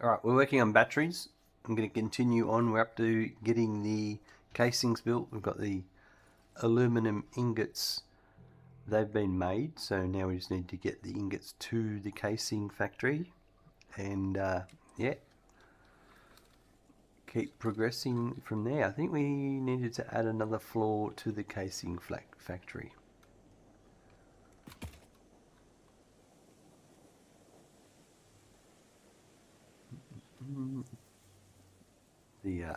Alright, we're working on batteries. I'm going to continue on. We're up to getting the casings built. We've got the aluminum ingots. They've been made, so now we just need to get the ingots to the casing factory. And yeah, keep progressing from there. I think we needed to add another floor to the casing factory. The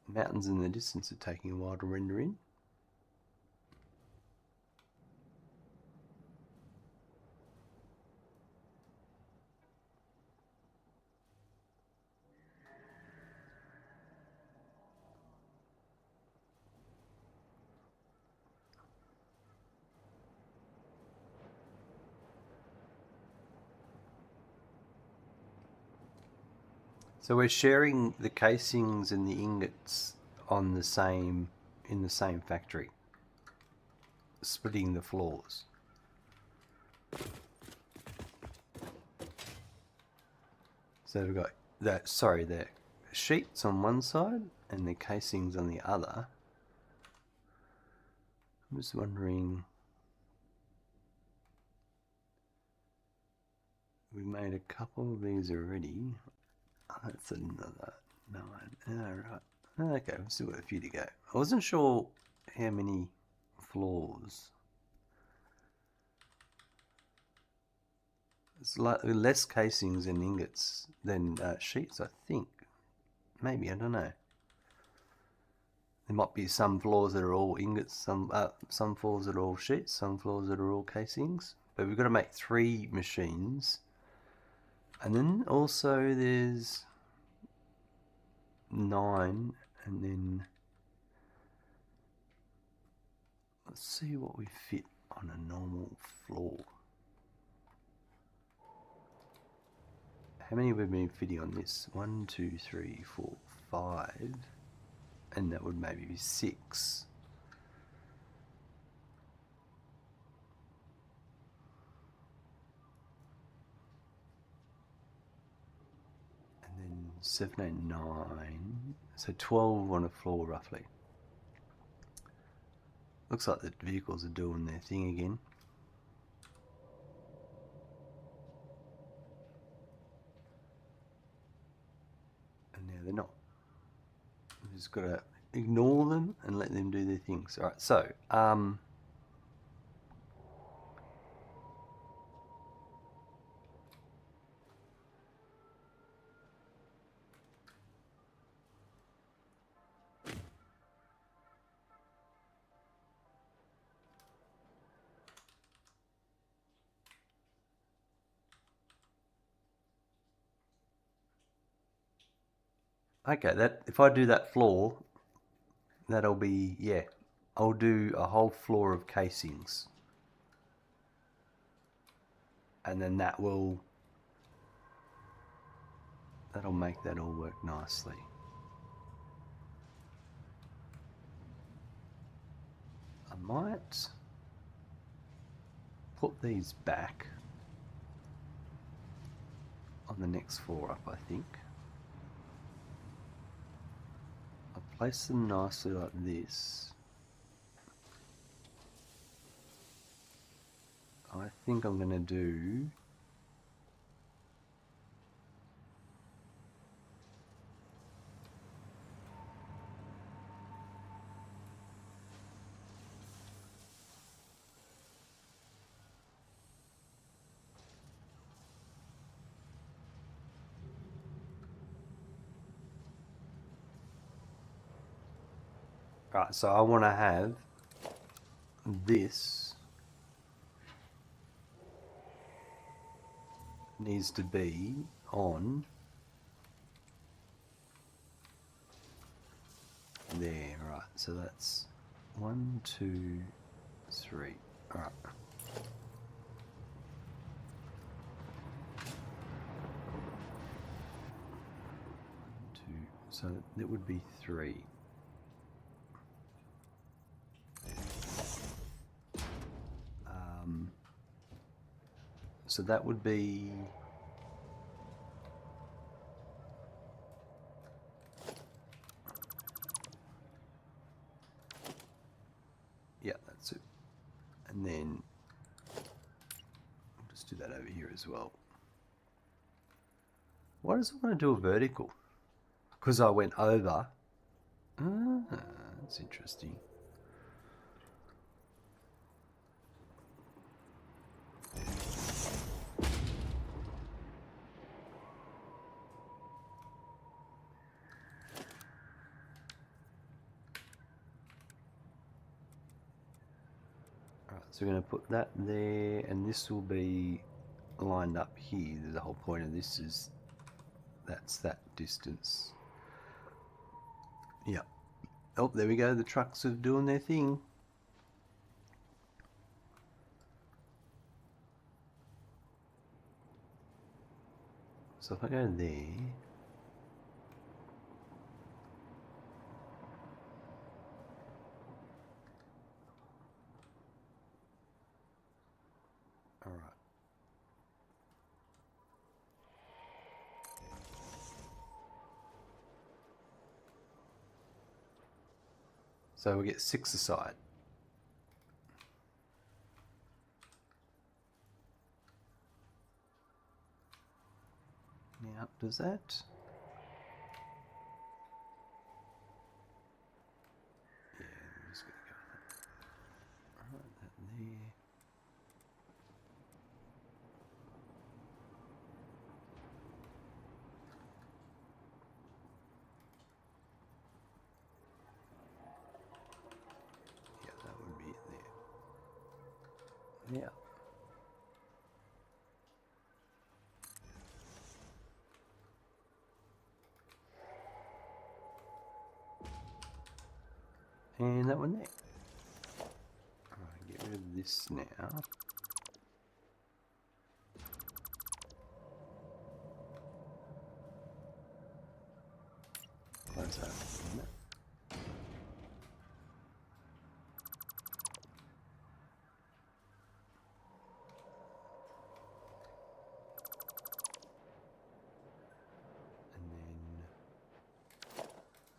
mountains in the distance are taking a while to render in. So we're sharing the casings and the ingots on the same in the same factory, splitting the floors. So we've got the sheets on one side and the casings on the other. I'm just wondering, we made a couple of these already. That's another 9. Alright. Okay, we've still got a few to go. I wasn't sure how many floors. It's like less casings and ingots than sheets, I think. Maybe, I don't know. There might be some floors that are all ingots, some floors that are all sheets, some floors that are all casings. But we've got to make 3 machines. And then also there's 9, and then let's see what we fit on a normal floor. How many have we been fitting on this? 1, 2, 3, 4, 5, and that would maybe be 6. And then 7, 8, 9, so 12 on a floor roughly. Looks like the vehicles are doing their thing again. And now they're not. We've just got to ignore them and let them do their things. Alright, so okay, that if I do that floor, that'll be, yeah, I'll do a whole floor of casings. And then that'll make that all work nicely. I might put these back on the next floor up, I think. I'll place them nicely like this. I think I'm going to do right, so I want to have this needs to be on there, right, so that's 1, 2, 3, all right. So that would be 3. So that would be... yeah, that's it. And then I'll just do that over here as well. Why does it want to do a vertical? Because I went over. Ah, that's interesting. Alright, so we're going to put that there, and this will be lined up here. The whole point of this is that's that distance. Yeah. Oh, there we go. The trucks are doing their thing. So if I go there, all right. So we get 6 aside. Now, does that? Yeah, I'm just going to go with that. All right, that there. Yeah, that would be it there. Yeah. And that one there. Alright, get rid of this now. Close that. And then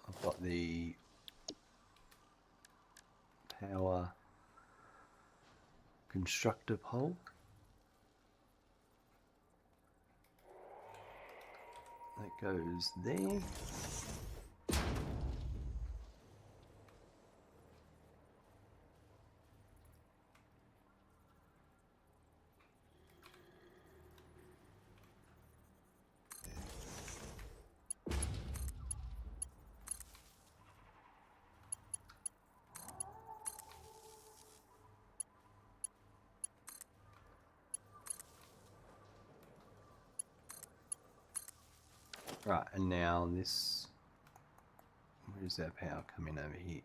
I've got the power constructor pole. That goes there. Right, and now this, where's our power coming over here?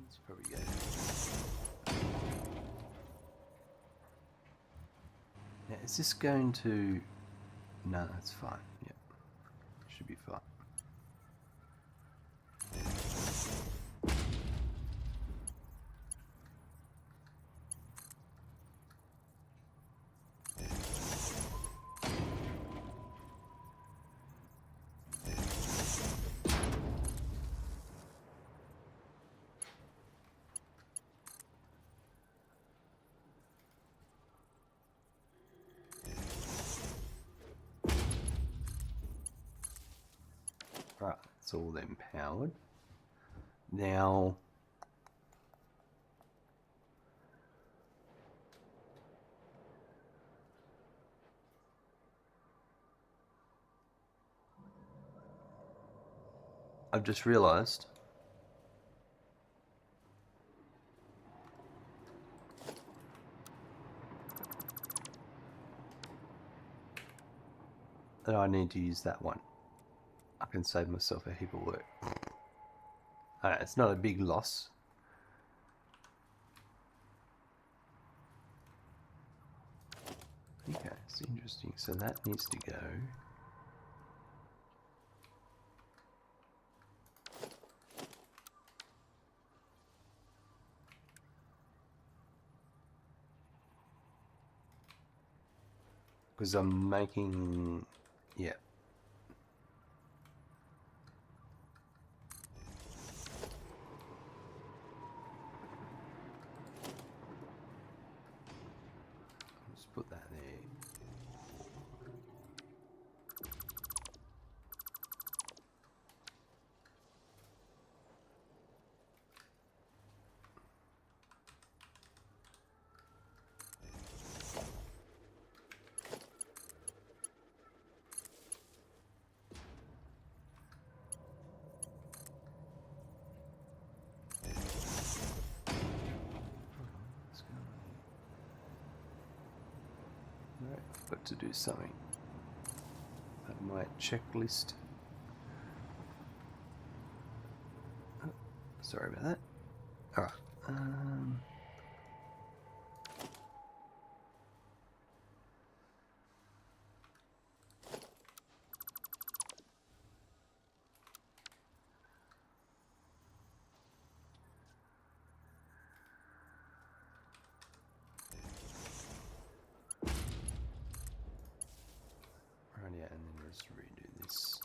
Let's probably go. Now, is this going to... No, that's fine. Yep. Should be fine. Right, it's all then powered. Now, I've just realized that I need to use that one. I can save myself a heap of work. It's not a big loss. Okay, it's interesting. So that needs to go. Because I'm making, yeah. Let's put that there. Right, I've got to do something. My checklist. Oh, sorry about that. All right. Right, yeah, and then let's redo this.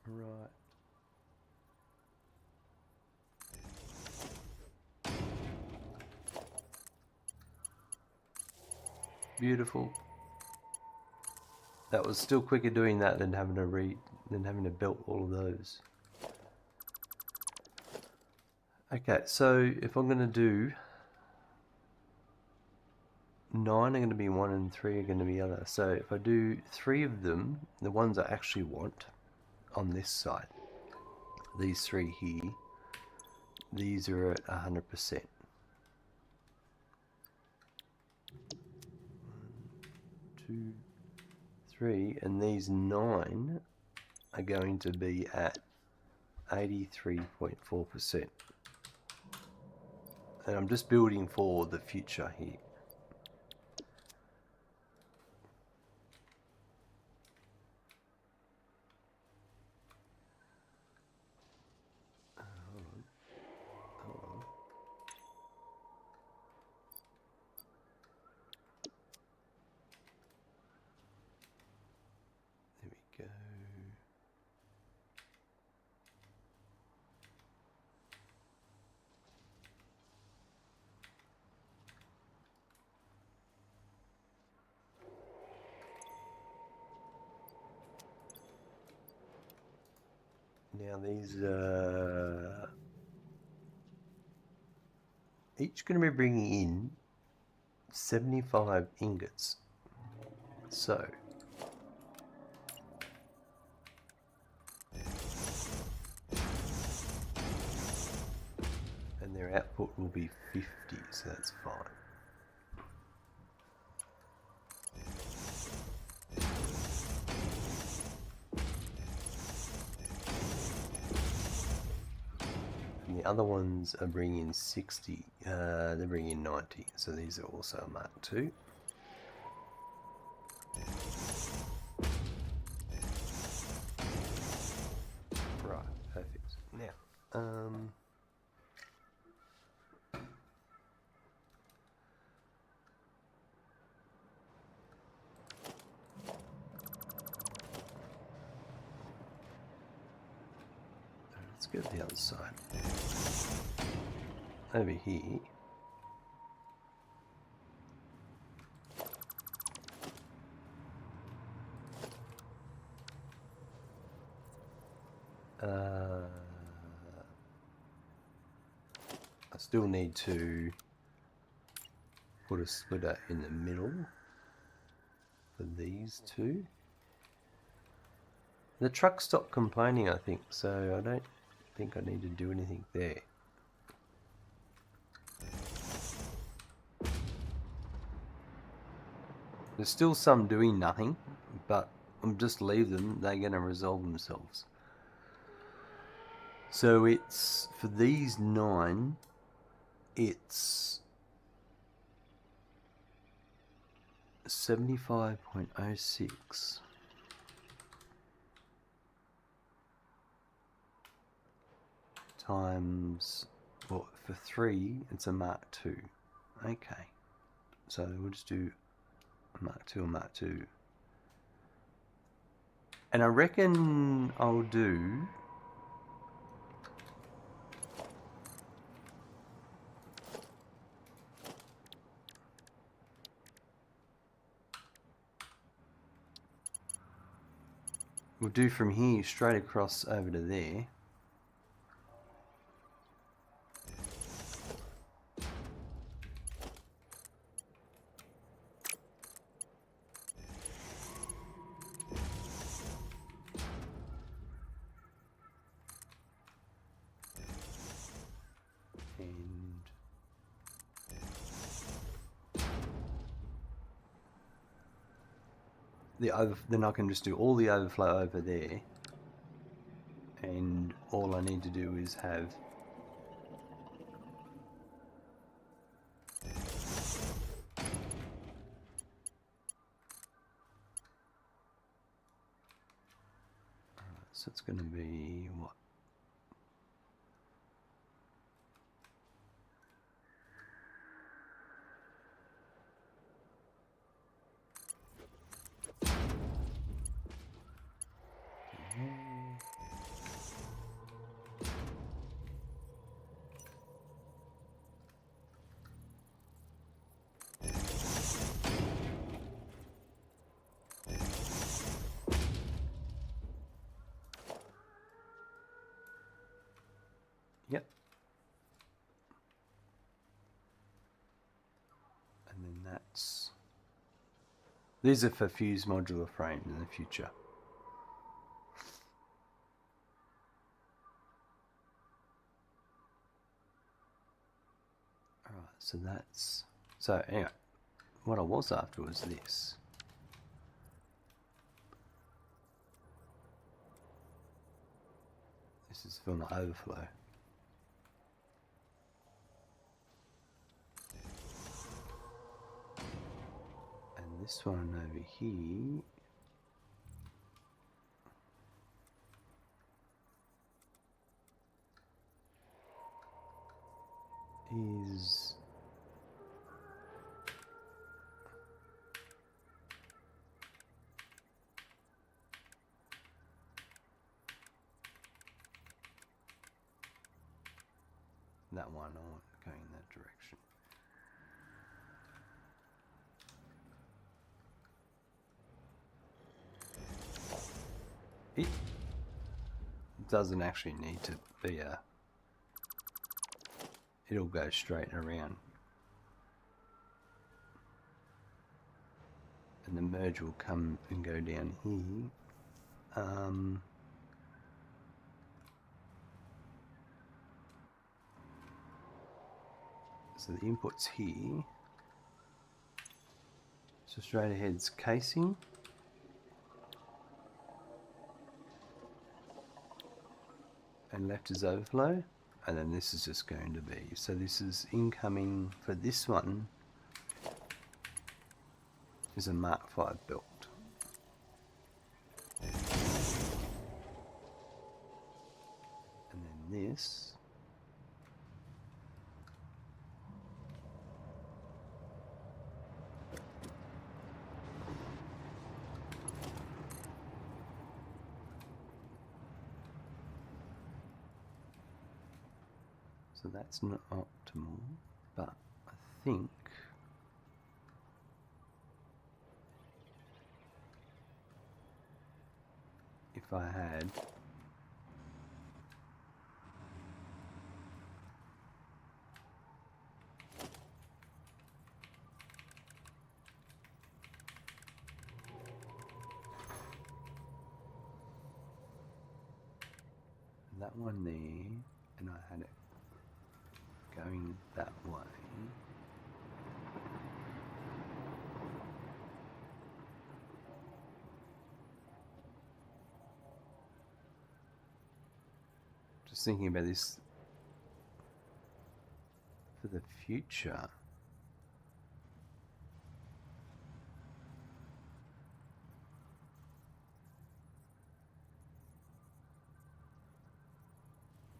Right. Beautiful. That was still quicker doing that than having to belt all of those. Okay, so if I'm going to do 9 are going to be one and 3 are going to be other. So if I do 3 of them, the ones I actually want on this side, these 3 here, these are at 100%. 2, 3, and these 9 are going to be at 83.4%. And I'm just building for the future here. There we go. Now these are each going to be bringing in 75 ingots. So and their output will be 50, so that's fine. And the other ones are bringing 60, they're bringing 90, so these are also Mark II. Right, perfect. Now, let's go to the other side. Over here, I still need to put a splitter in the middle for these two. The truck stopped complaining, I think, so I don't think I need to do anything there. There's still some doing nothing, but I'll just leave them. They're going to resolve themselves. So it's, for these 9, it's 75.06 times, well, for 3 it's a Mark II. Okay, so we'll just do a Mark II, a Mark II. And I reckon I'll do from here straight across over to there. Then I can just do all the overflow over there, and all I need to do is have so it's going to be what? Yep. And then these are for fused modular frames in the future. Alright, so anyway, what I was after was this. This is for my overflow. This one over here is that one. I want going in that direction. It doesn't actually need to be it'll go straight around. And the merge will come and go down here. So the input's here. So straight ahead's casing. And left is overflow, and then this is just going to be, so this is incoming for this one is a Mark V belt. And then this so that's not optimal, but I think if I had that one there, and I had it going that way. Just thinking about this for the future.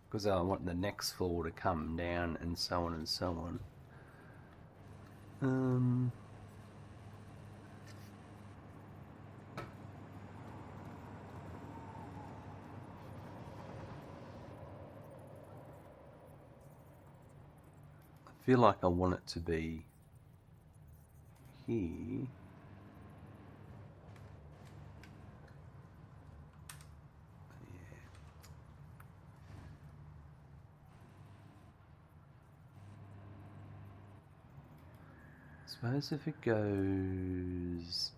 Because I want the next floor to come down and so on and so on. I feel like I want it to be here. Suppose if it goes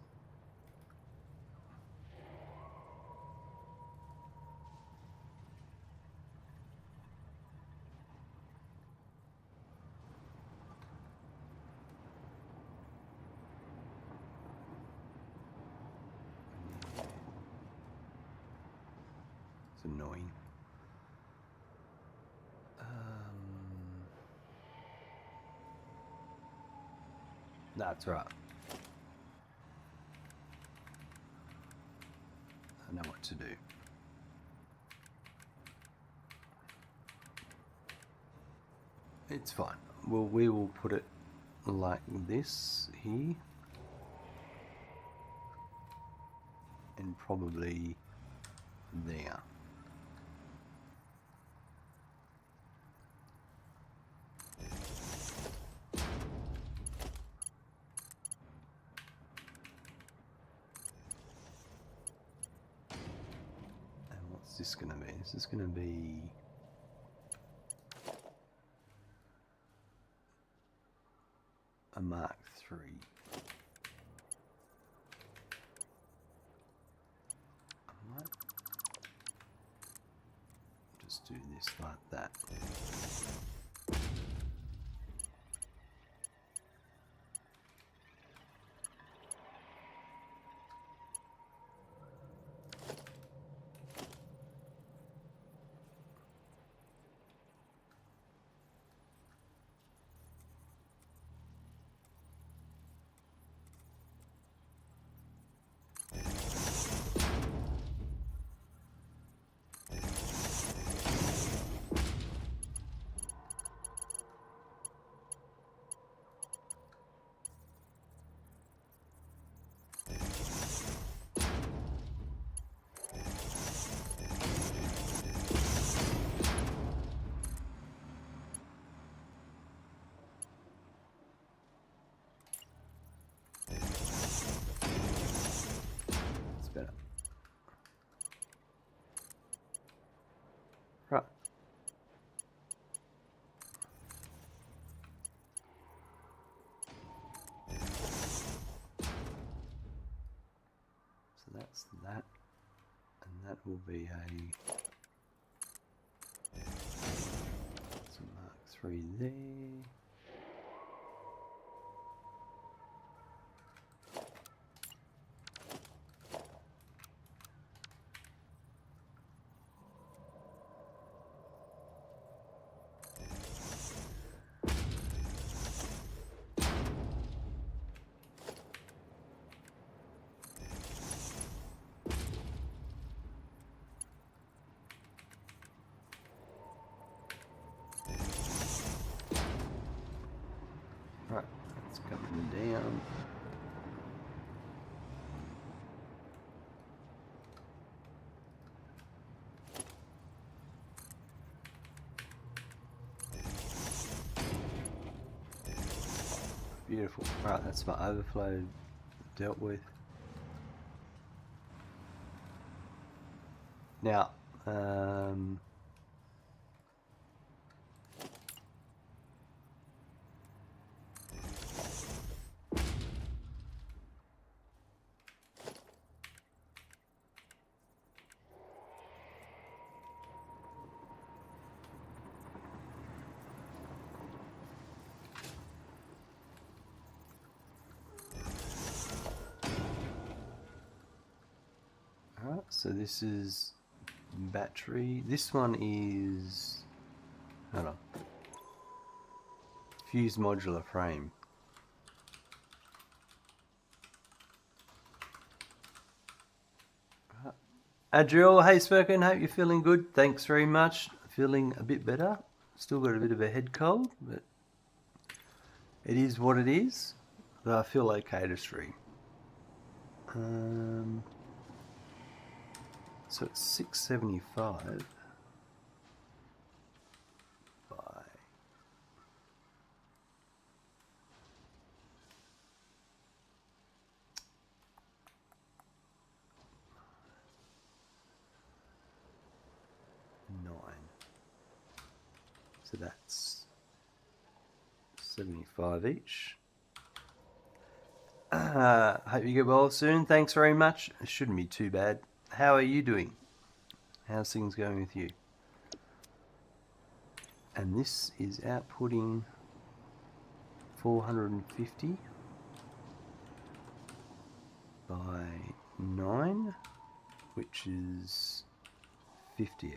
it's annoying. That's right. I know what to do. It's fine. Well, we will put it like this here. And probably there. What's this going to be? This is going to be a Mark III. I might just do this like that. Better. Right. So that's that, and that will be some Mark III there. Right, it's coming down. Beautiful. Right, that's my overflow dealt with. Now, So this is battery. This one is, hold on, fused modular frame. Adriel, hey Spoken, hope you're feeling good. Thanks very much. Feeling a bit better. Still got a bit of a head cold, but it is what it is. But I feel okay to stream. So it's 675 by 9. So that's 75 each. Hope you get well soon. Thanks very much. It shouldn't be too bad. How are you doing? How's things going with you? And this is outputting 450 by 9, which is 50 each.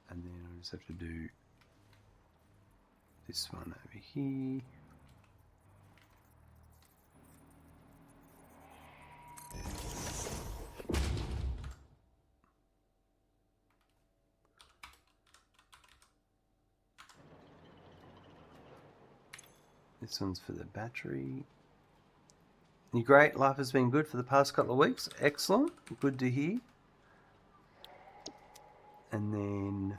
And then I just have to do this one over here. This one's for the battery. You're great. Life has been good for the past couple of weeks. Excellent. Good to hear. And then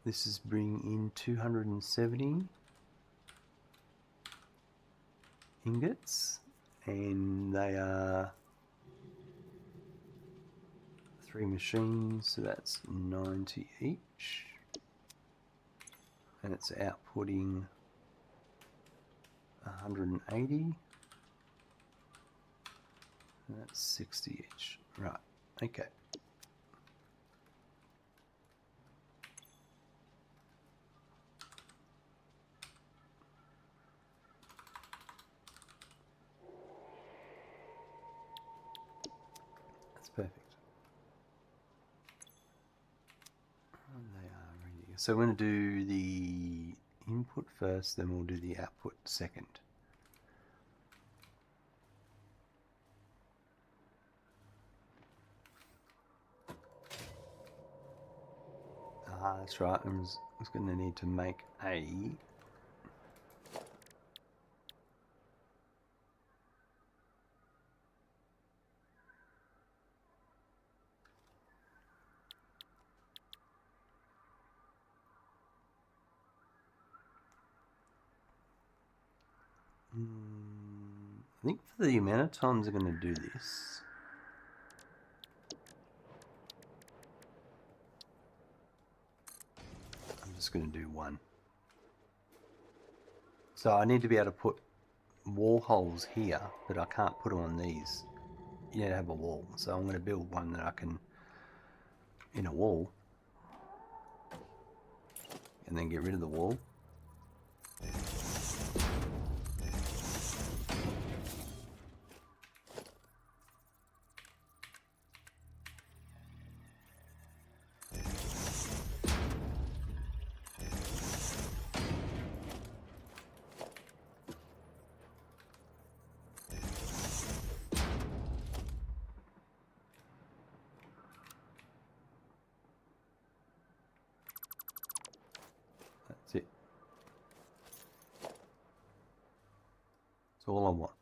this is bringing in 270 ingots, and they are 3 machines, so that's 90 each, and it's outputting 180, and that's 60 each. Right, okay. Perfect. And they are ready. So we're going to do the input first, then we'll do the output second. That's right. I was going to need to make a I think for the amount of times I'm going to do this, I'm just going to do one. So I need to be able to put wall holes here, but I can't put them on these. You need to have a wall. So I'm going to build one that I can, in a wall, and then get rid of the wall. That's it. That's all I want.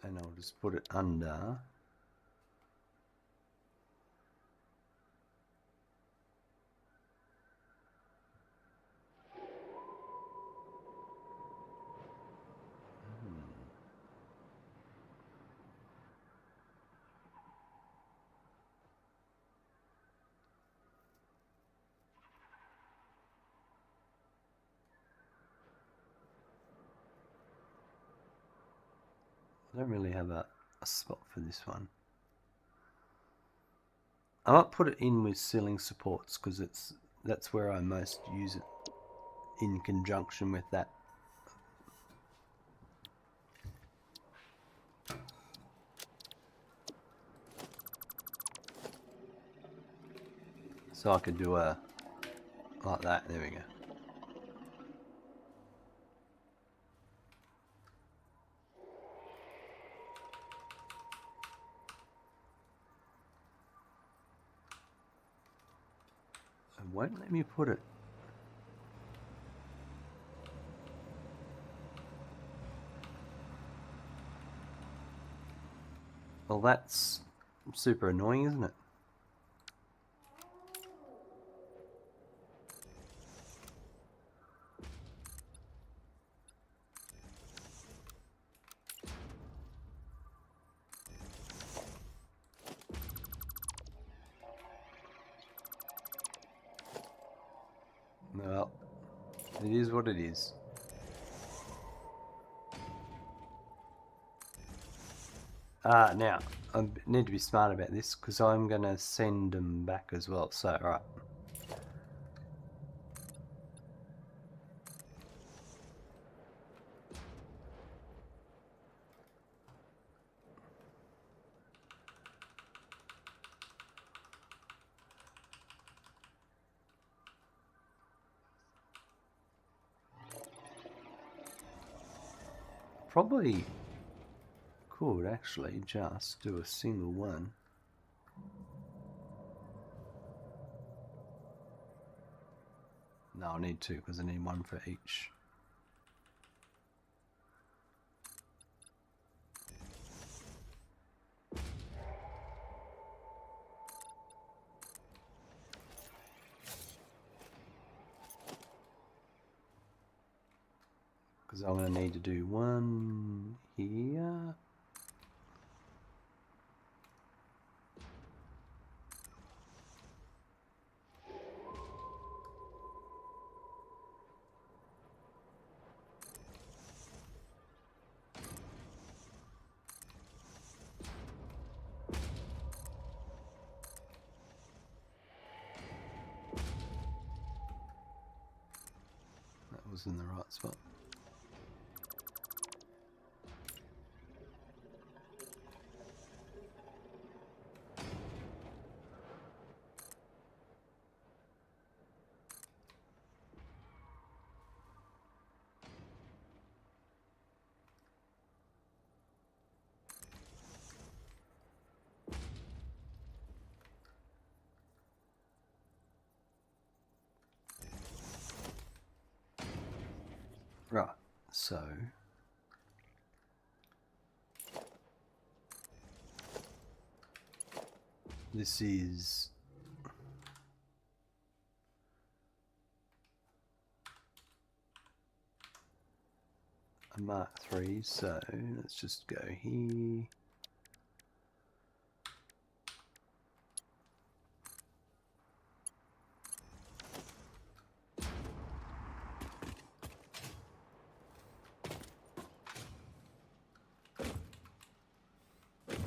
And I'll just put it under . I don't really have a spot for this one. I might put it in with ceiling supports because that's where I most use it, in conjunction with that. So I could do a like that. There we go. It won't let me put it. Well, that's super annoying, isn't it? Well, it is what it is. Now, I need to be smart about this because I'm going to send them back as well. So, alright. Probably could actually just do a single one. No, I need two because I need one for each. Because I'm going to need to do one here. That was in the right spot. Right, so this is a Mark III, so let's just go here.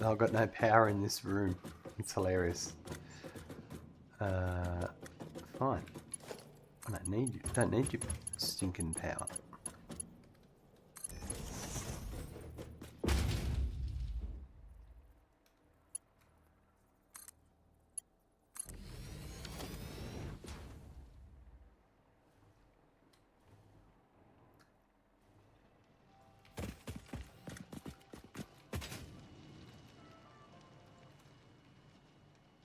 I've got no power in this room. It's hilarious. Fine. I don't need you. Don't need your stinking power.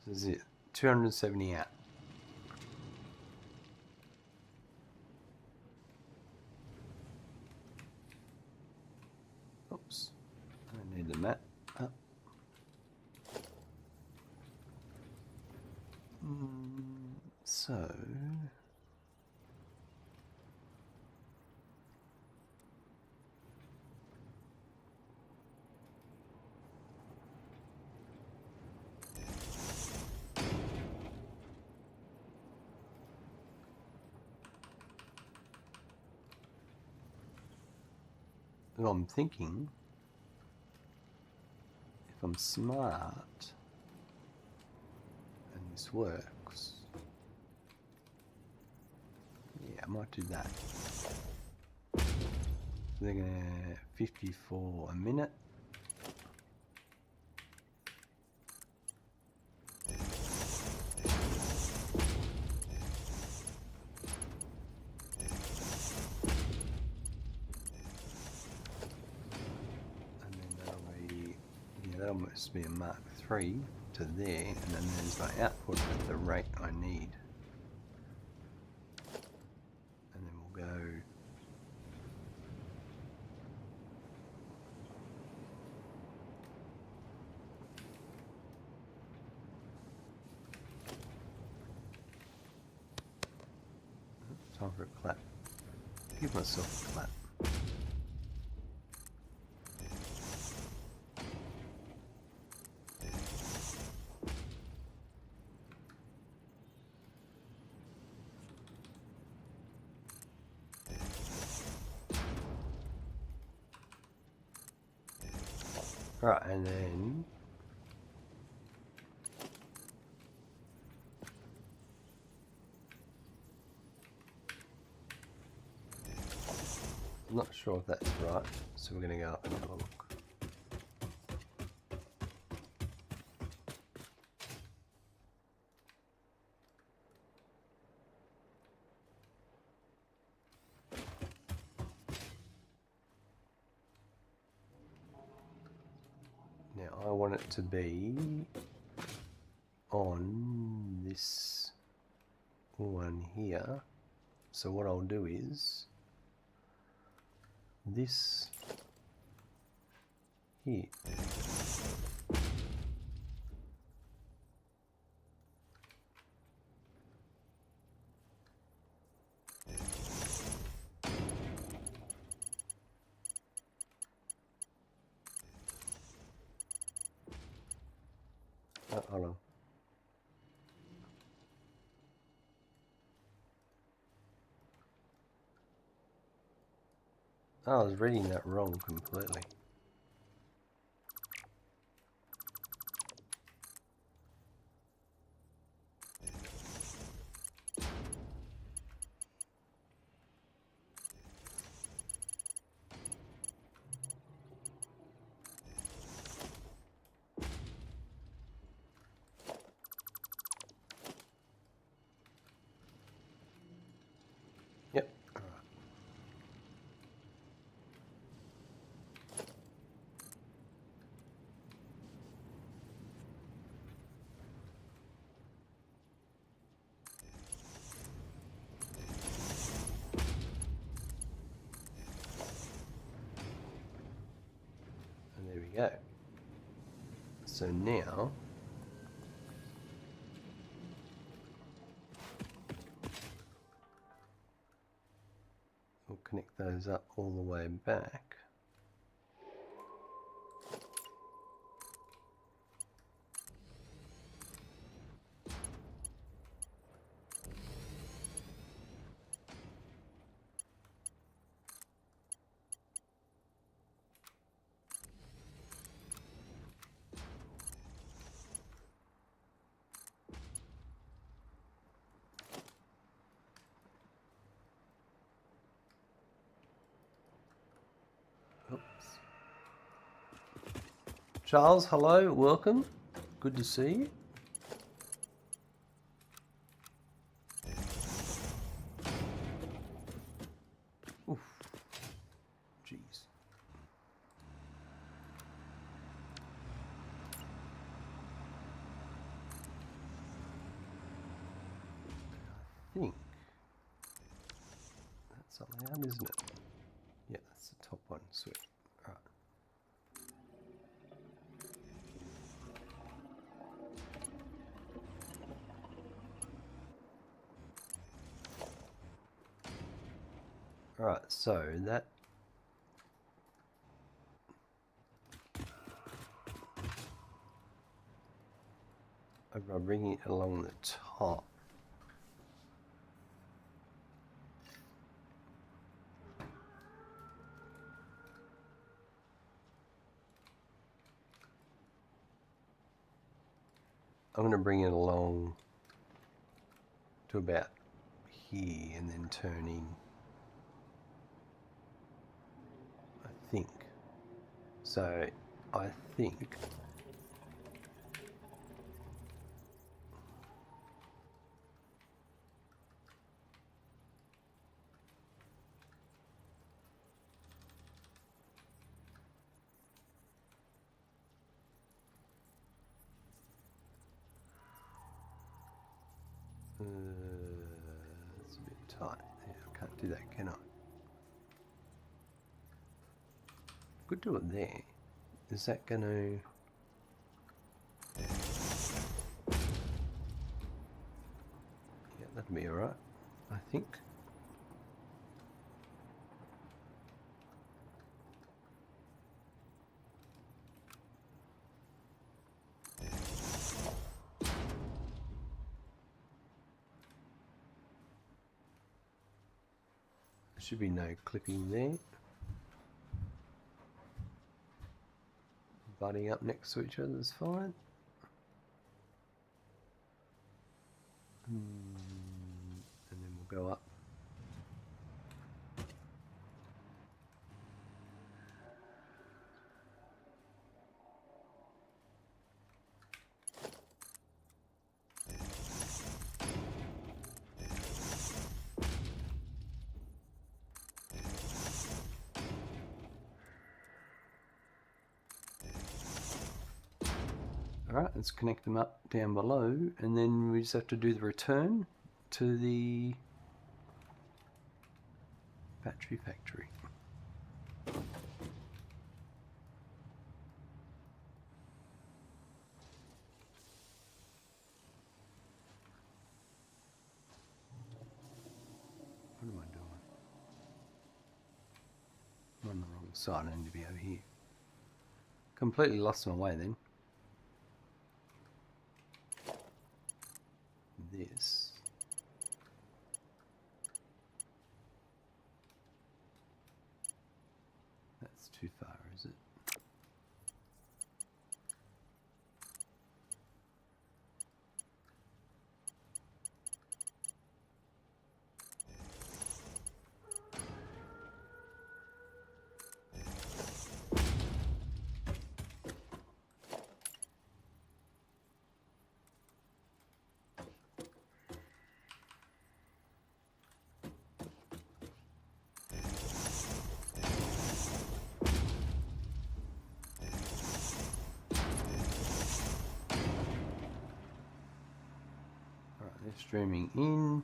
This is it. 270 out. Oops. I don't need the mat. Up. So what I'm thinking I'm smart and this works, yeah, I might do that. They're gonna 54 a minute. That must be a Mark 3 to there, and then there's my output at the rate I need. And then we'll go time for a clap. Give myself a clap. Right, and then I'm not sure if that's right, so we're going to go up and have a look. Now I want it to be on this one here, so what I'll do is this here. Oh, hold on. Oh, I was reading that wrong completely. Yep. All right. And there we go. So now we'll connect those up all the way back. Oops. Charles, hello, welcome. Good to see you. Oof. Jeez. I think that's allowed, isn't it? Yeah, that's the top one. Sweet. All right. All right, so that I'm bringing it along the top. I'm going to bring it along to about here and then turn in, I think. So I think it's a bit tight. Yeah, I can't do that, can I? Could do it there. Is that going to... Yeah, that'd be alright, I think. There should be no clipping there. Butting up next to each other is fine. And then we'll go up. Alright, let's connect them up down below, and then we just have to do the return to the battery factory. What am I doing? I'm on the wrong side, I need to be over here. Completely lost my way then. This. That's too far, is it? They're streaming in.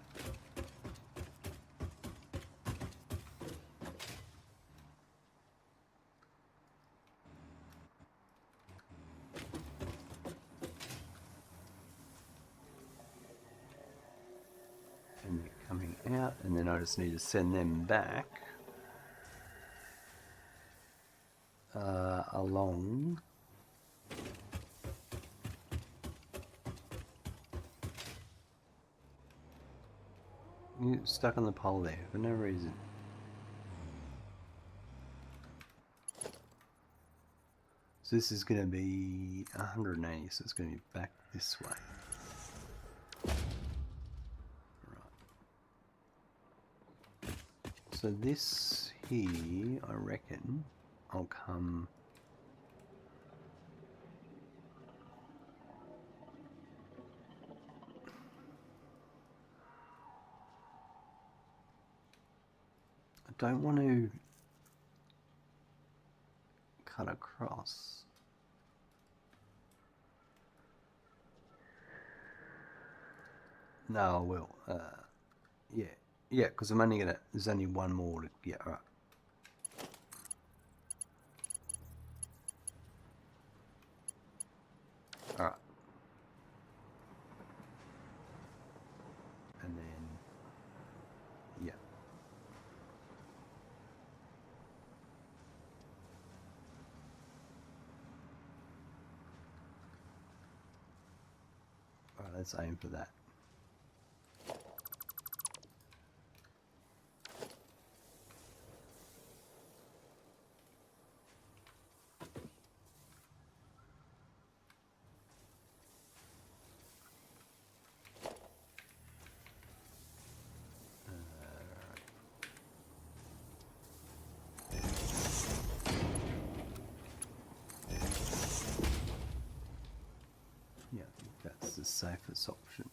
And they're coming out, and then I just need to send them back along. You're stuck on the pole there for no reason. So this is going to be 180, so it's going to be back this way. Right. So this here, I reckon, I'll come... I don't want to cut across. No, I will. Yeah, because I'm only gonna. There's only one more. Yeah, all right. All right. And then, yeah. All right, let's aim for that. That's the safest option.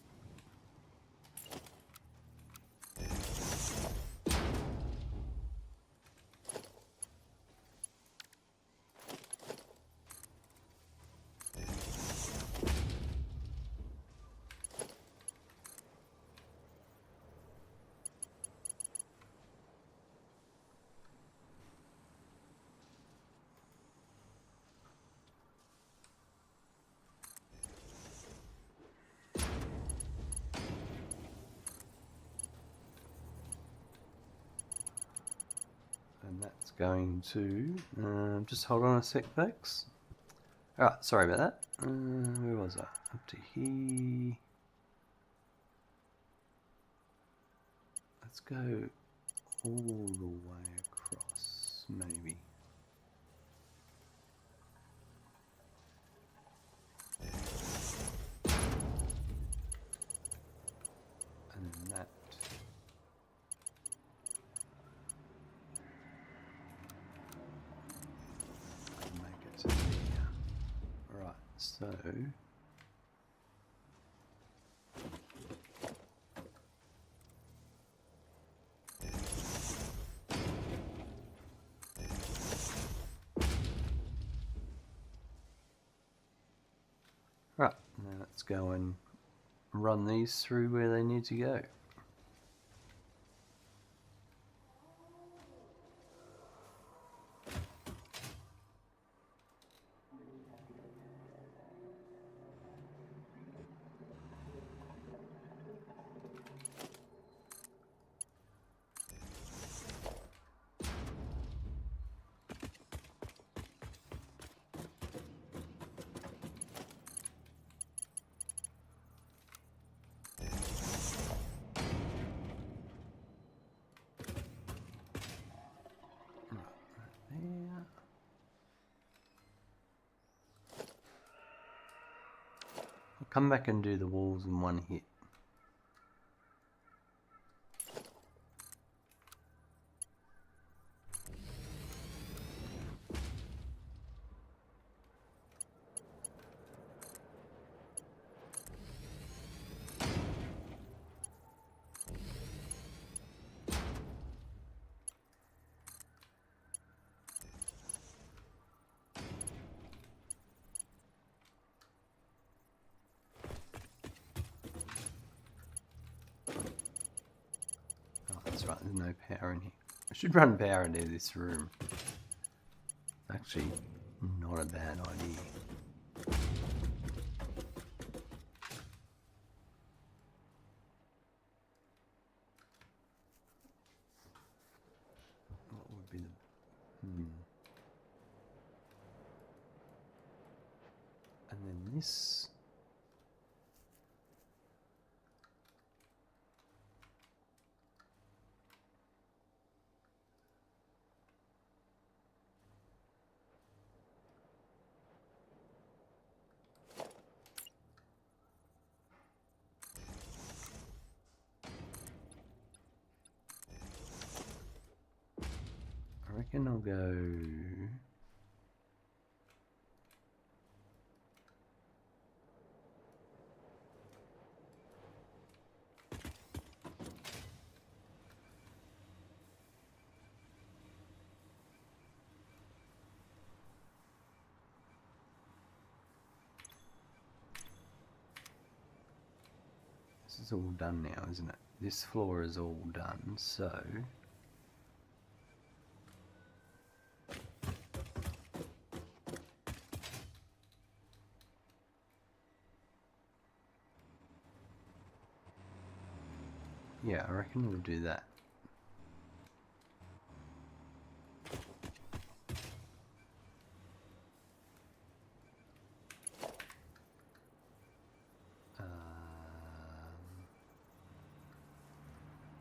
And that's going to, just hold on a sec folks. Alright, sorry about that. Where was I? Up to here. Let's go all the way across, maybe. And then that. Make it to here. Right, so right, now let's go and run these through where they need to go. I'll come back and do the walls in one hit. That's right, there's no power in here. I should run power into this room. Actually, not a bad idea. What would be the... And then this... I reckon I'll go... This is all done now, isn't it? This floor is all done, so... yeah, I reckon we'll do that.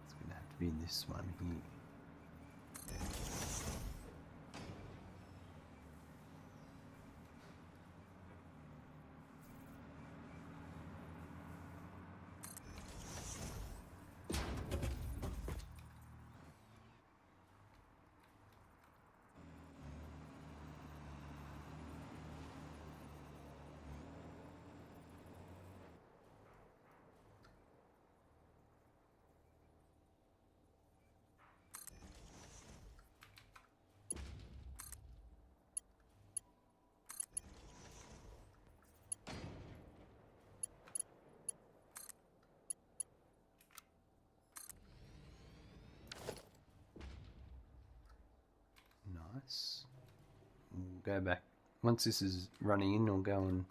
It's going to have to be this one here. go back. Once this is running in, I'll go and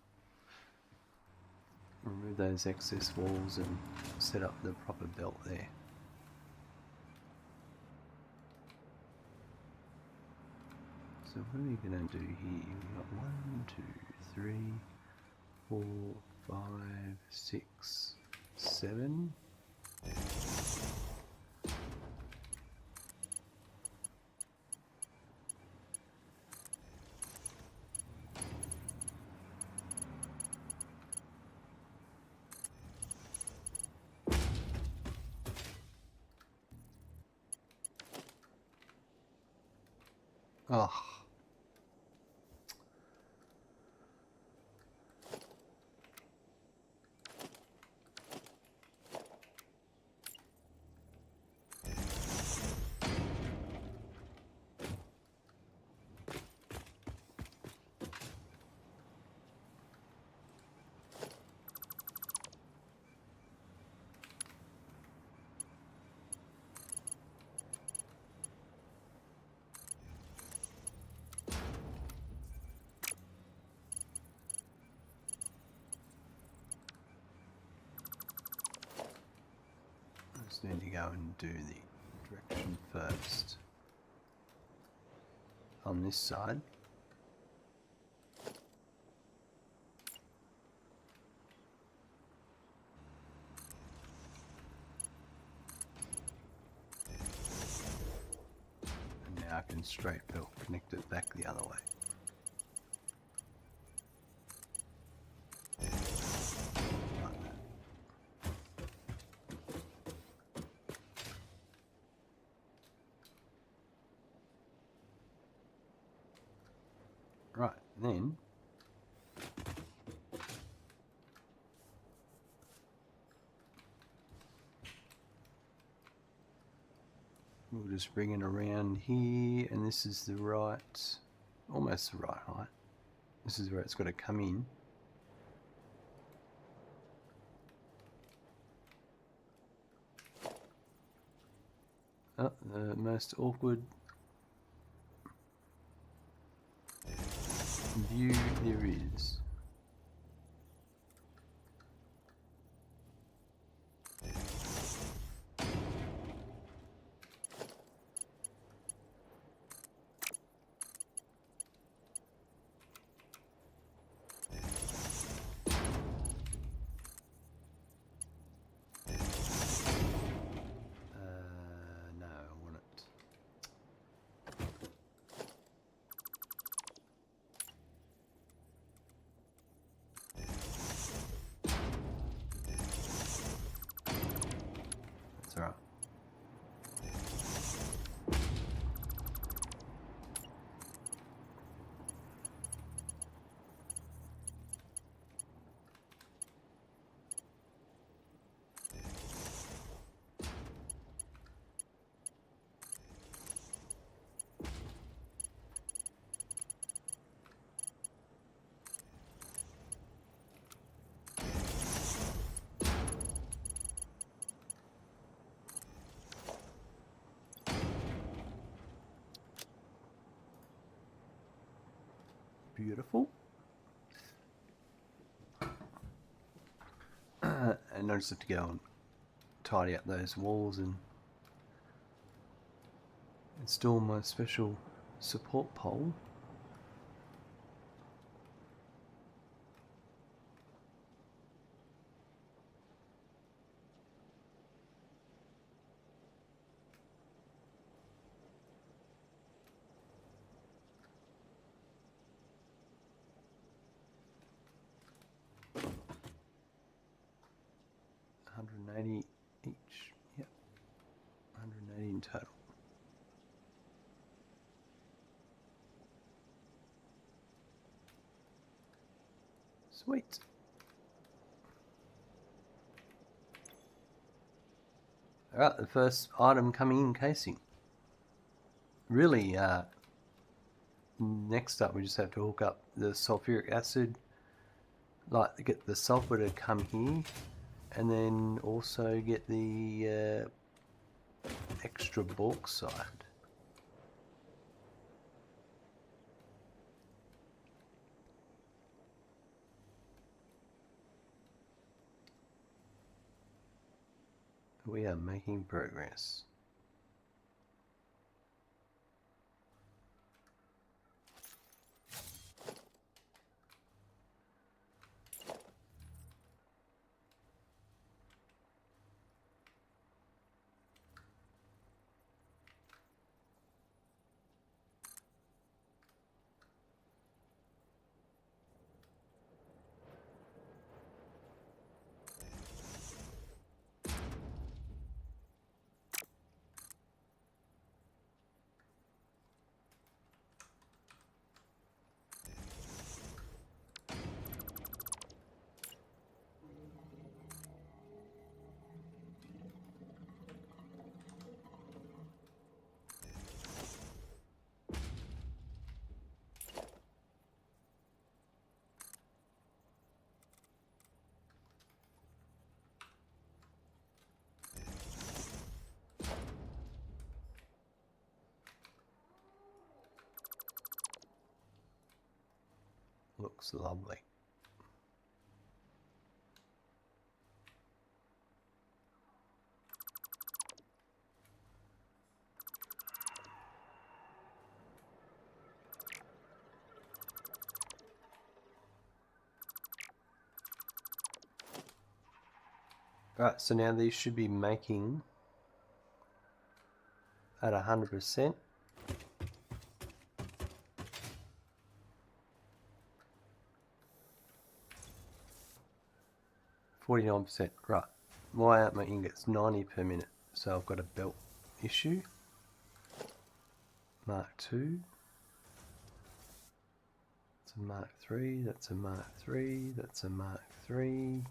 remove those excess walls and set up the proper belt there. So what are we going to do here? We've got 1, 2, 3, 4, 5, 6, 7. Oh. Just need to go and do the direction first on this side. And now I can straight belt connect it back the other way. Right, then we'll just bring it around here, and this is the right, almost the right height. This is where it's got to come in. Oh, the most awkward view there is. No, I want it. That's all right. Beautiful. And I just have to go and tidy up those walls and install my special support pole. $180 each. Yep. $180 in total. Sweet. Alright, the first item coming in, casing. Really, next up we just have to hook up the sulfuric acid, like to get the sulfur to come here, and then also get the extra bauxite. We are making progress. Looks lovely. Right, so now these should be making at 100%. %, right. Why aren't my ingots 90 per minute? So I've got a belt issue. Mark 2. That's a Mark 3, that's a Mark 3, that's a Mark 3.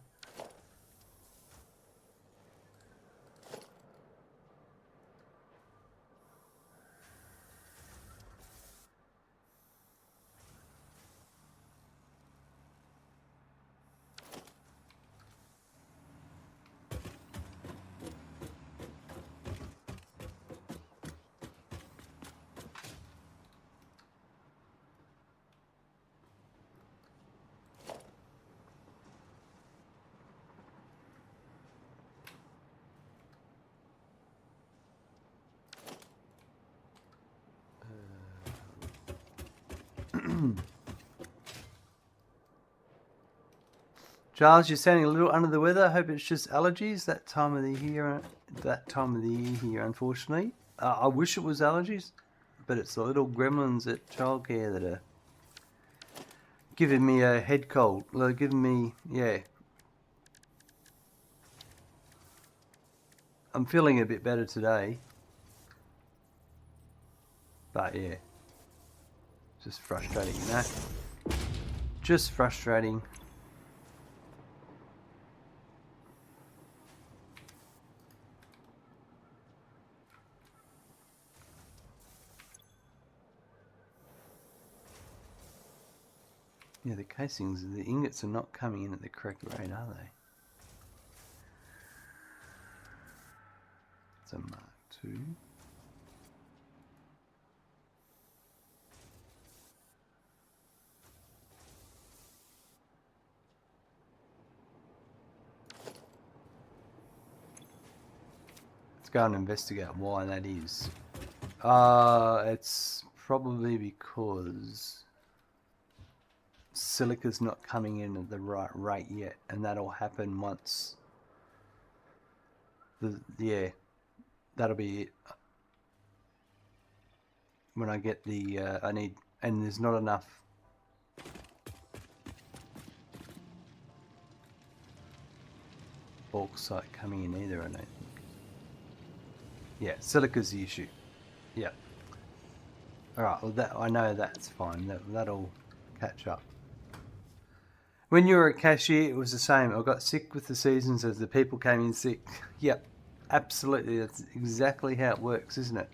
Charles, you're sounding a little under the weather. I hope it's just allergies that time of the year. Unfortunately. I wish it was allergies, but it's the little gremlins at childcare that are giving me a head cold. They're giving me, yeah. I'm feeling a bit better today, but yeah, just frustrating, you know. Just frustrating. Yeah, the casings, the ingots are not coming in at the correct rate, are they? It's a Mark 2. Let's go and investigate why that is. It's probably because silica's not coming in at the right rate yet, and that'll happen once that'll be it. When I get the and there's not enough bauxite coming in either, I don't think. Yeah, silica's the issue. Yeah. Alright, well that I know that's fine. That'll catch up. When you were a cashier, it was the same. I got sick with the seasons as the people came in sick. Yep, absolutely. That's exactly how it works, isn't it?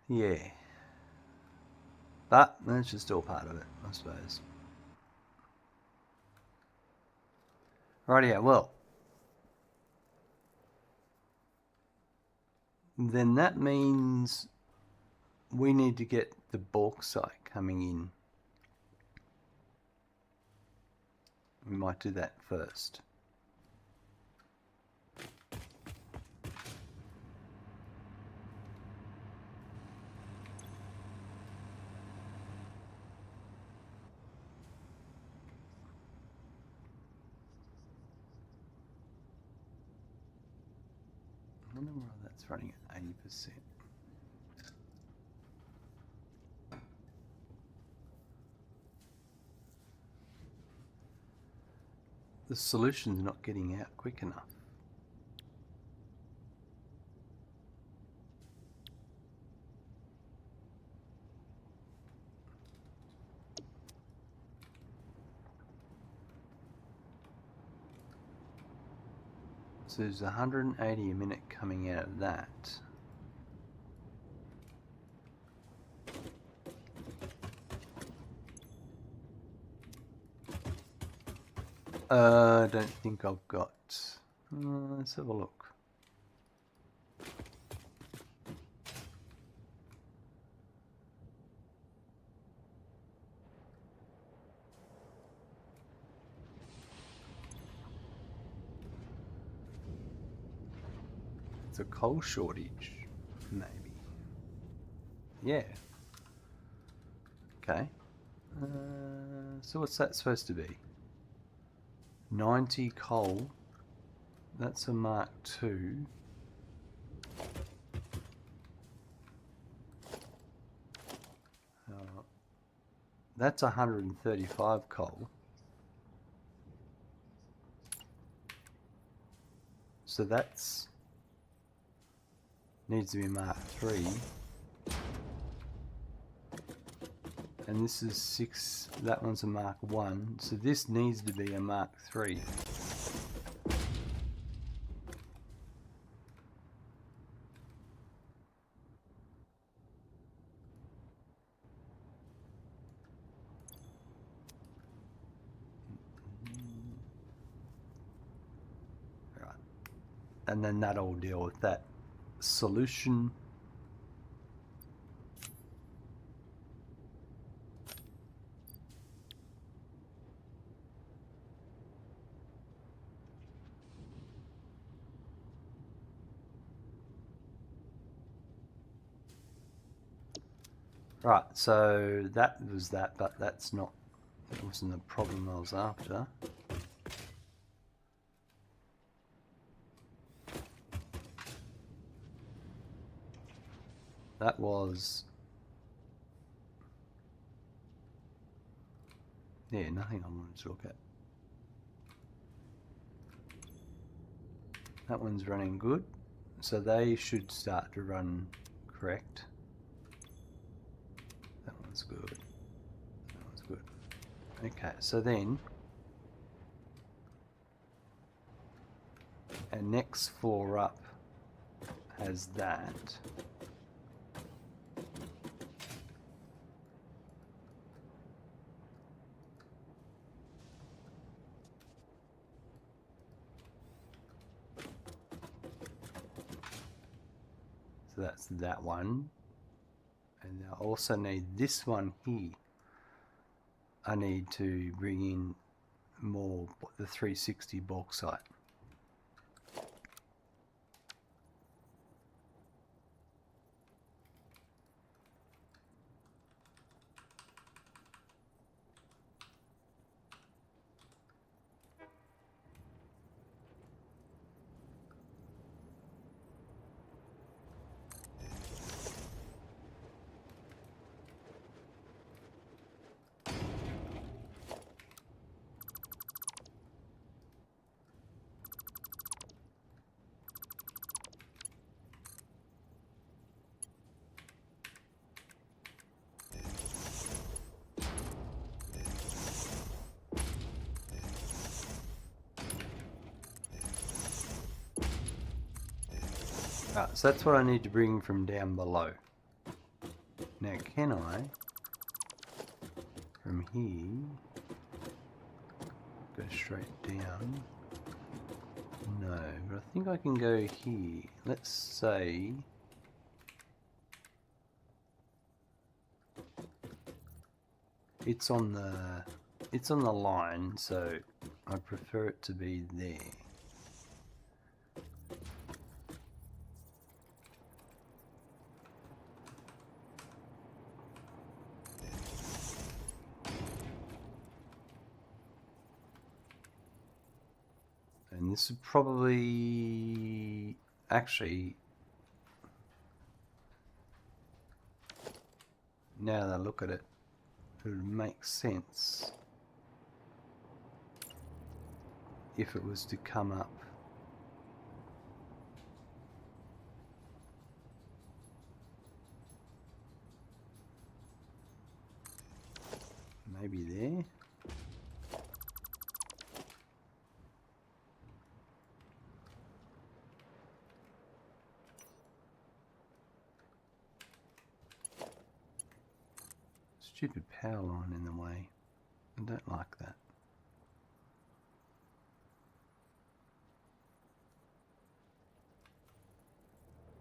Yeah. But that's just all part of it, I suppose. Rightio, well. Then that means we need to get the bauxite coming in We might do that first. I wonder why that's running at 80%. The solution's not getting out quick enough. So there's 180 a minute coming out of that. I don't think I've got... let's have a look. It's a coal shortage, maybe. Yeah. Okay. So what's that supposed to be? 90 coal. That's a Mark II. That's 135 coal. So that's needs to be Mark III. And this is 6, that one's a Mark I. So this needs to be a Mark III. Right. And then that'll deal with that solution. Right, so that was that, but that's not, that wasn't the problem I was after. That was, yeah, nothing I wanted to look at. That one's running good, so they should start to run correct. That one's good. That one's good. Okay, so then our next floor up has that. So that's that one. And I also need this one here. I need to bring in more, the 360 bauxite. Right, so that's what I need to bring from down below. Now can I, from here, go straight down? No, but I think I can go here. Let's say it's on the line, so I prefer it to be there. And this would probably actually, now that I look at it, it would make sense if it was to come up maybe there. Stupid power line in the way. I don't like that.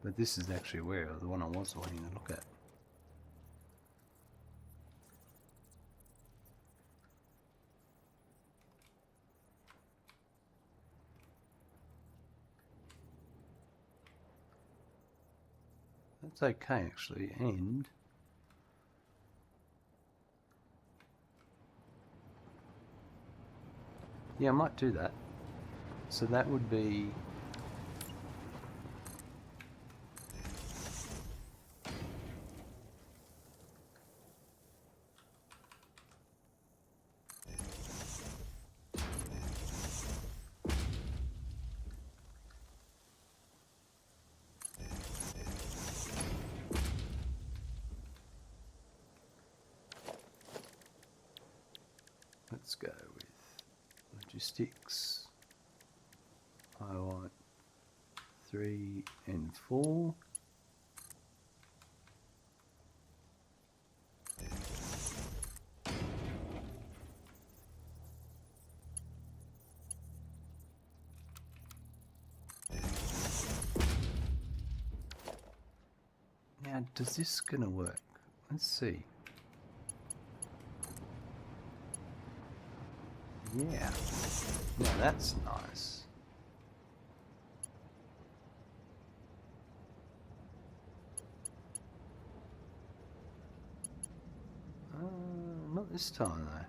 But this is actually where the one I was wanting to look at. That's okay actually, and yeah, I might do that. So that would be let's go with logistics. I want 3 and 4. Now, does this gonna work? Let's see. Yeah. Now that's nice. Not this time though.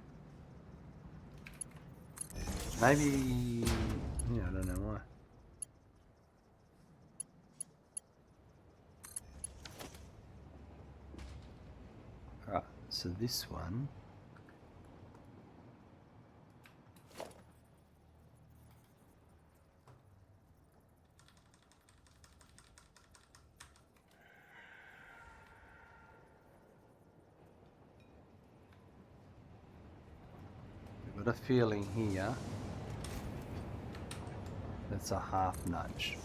Maybe, yeah, I don't know why. Alright, so this one. I've got a feeling here that's a half nudge.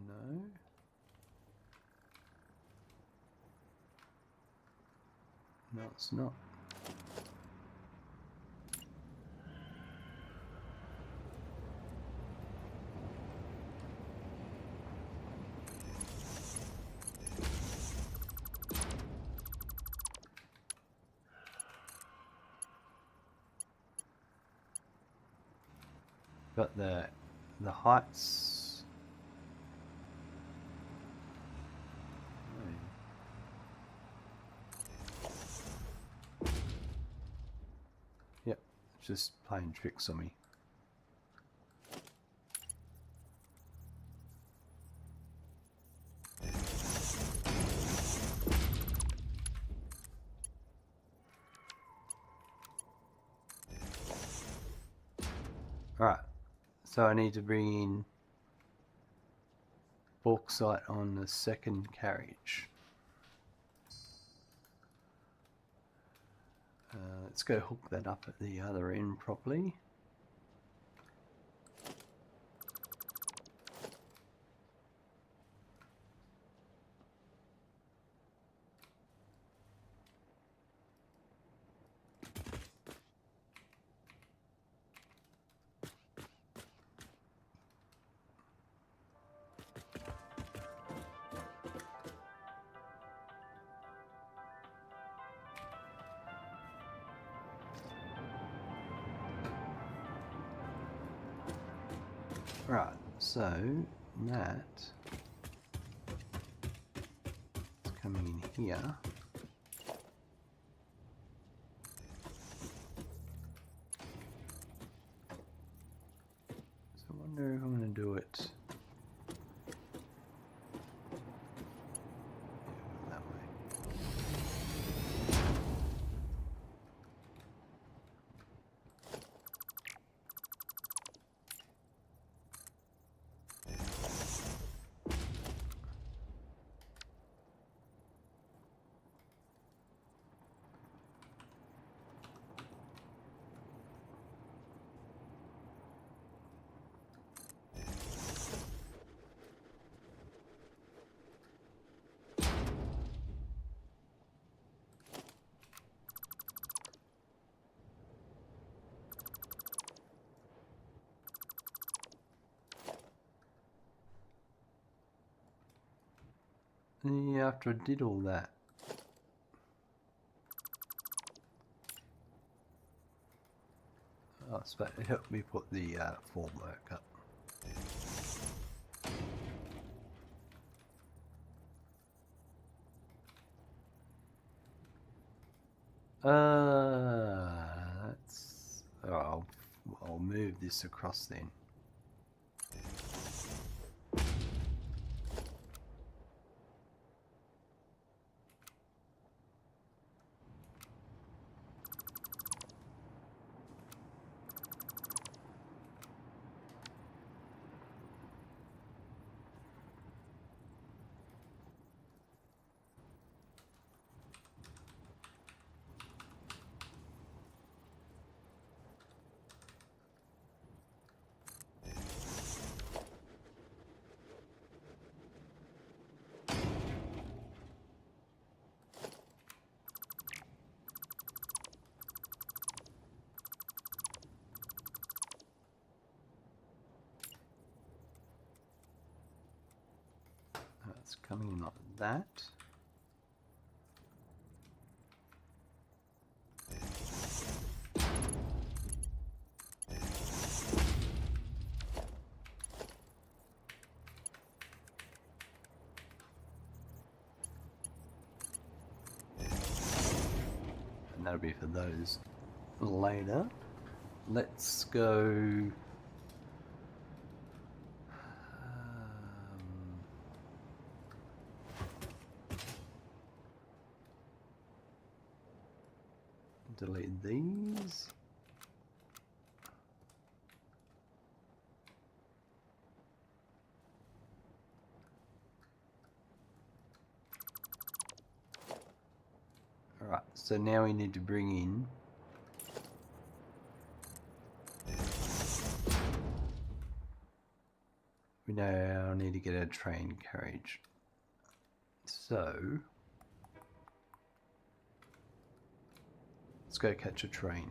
No. No, it's not. Got the heights. Yep, just playing tricks on me. Alright, so I need to bring in bauxite on the second carriage. Let's go hook that up at the other end properly. Right, so that is coming in here. So I wonder if I'm going to do it that way. And yeah, after I did all that, oh, so it helped me put the formwork up. That's, oh, I'll move this across then. That's coming in like that. And that'll be for those later. Let's go. Delete these. Alright, so now we need to bring in we now need to get a train carriage. So let's go catch a train.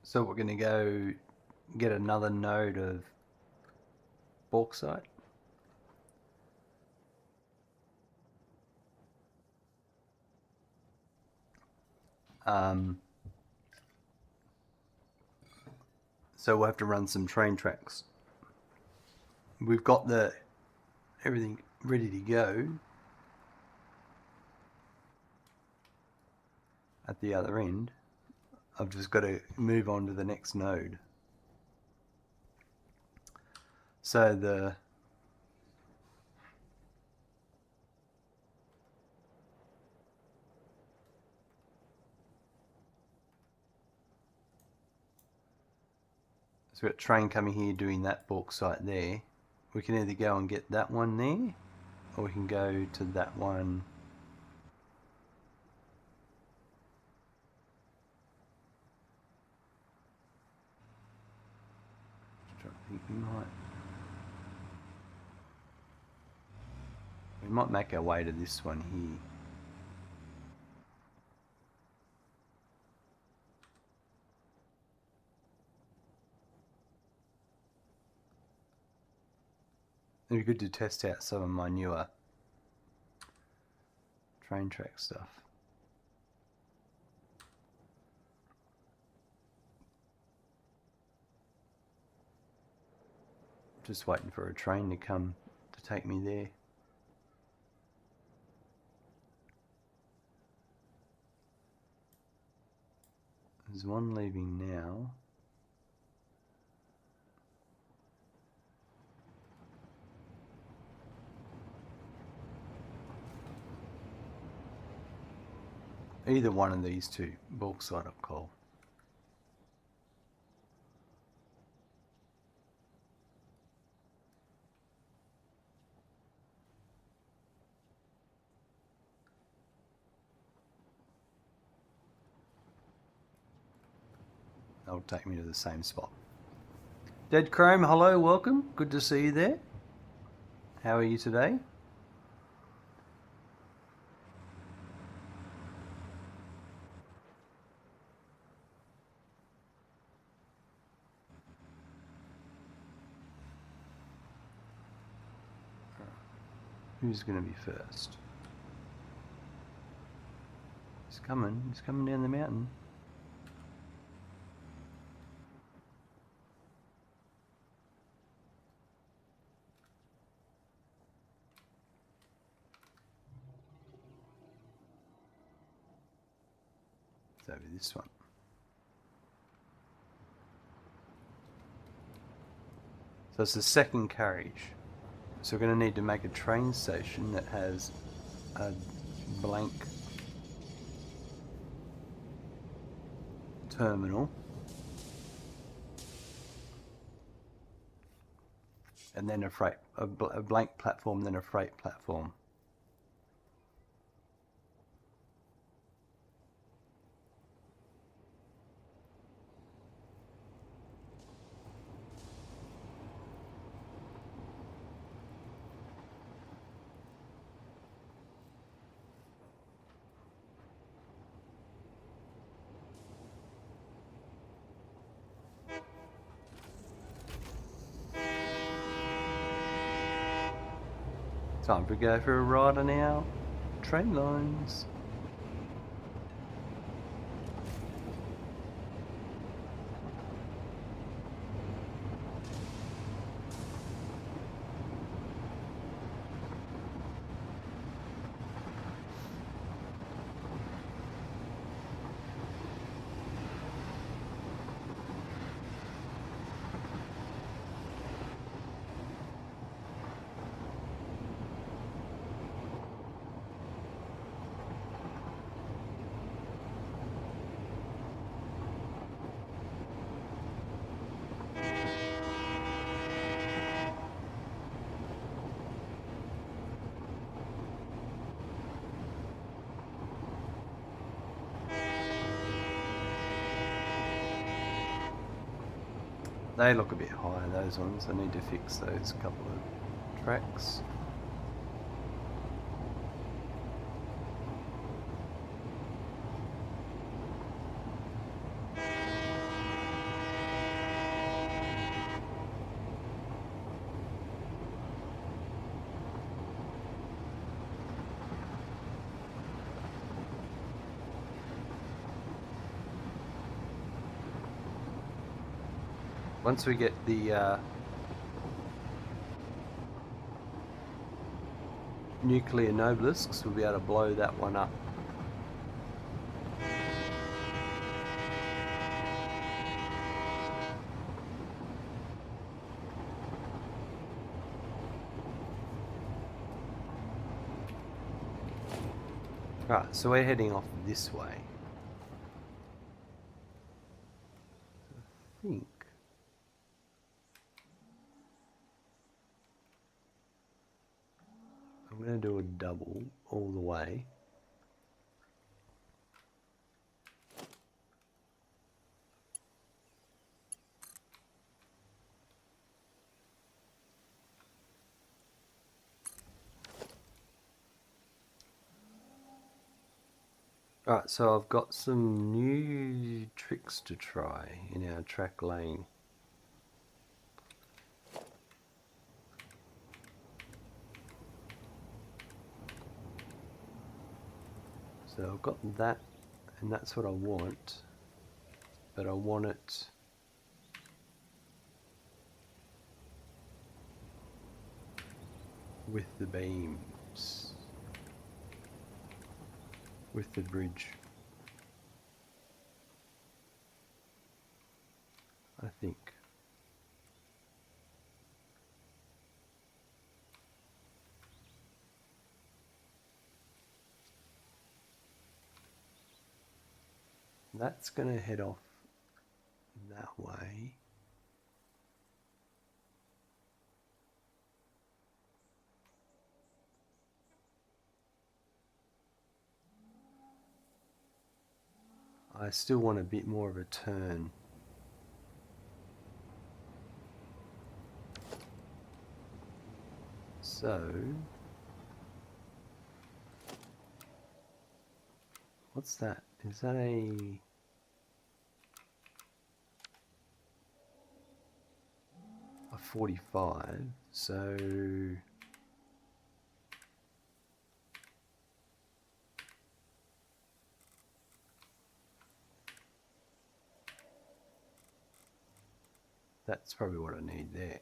So we're going to go get another node of bauxite. So we'll have to run some train tracks. We've got everything ready to go at the other end. I've just got to move on to the next node. So the so we've got a train coming here doing that bauxite there. We can either go and get that one there, or we can go to that one. I think we might make our way to this one here. It'd be good to test out some of my newer train track stuff. Just waiting for a train to come to take me there. There's one leaving now. Either one of these two, bauxite or coal. That'll take me to the same spot. Dead Chrome, hello, welcome. Good to see you there. How are you today? Who's going to be first? He's coming down the mountain. It's over this one. So it's the second carriage. So we're going to need to make a train station that has a blank terminal, and then a blank platform, then a freight platform. Time to go for a ride on our train lines. They look a bit higher, those ones. I need to fix those couple of tracks. Once we get the nuclear nobelisks, we'll be able to blow that one up. Right, so we're heading off this way. I think I'm going to do a double all the way. Alright, so I've got some new tricks to try in our track laying. So I've got that, and that's what I want, but I want it with the beams, with the bridge, I think. That's going to head off that way. I still want a bit more of a turn. So, what's that? Is that a 45? So that's probably what I need there.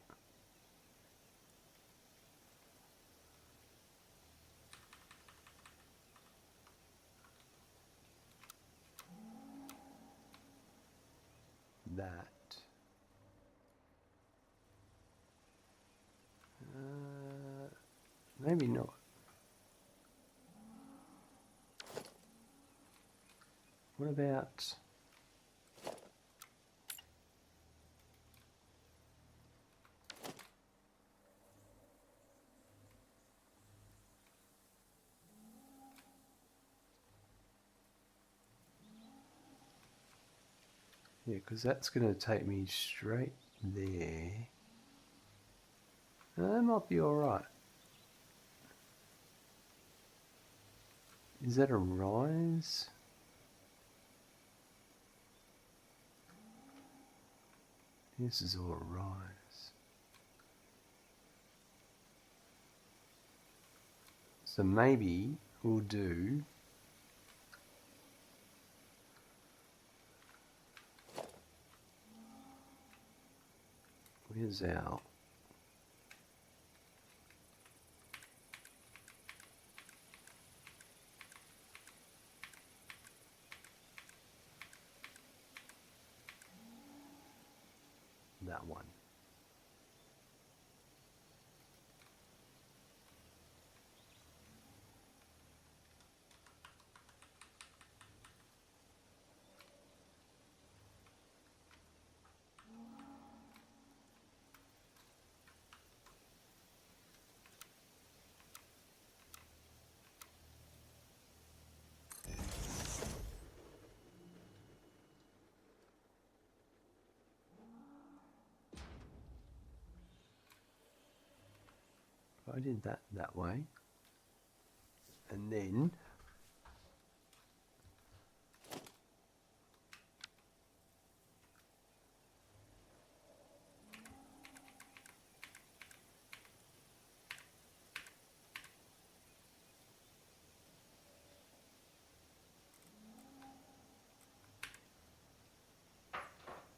That. Maybe not. What about... Yeah, because that's going to take me straight there. That might be alright. Is that a rise? This is all a rise. So maybe we'll do... Where's our... that one. If I did that way, and then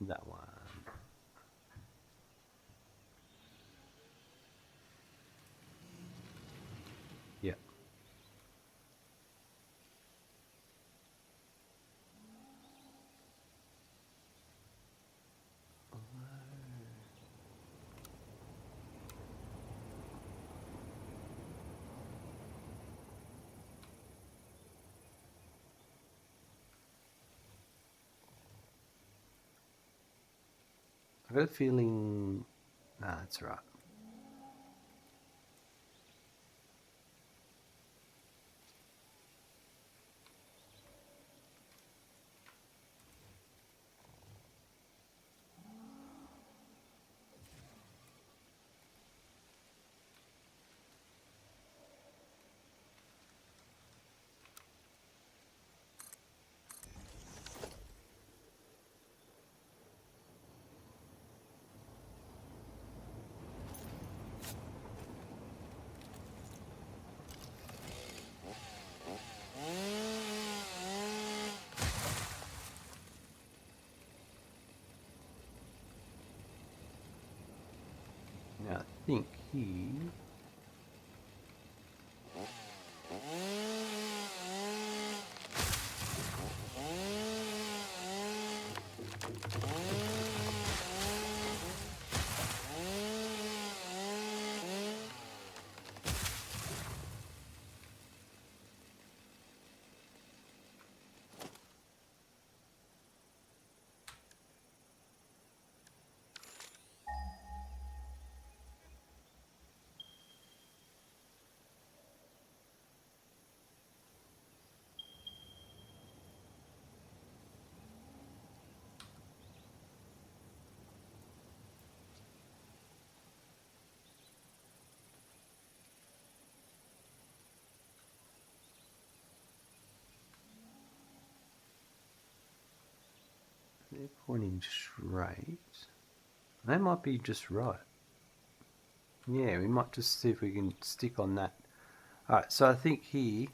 that one. Yeah. I've got a feeling... Nah, that's right. Now I think he... They're pointing straight. They might be just right. Yeah, we might just see if we can stick on that. Alright, so I think here...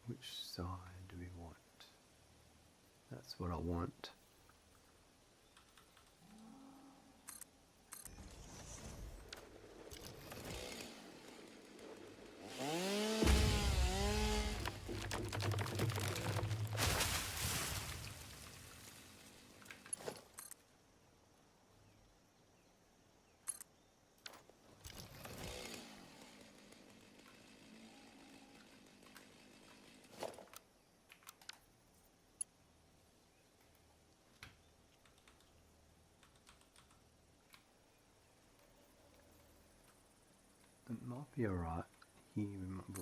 Which side do we want? That's what I want. It might be alright. Here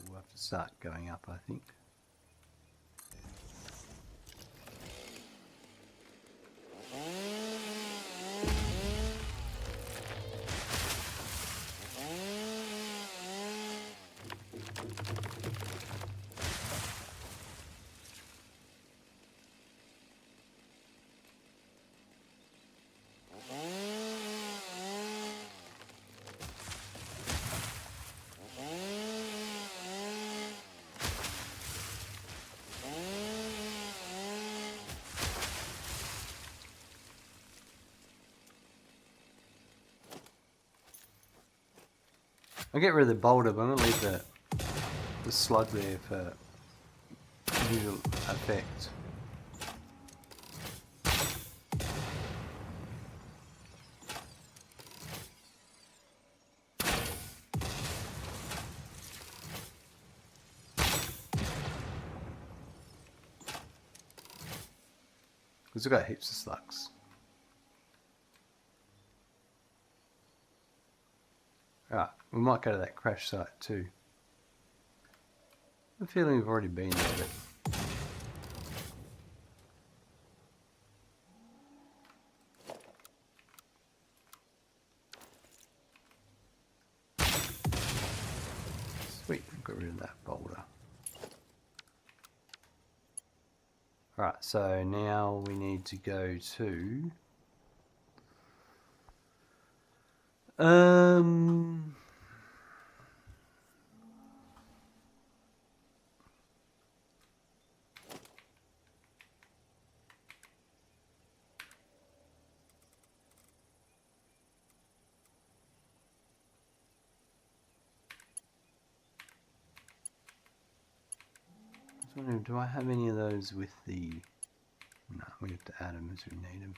we'll have to start going up, I think. I'll get rid of the boulder, but I'm going to leave the slug there for visual effect. Because we've got heaps of slugs. Alright, we might go to that crash site too. I have a feeling we've already been there, but... Sweet, got rid of that boulder. Alright, so now we need to go to... wondering, do I have any of those with the... No, we have to add them as we need them.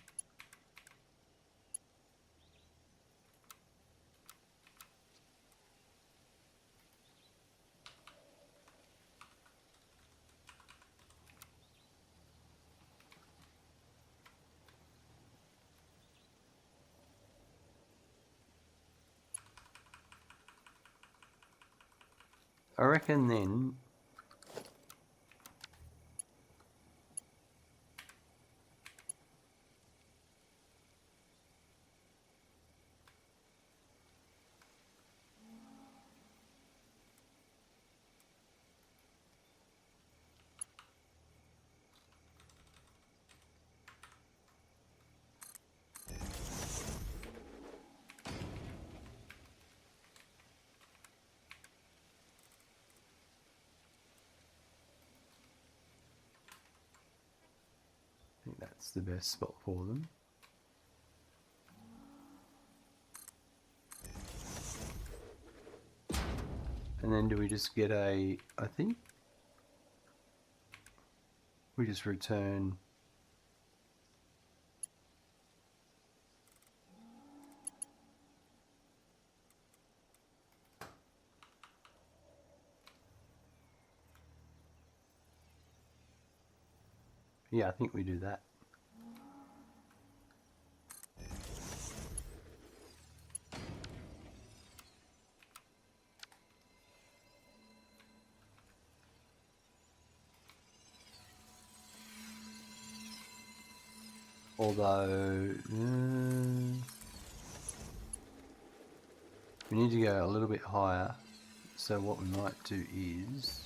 I reckon then I think that's the best spot for them. And then do we just get a, I think we just return yeah, I think we do that. Although we need to go a little bit higher, so what we might do is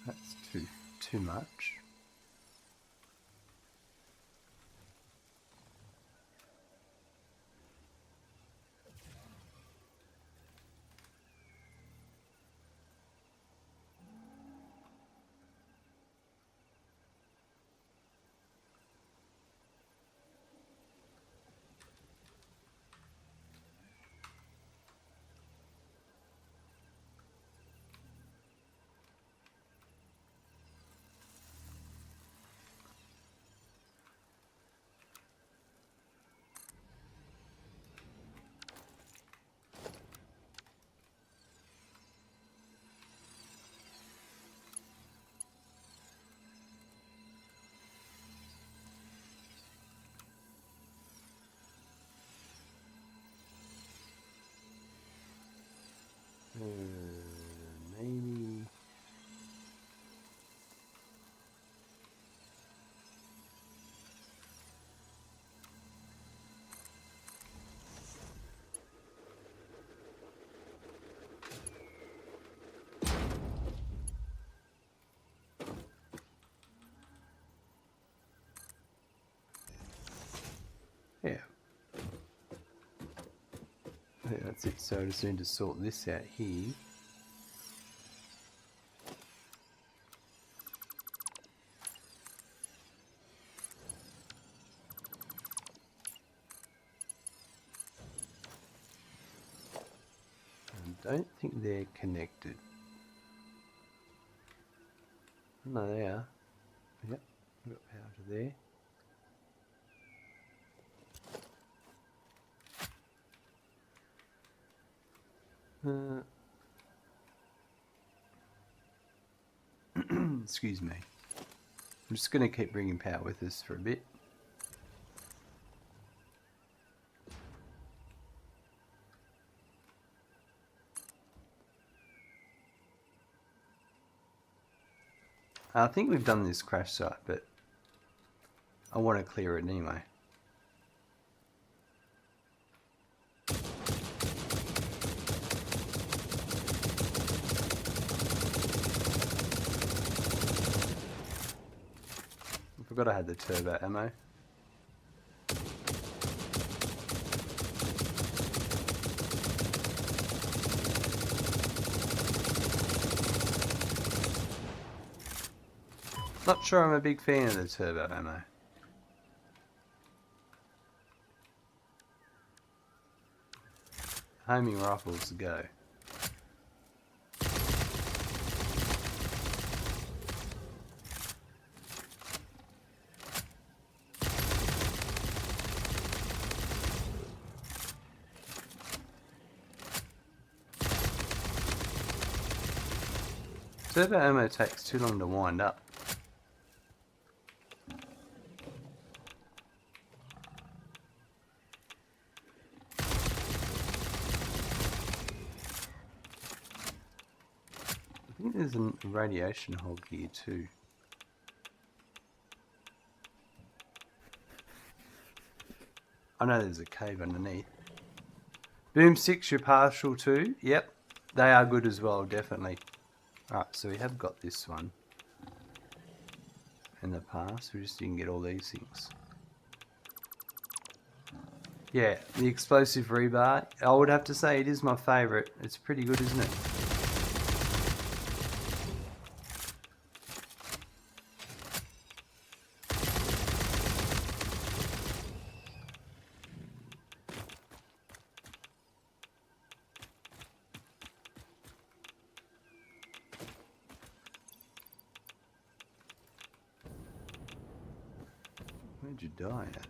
that's too much. Maybe yeah. I think that's it. So I just need to sort this out here. I don't think they're connected. No, they are. Yep, we've got power to there. Excuse me. I'm just going to keep bringing power with us for a bit. I think we've done this crash site, but I want to clear it anyway. Forgot I had the turbo ammo. Not sure I'm a big fan of the turbo ammo. Homing rifles to go. Turbo ammo takes too long to wind up. I think there's a radiation hog here too. I know there's a cave underneath. Boomsticks you're partial to? Yep, they are good as well, definitely. Alright, so we have got this one in the past. We just didn't get all these things. Yeah, the explosive rebar. I would have to say it is my favourite. It's pretty good, isn't it? Where'd you die at?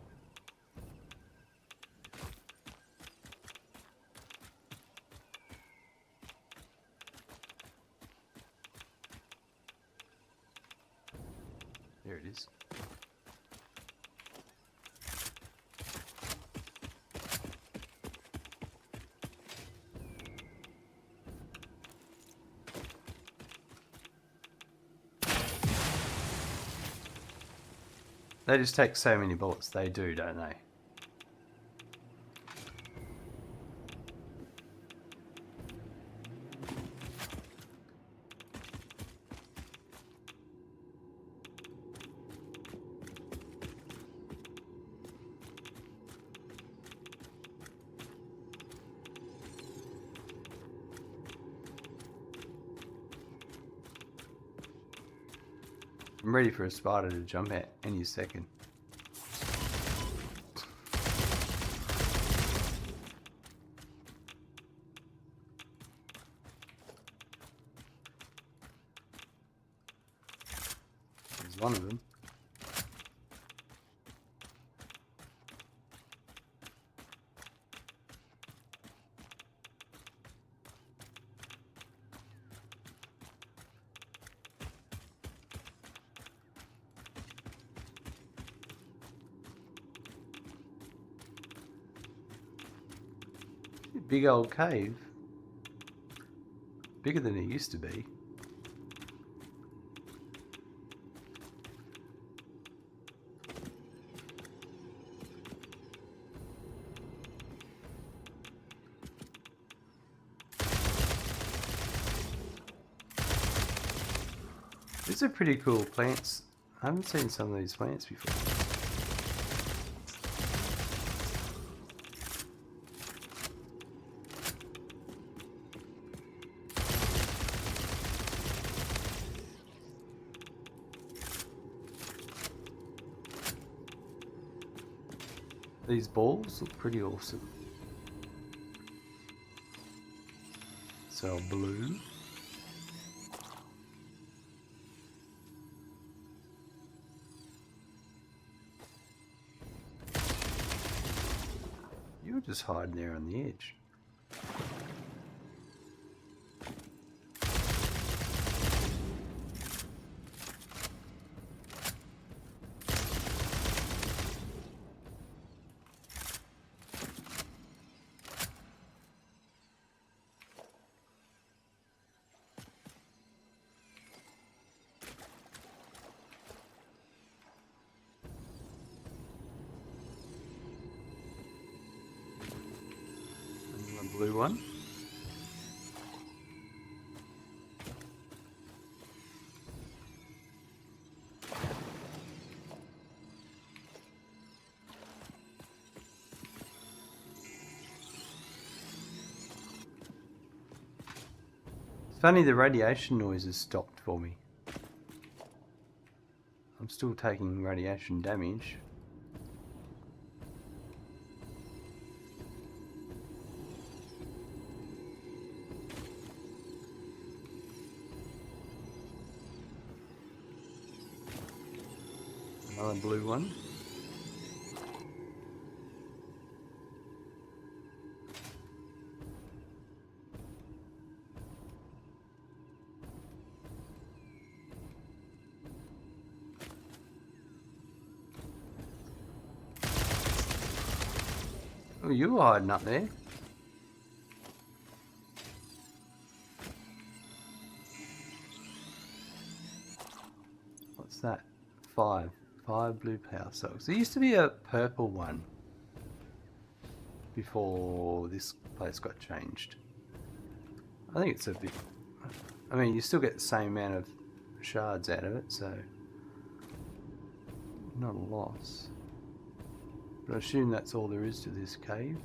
There it is. They just take so many bullets, they do, don't they? I'm ready for a spider to jump out any second. There's one of them. Big old cave. Bigger than it used to be. These are pretty cool plants. I haven't seen some of these plants before. These balls look pretty awesome. So blue. You're just hiding there on the edge. Blue one. Funny, the radiation noise has stopped for me. I'm still taking radiation damage. Another blue one. Oh, you were hiding up there. What's that? Five blue power cells. There used to be a purple one before this place got changed. I think it's a bit... I mean, you still get the same amount of shards out of it, so... not a loss. But I assume that's all there is to this cave.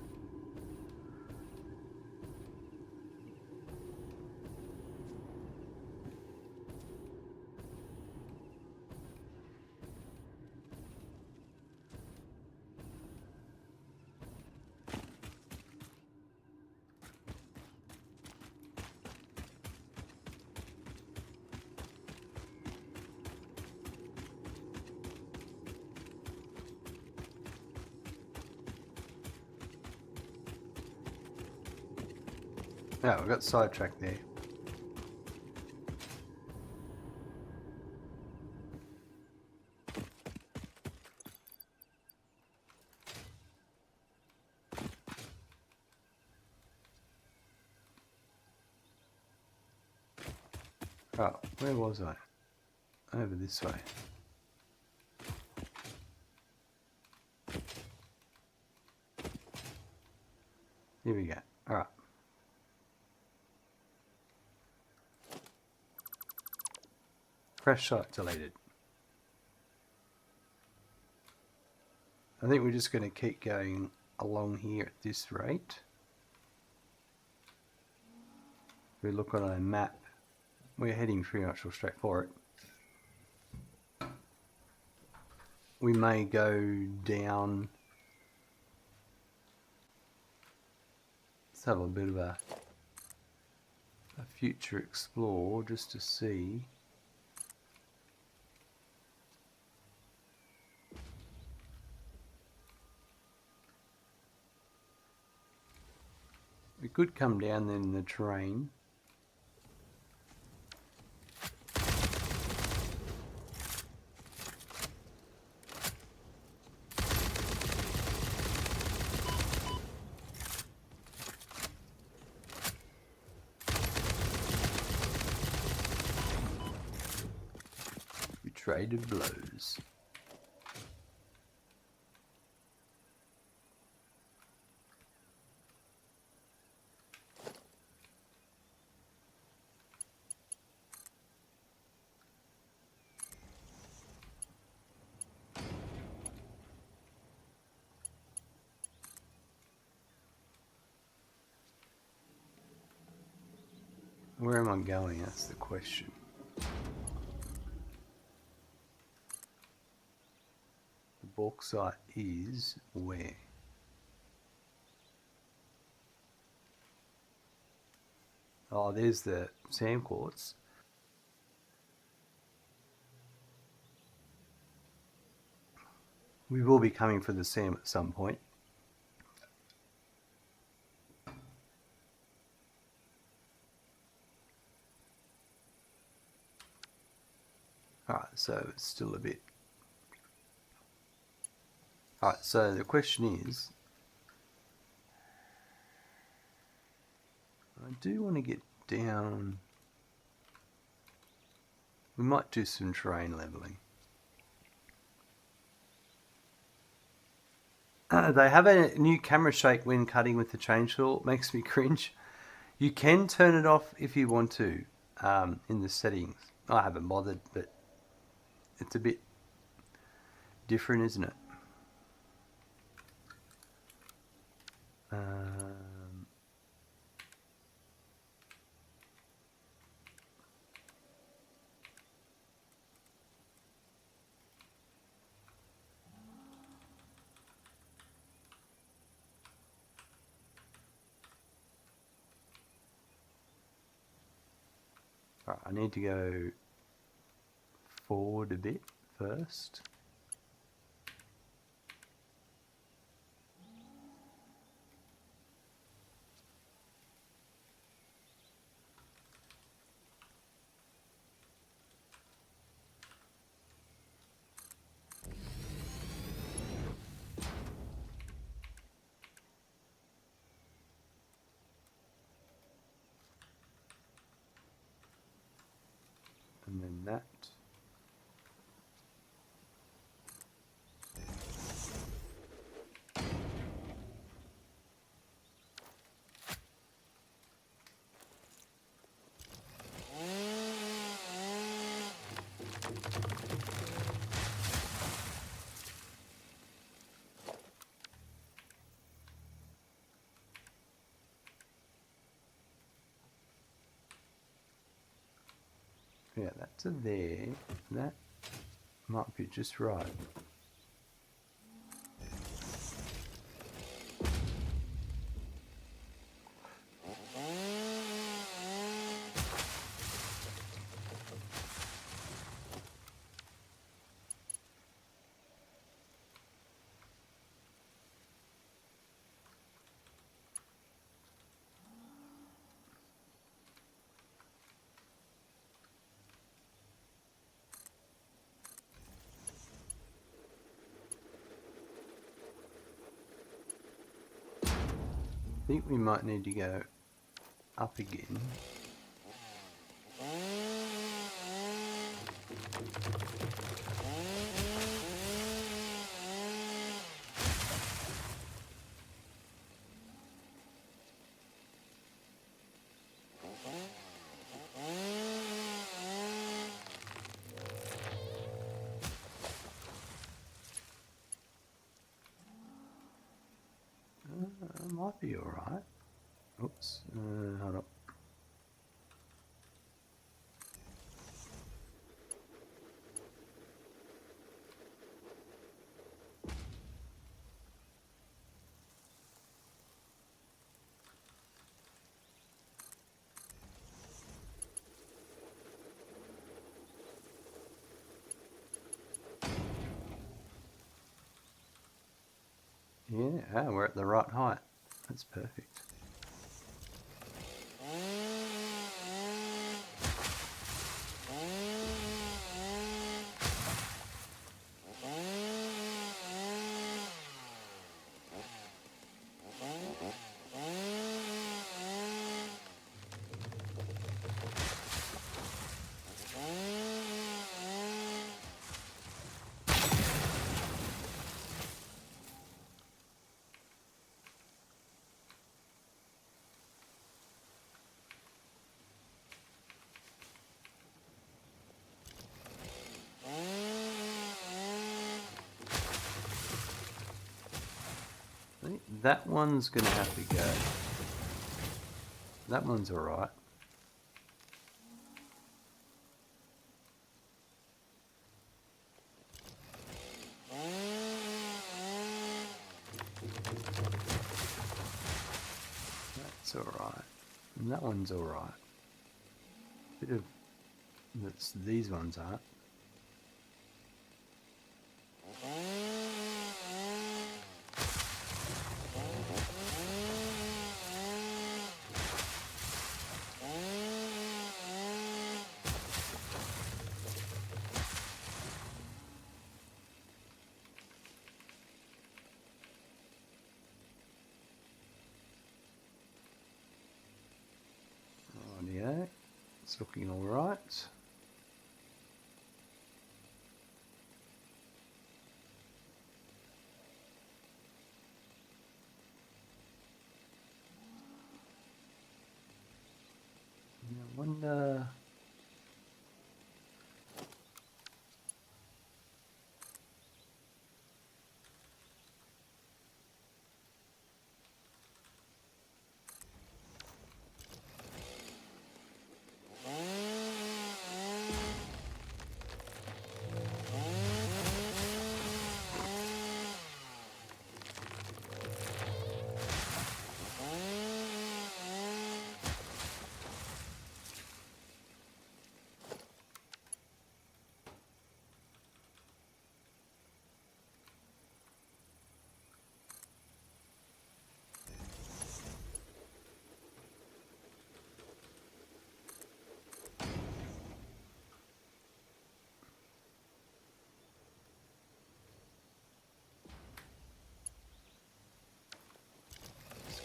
Oh, we got sidetracked there. Oh, where was I? Over this way. Here we go. Alright. Crash site deleted. I think we're just going to keep going along here at this rate. If we look on our map, we're heading pretty much straight for it. We may go down. Let's have a bit of a future explore just to see. We could come down then in the terrain. We traded blows. Where am I going? That's the question. The bauxite is where? Oh, there's the sand quartz. We will be coming for the sand at some point. Alright, so it's still a bit... Alright, so the question is... I do want to get down... We might do some terrain leveling. They have a new camera shake when cutting with the chainsaw. It makes me cringe. You can turn it off if you want to in the settings. I haven't bothered, but it's a bit different, isn't it? Alright, I need to go forward a bit first. And then that. Yeah, that's a there. That might be just right. I think we might need to go up again. Might be alright. Oops, hold up. Yeah, we're at the right height. That's perfect. I think that one's going to have to go. That one's alright. That's alright. And that one's alright. Bit of... these ones aren't. Rightio, it's looking alright. I wonder...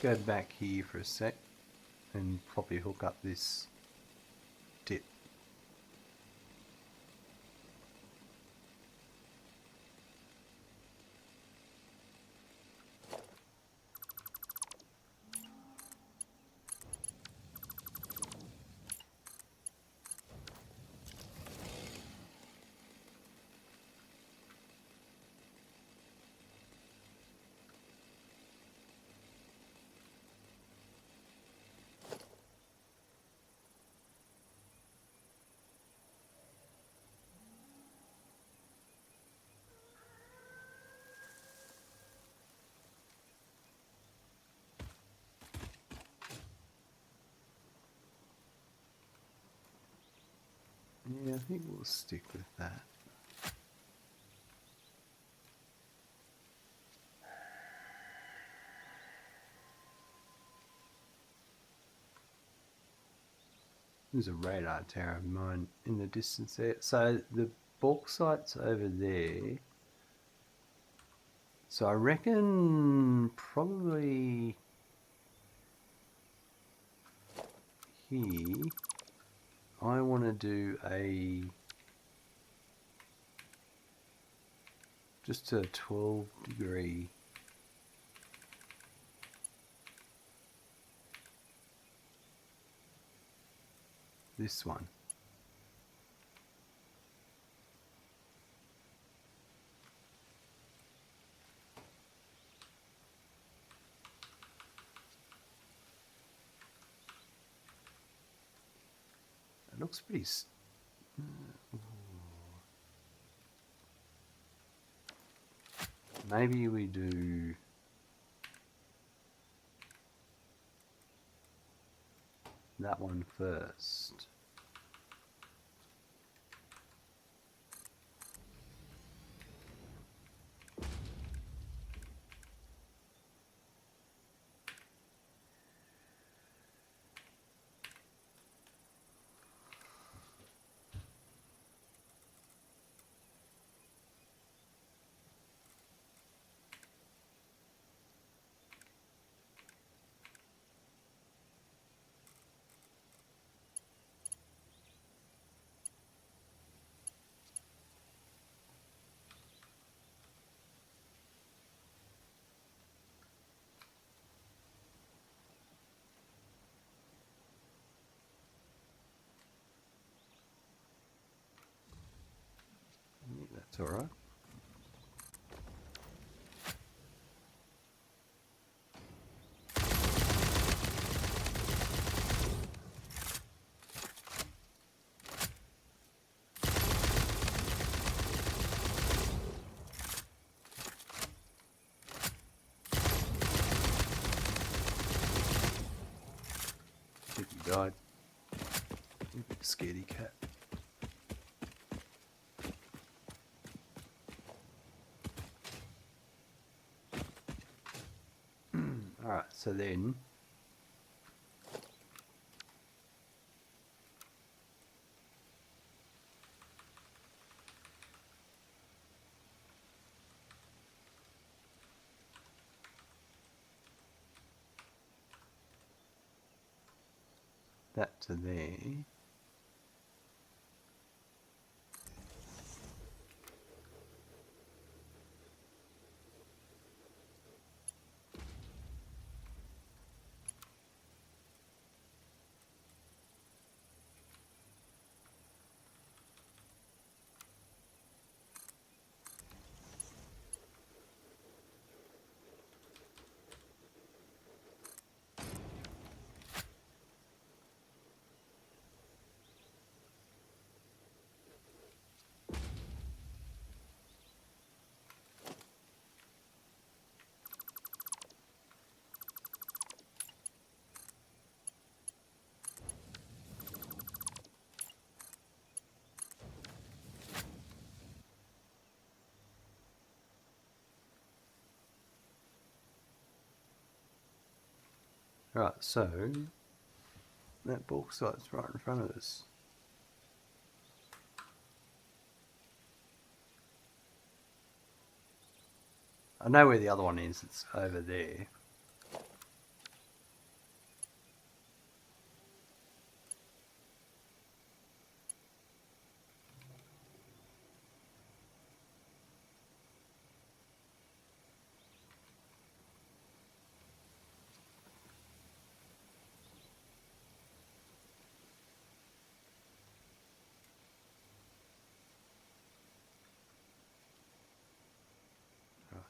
go back here for a sec and probably hook up this tip. Yeah, I think we'll stick with that. There's a radar tower of mine in the distance there. So the bauxite's over there. So I reckon probably here I want to do just a 12-degree this one. It looks pretty maybe we do that one first. Yeah, that's all right. I think he died. Scaredy cat. Alright, so then that to there. Right, so that bauxite's right in front of us. I know where the other one is, it's over there.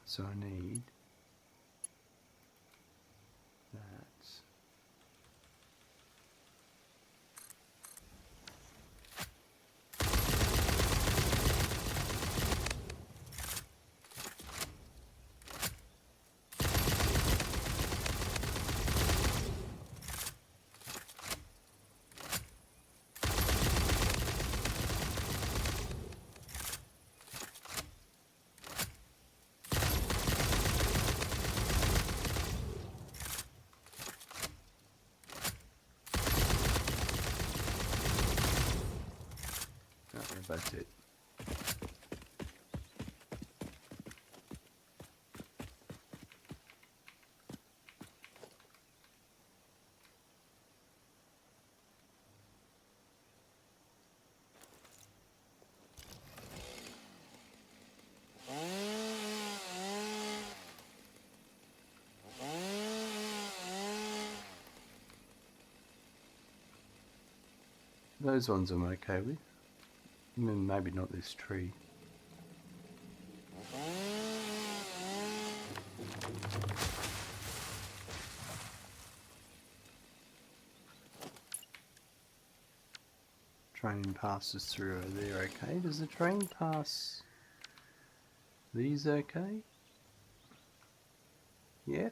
so I need that. That's it. Those ones I'm okay with. Maybe not this tree. Train passes through there okay. Does the train pass these okay? Yeah.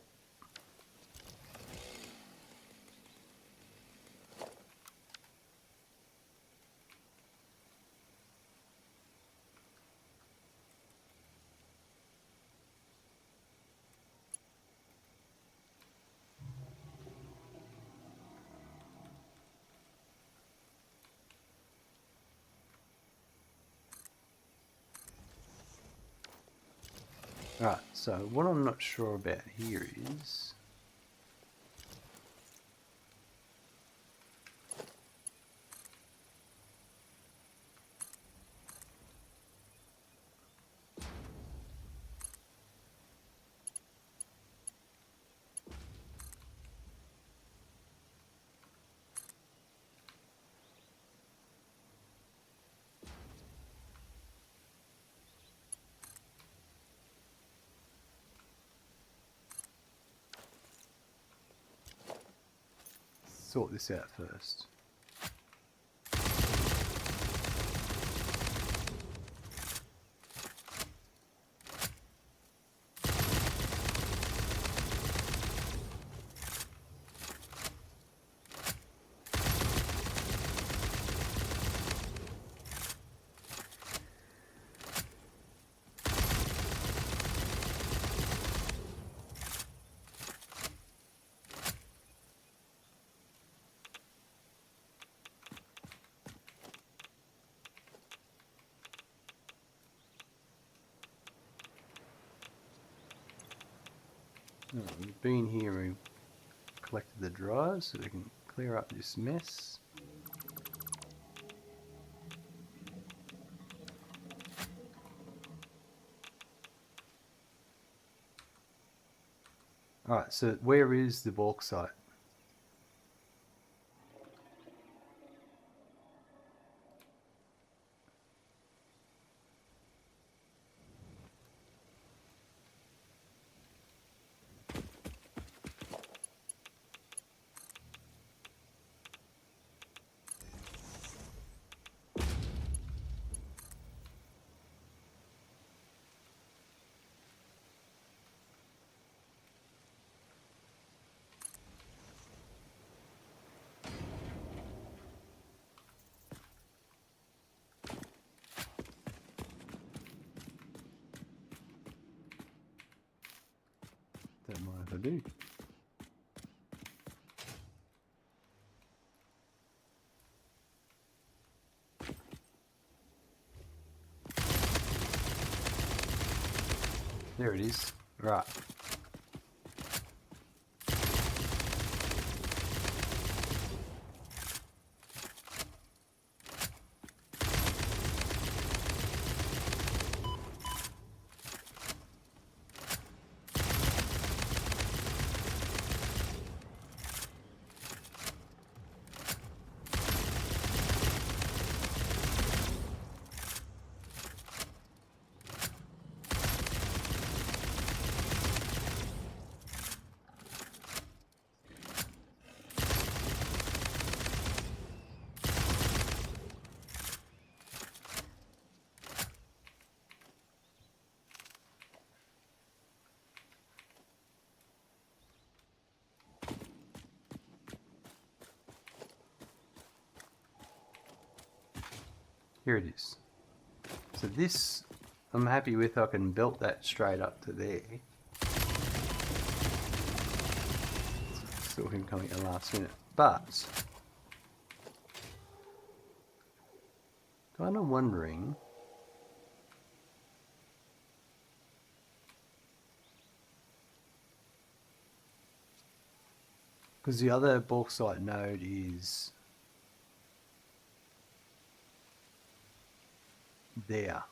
Right, so what I'm not sure about here is sort this out first. We've been here and collected the dryers so we can clear up this mess. Alright, so where is the bauxite? Don't mind if I do. There it is. Right. here it is. So this I'm happy with. I can belt that straight up to there. Saw him coming at the last minute, but kind of wondering because the other bauxite node is there.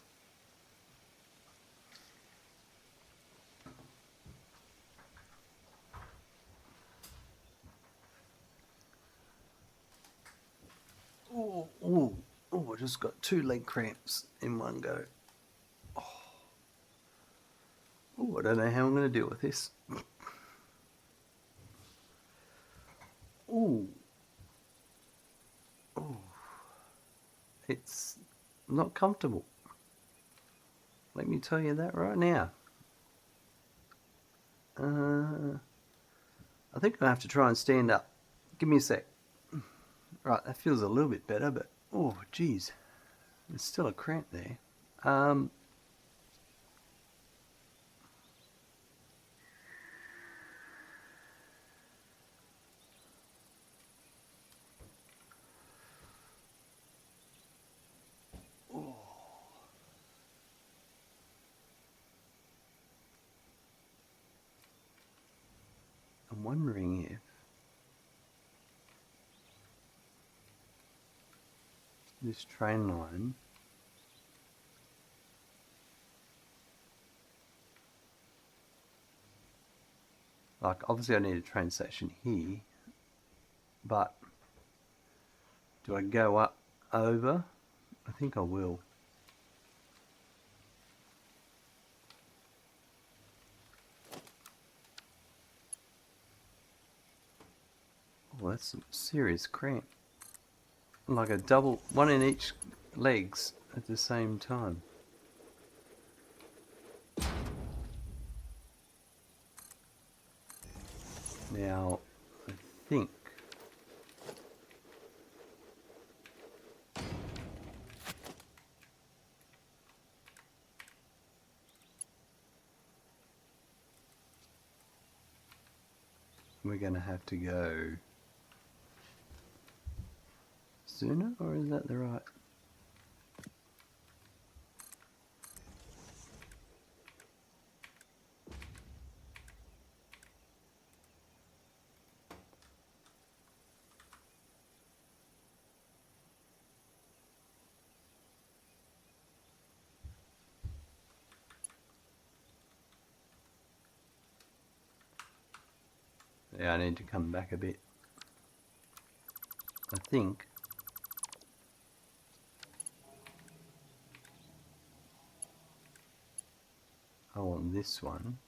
Oh, I just got 2 leg cramps in one go. Oh, I don't know how I'm going to deal with this. Oh, it's not comfortable. Let me tell you that right now. I think I have to try and stand up. Give me a sec. Right, that feels a little bit better, but oh, geez, there's still a cramp there. I'm wondering if this train line obviously I need a train station here, but do I go up over? I think I will. Oh, that's some serious cramp. Like a double, one in each legs at the same time. Now, I think we're going to have to go sooner, or is that the right? Yeah, I need to come back a bit. I think I want this one.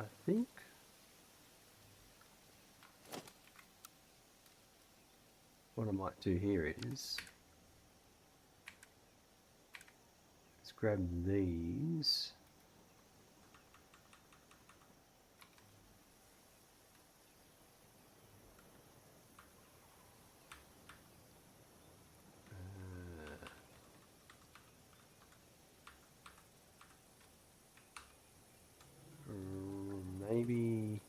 I think what I might do here is let's grab these. Maybe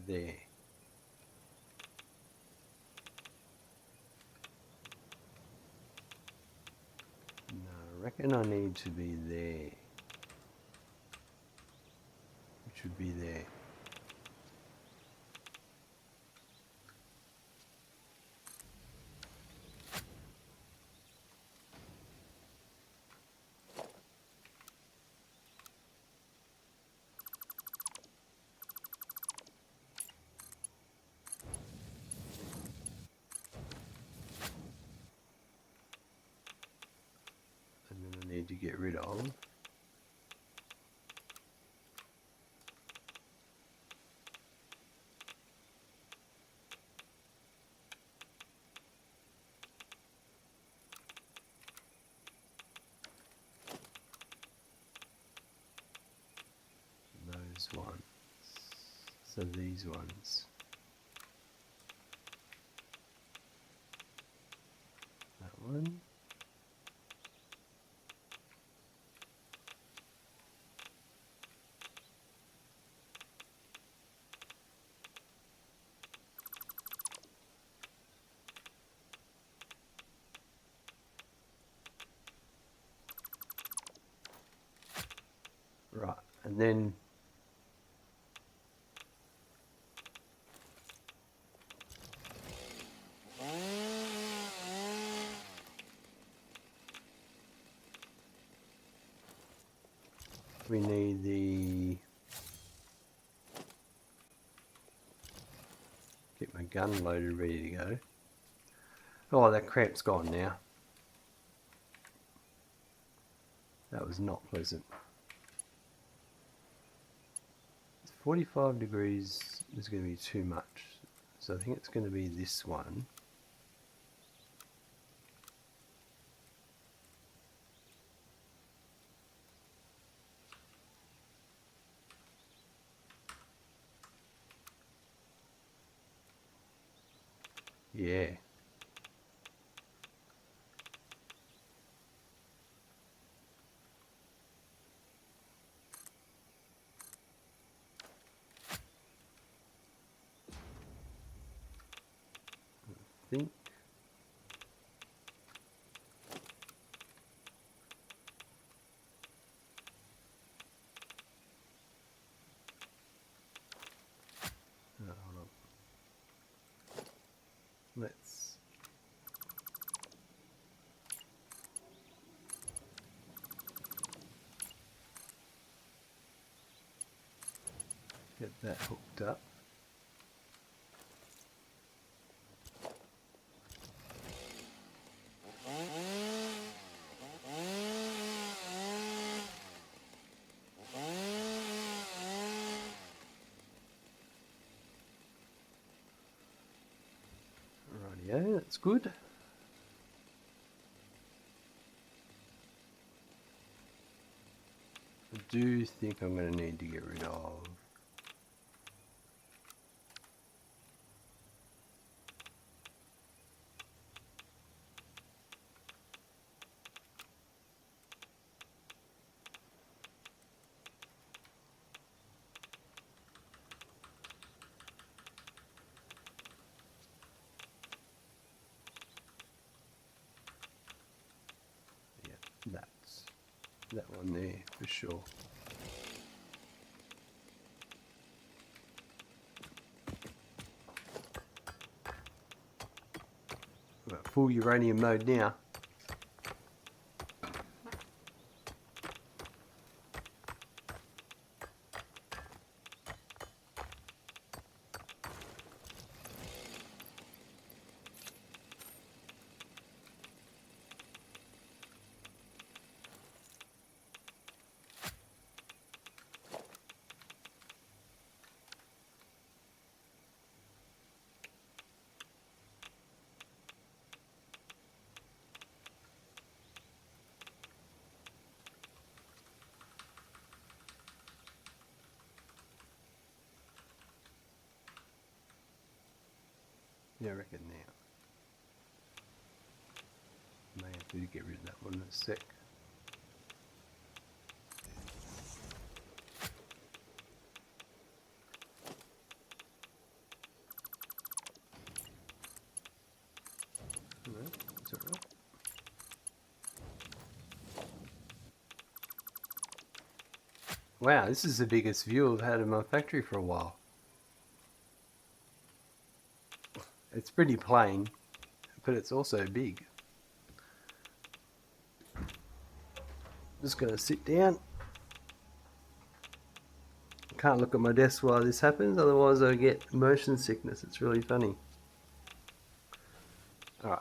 there. I reckon I need to be there. It should be there. And then I need to get rid of those ones. So these ones. That one. Right, and then we need the, get my gun loaded, ready to go. Oh, that cramp's gone now. That was not pleasant. 45 degrees is going to be too much. So I think it's going to be this one. Yeah. I think. Oh, hold on. Let's get that hooked up. Rightio, that's good. I do think I'm going to need to get rid of that's that one there for sure. We're at full uranium mode now. Yeah, I reckon now. May have to get rid of that one in a sec. No, is that right? Wow, this is the biggest view I've had in my factory for a while. It's pretty plain, but it's also big. Just gonna sit down. Can't look at my desk while this happens, otherwise I get motion sickness. It's really funny. Alright.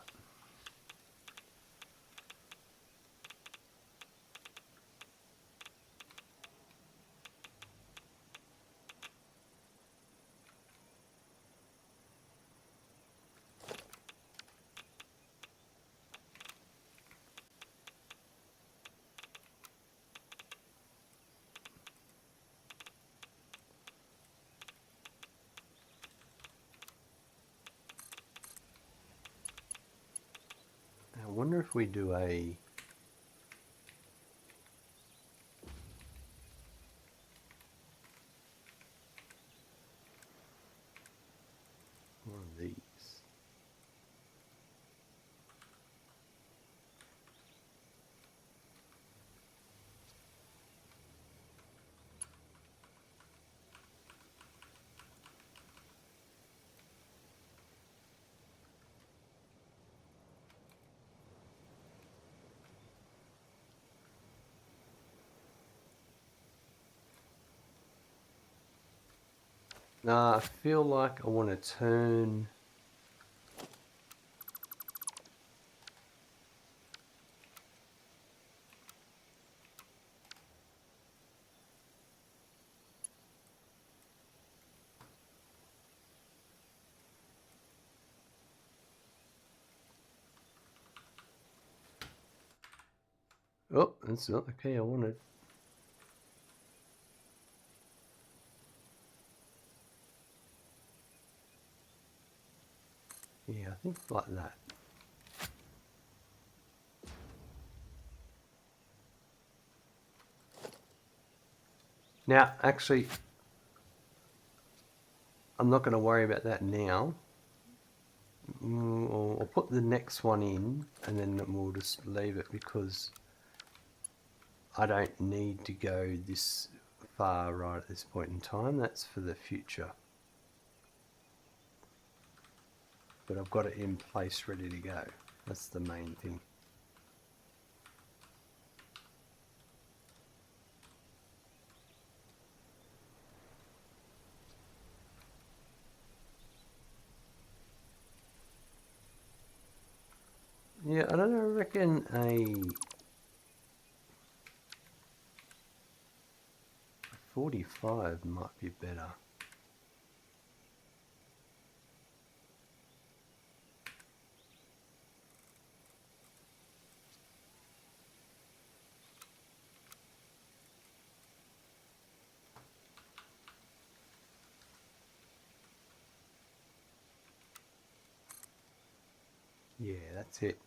I wonder if we do a one of these. Now I feel like I want to turn oh, that's not the key I wanted. Yeah, I think like that. Now, actually, I'm not going to worry about that now. I'll put the next one in and then we'll just leave it because I don't need to go this far right at this point in time. That's for the future. But I've got it in place ready to go. That's the main thing. Yeah, I don't know, I reckon a 45 might be better. Yeah, that's it.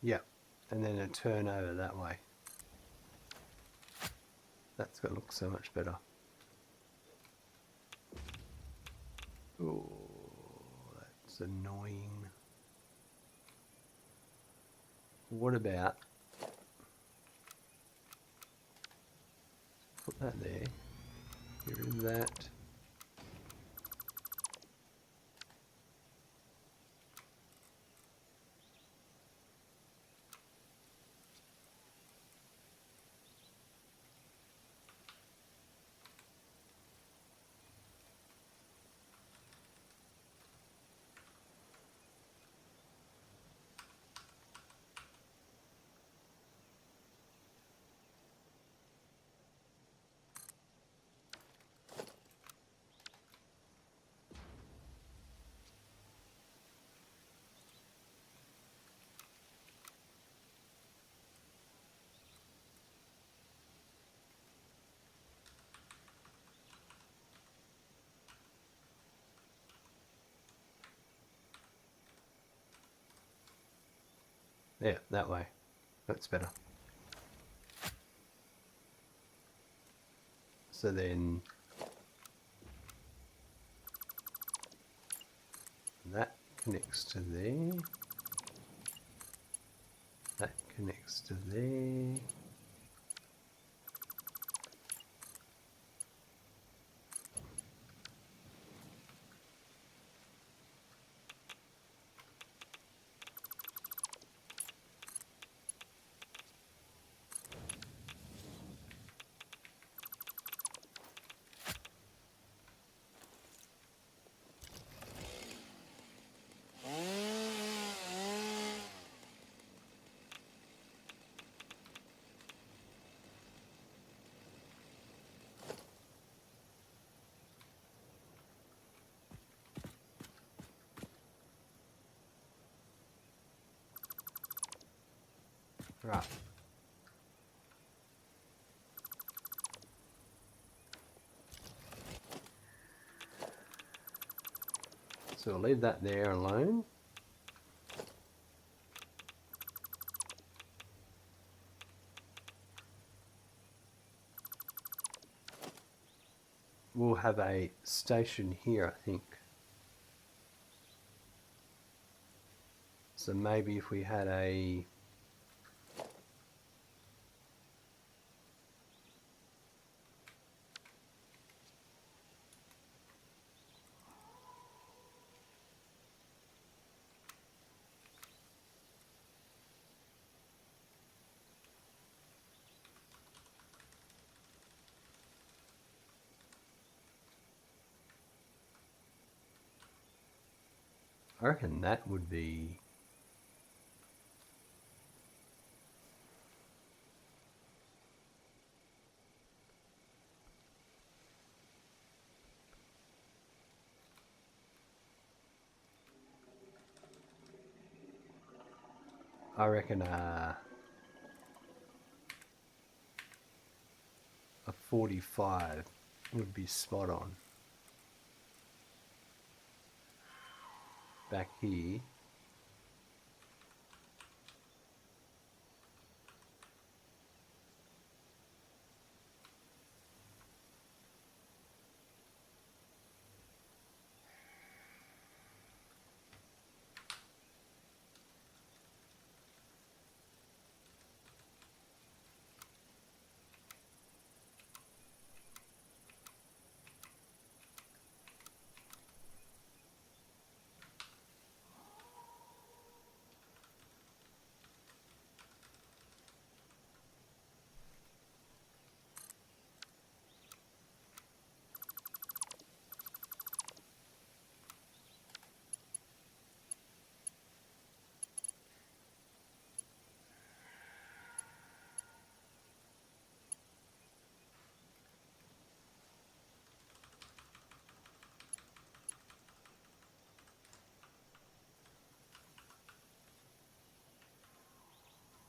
Yeah, and then a turn over that way. That's going to look so much better. Oh, that's annoying. What about put that there? Here is that. Yeah, that way. That's better. So then that connects to there. That connects to there. Right. So we'll leave that there alone. We'll have a station here, I think. So maybe if we had a I reckon that would be I reckon a 45 would be spot on. Back here.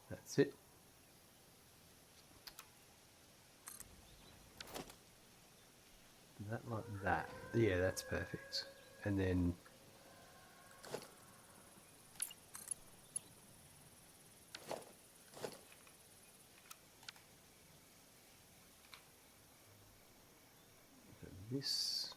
That's it. That like that. Yeah, that's perfect. And then this.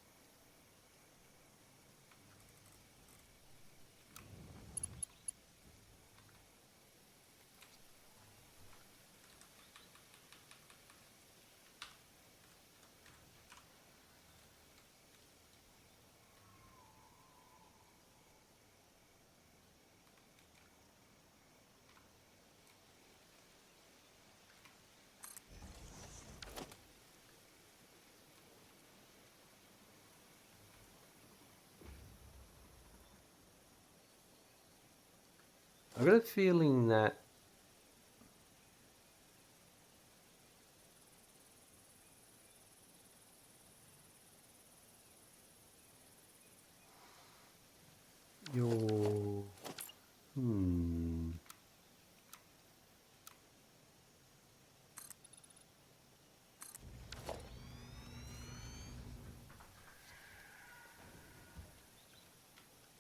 I've got a feeling that your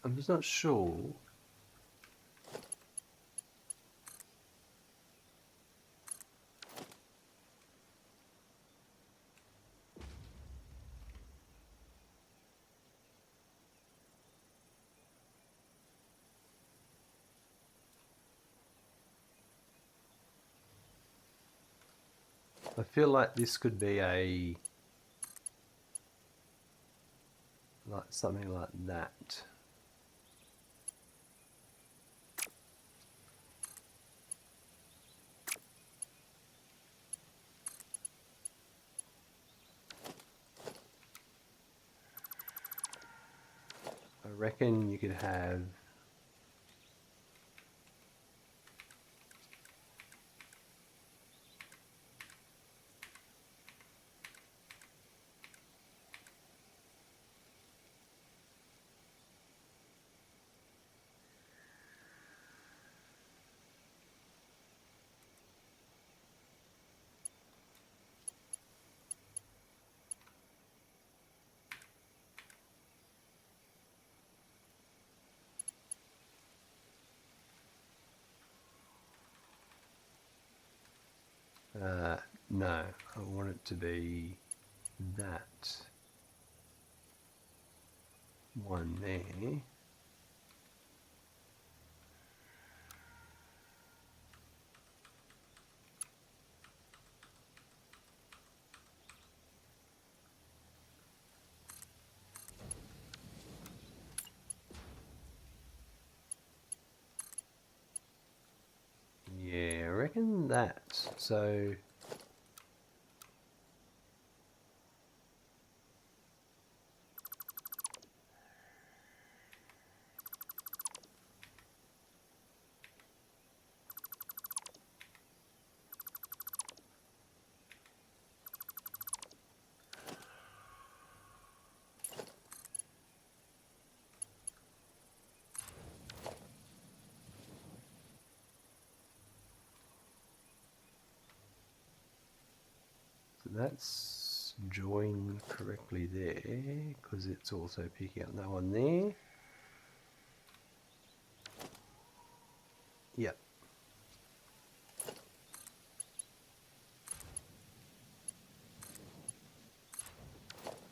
I'm just not sure. I feel like this could be a something like that. I reckon you could have no, I want it to be that one there. Yeah, I reckon that. So that's joined correctly there because it's also picking up that one there. Yep.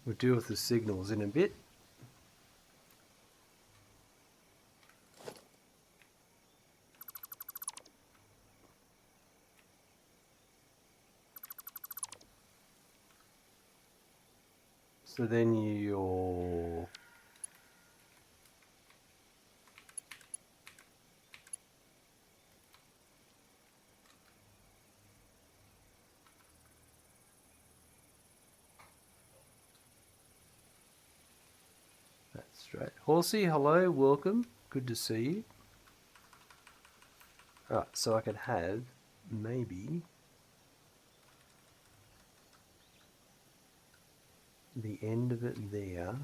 We'll deal with the signals in a bit. So then you're that's straight. Horsey, hello, welcome. Good to see you. Right, so I could have maybe the end of it there.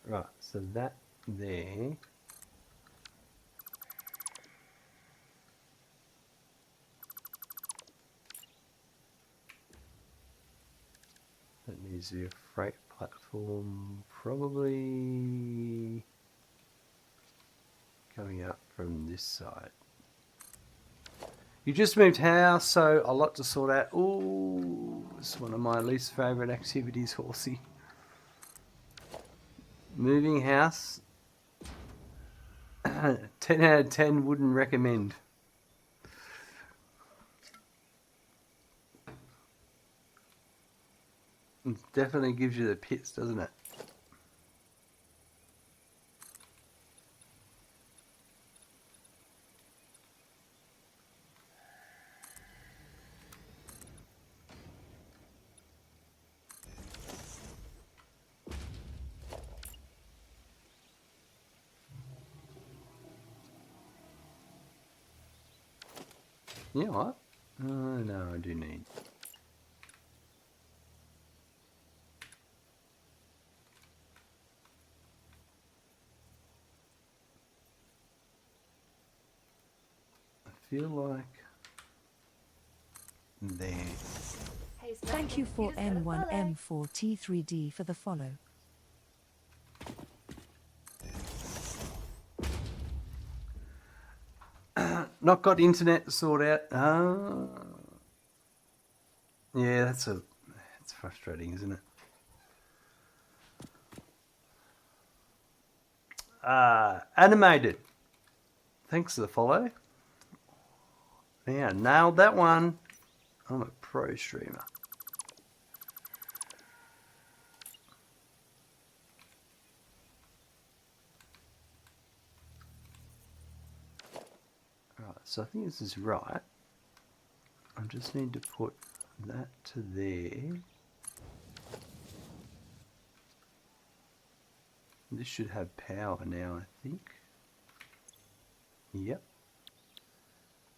Right, so that there. That needs to be a freight platform, probably coming up from this side. You just moved house, so a lot to sort out. Ooh, it's one of my least favourite activities, Horsey. Moving house, 10 out of 10 wouldn't recommend. It definitely gives you the pits, doesn't it? You know what? No, I do need. feel like there. Thank you for N1M4T3D for the follow. Not got internet to sort out. Yeah, that's frustrating, isn't it? Animated. Thanks for the follow. Yeah, nailed that one. I'm a pro streamer. Right, so I think this is right. I just need to put that to there. This should have power now, I think. Yep.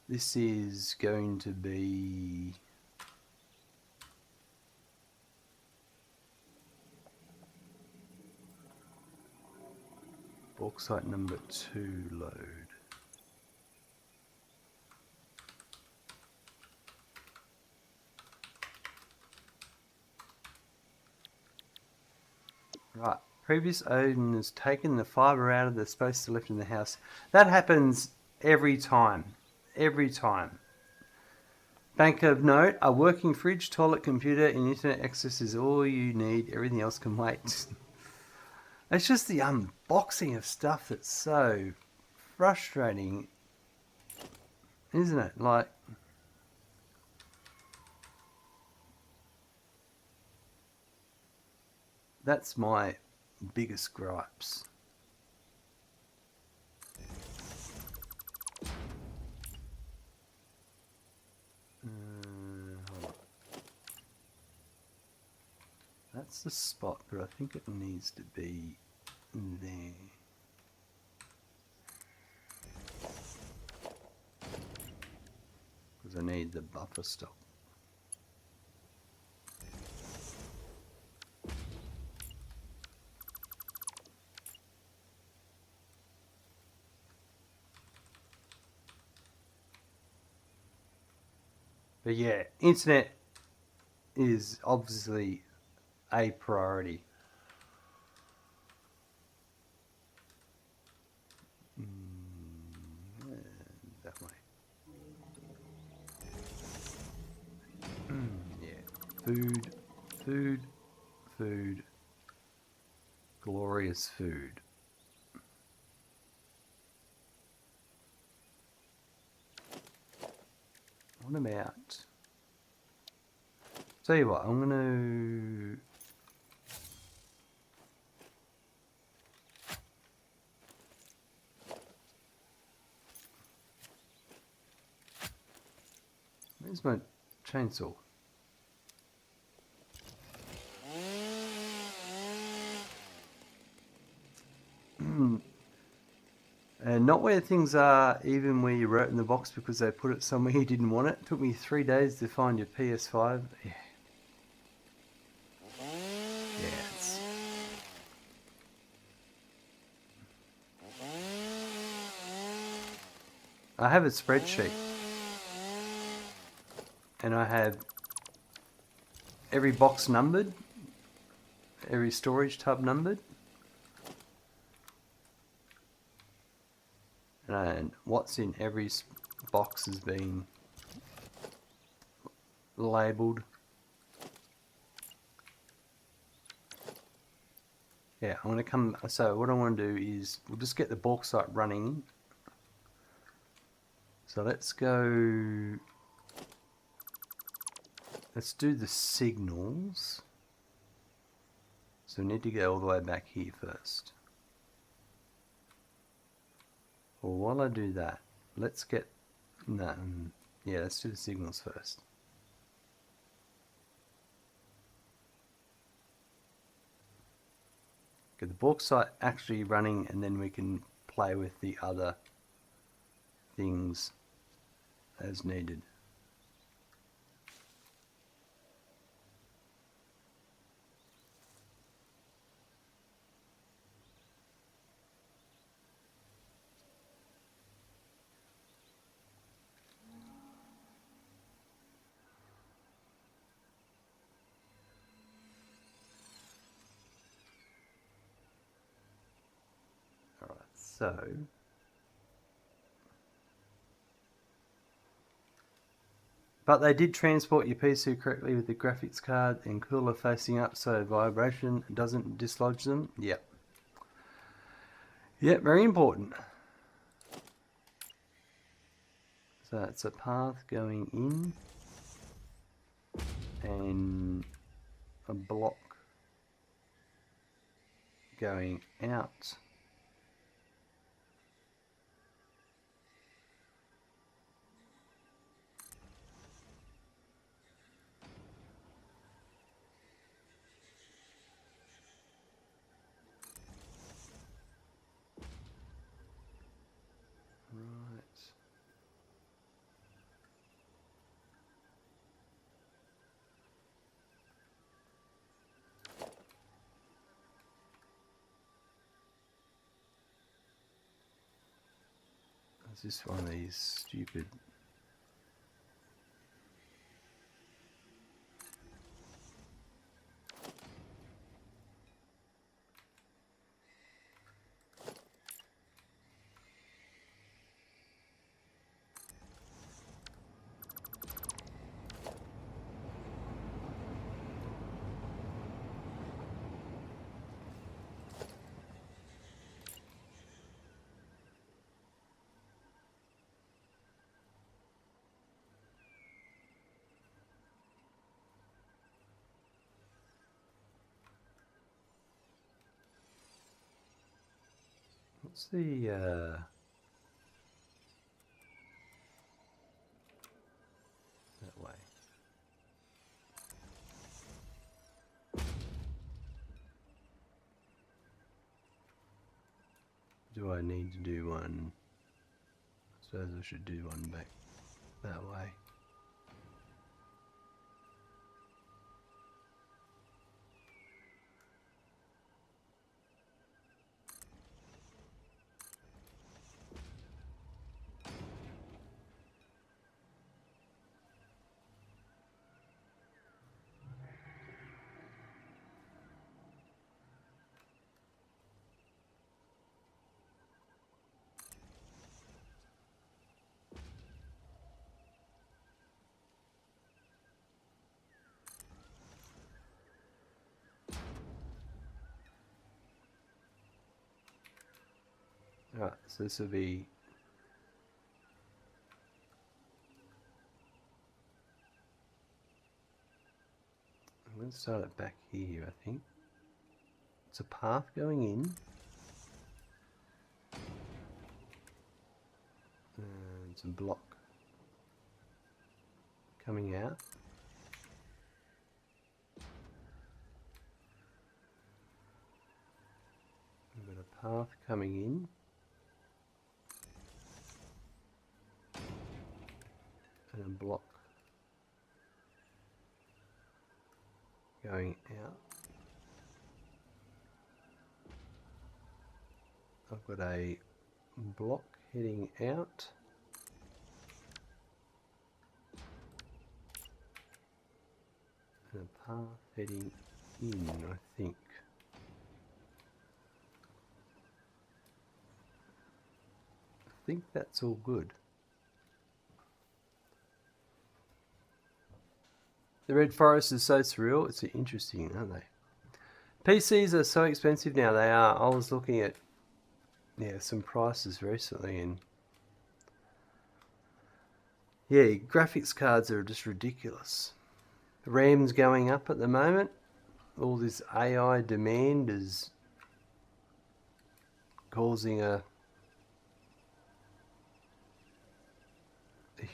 This is going to be bauxite number 2 load. Right. Previous owners taken the fibre out of the space to left in the house. That happens every time. Every time. Bank of note, a working fridge, toilet, computer, and internet access is all you need. Everything else can wait. It's just the unboxing of stuff that's so frustrating, isn't it? Like, that's my biggest gripes. Hold on. That's the spot, but I think it needs to be there. Because I need the buffer stop. But yeah, internet is obviously a priority. That way. Yeah. Food. Glorious food. What about? Tell you what, I'm gonna. Where's my chainsaw? And not where things are, even where you wrote in the box because they put it somewhere you didn't want it. It took me 3 days to find your PS5. Yeah. Yes. I have a spreadsheet. And I have every box numbered, every storage tub numbered, and what's in every box has been labelled. Yeah, I'm going to come, so what I want to do is, we'll just get the bauxite running. So let's go, let's do the signals. So we need to go all the way back here first. Well, while I do that, let's get, yeah, let's do the signals first. Get the bauxite actually running, and then we can play with the other things as needed. So but they did transport your PC correctly with the graphics card and cooler facing up so vibration doesn't dislodge them. Yep. Yep, very important. So it's a path going in and a block going out. Right. It's just one of these stupid. What's the that way? Do I need to do one? I suppose I should do one back that way. Alright, so this will be I'm going to start it back here, I think. It's a path going in. And it's a block coming out. We've got a path coming in. And a block going out. I've got a block heading out. And a path heading in, I think. I think that's all good. The Red Forest is so surreal. It's interesting, aren't they? PCs are so expensive now. They are. I was looking at some prices recently, and graphics cards are just ridiculous. RAM's going up at the moment. All this AI demand is causing a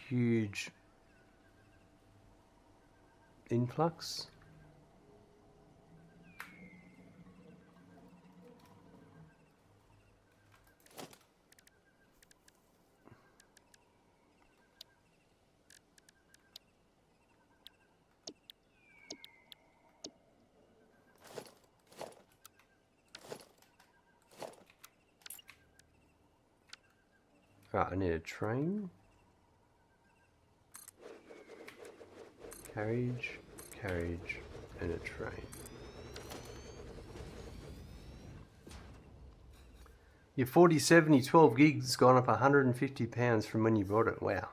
huge influx. Right, I need a train. Carriage, and a train. Your 4070 12 gigs has gone up £150 from when you bought it. Wow.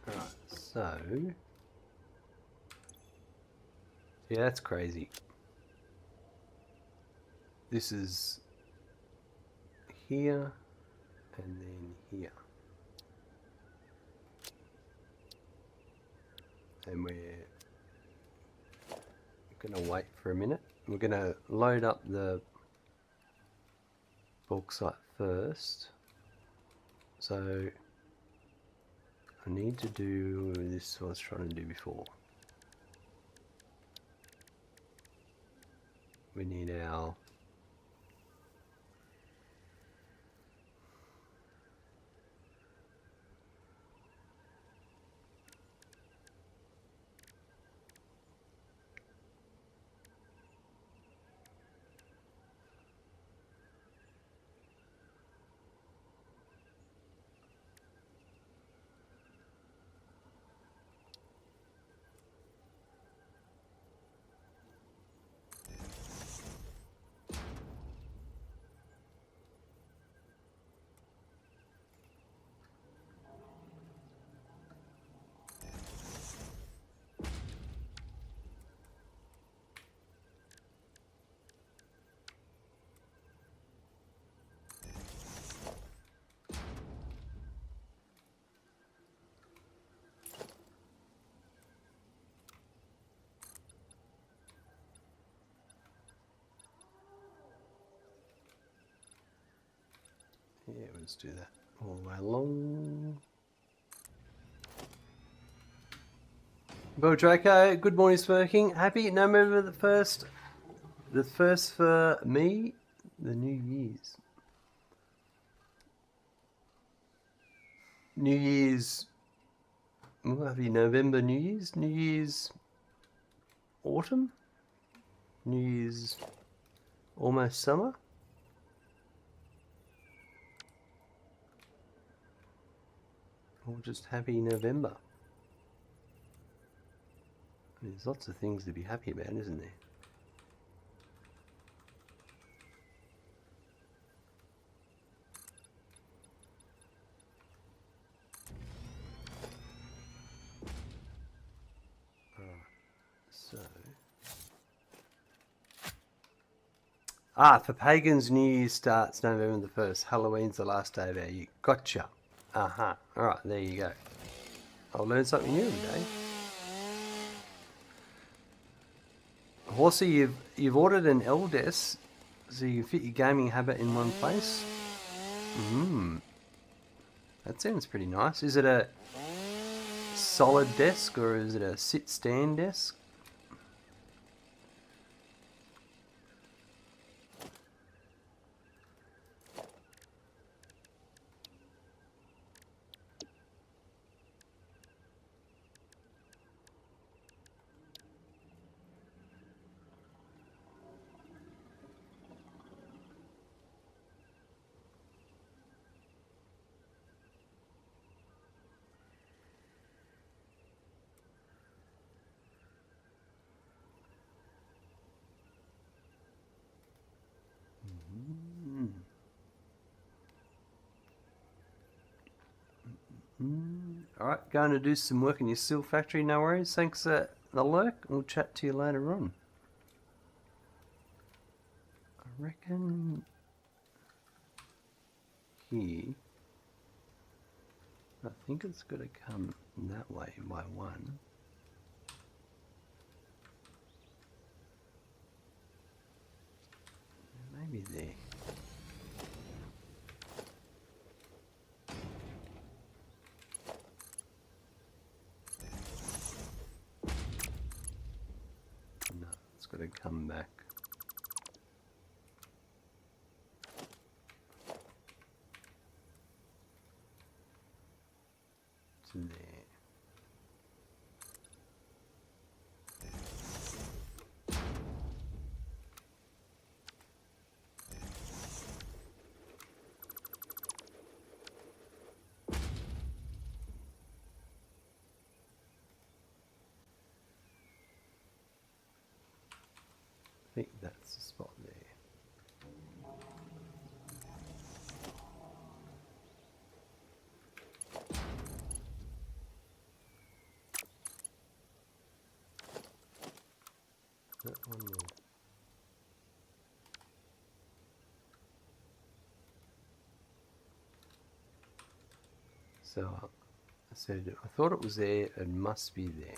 Alright, so... yeah, that's crazy. This is here and then here. And we're going to wait for a minute. We're going to load up the bauxite first. So I need to do this I was trying to do before. We need our yeah, let's do that all the way along. Bo Draco, good morning, Smirking. Happy November the 1st. The first for me, the New Year's. New Year's, well, happy November, New Year's autumn, New Year's almost summer. Or just happy November. There's lots of things to be happy about, isn't there? For pagans, New Year starts November the 1st. Halloween's the last day of our year. Gotcha. Alright, there you go. I'll learn something new today. Horsey, you've ordered an L-desk so you can fit your gaming habit in one place. That sounds pretty nice. Is it a solid desk or is it a sit-stand desk? Alright, going to do some work in your steel factory, no worries. Thanks the lurk. We'll chat to you later on. I reckon here, I think it's got to come that way by one. Maybe there. No, it's got to come back. To there. think that's the spot there. That one there. So I said, I thought it was there, it must be there.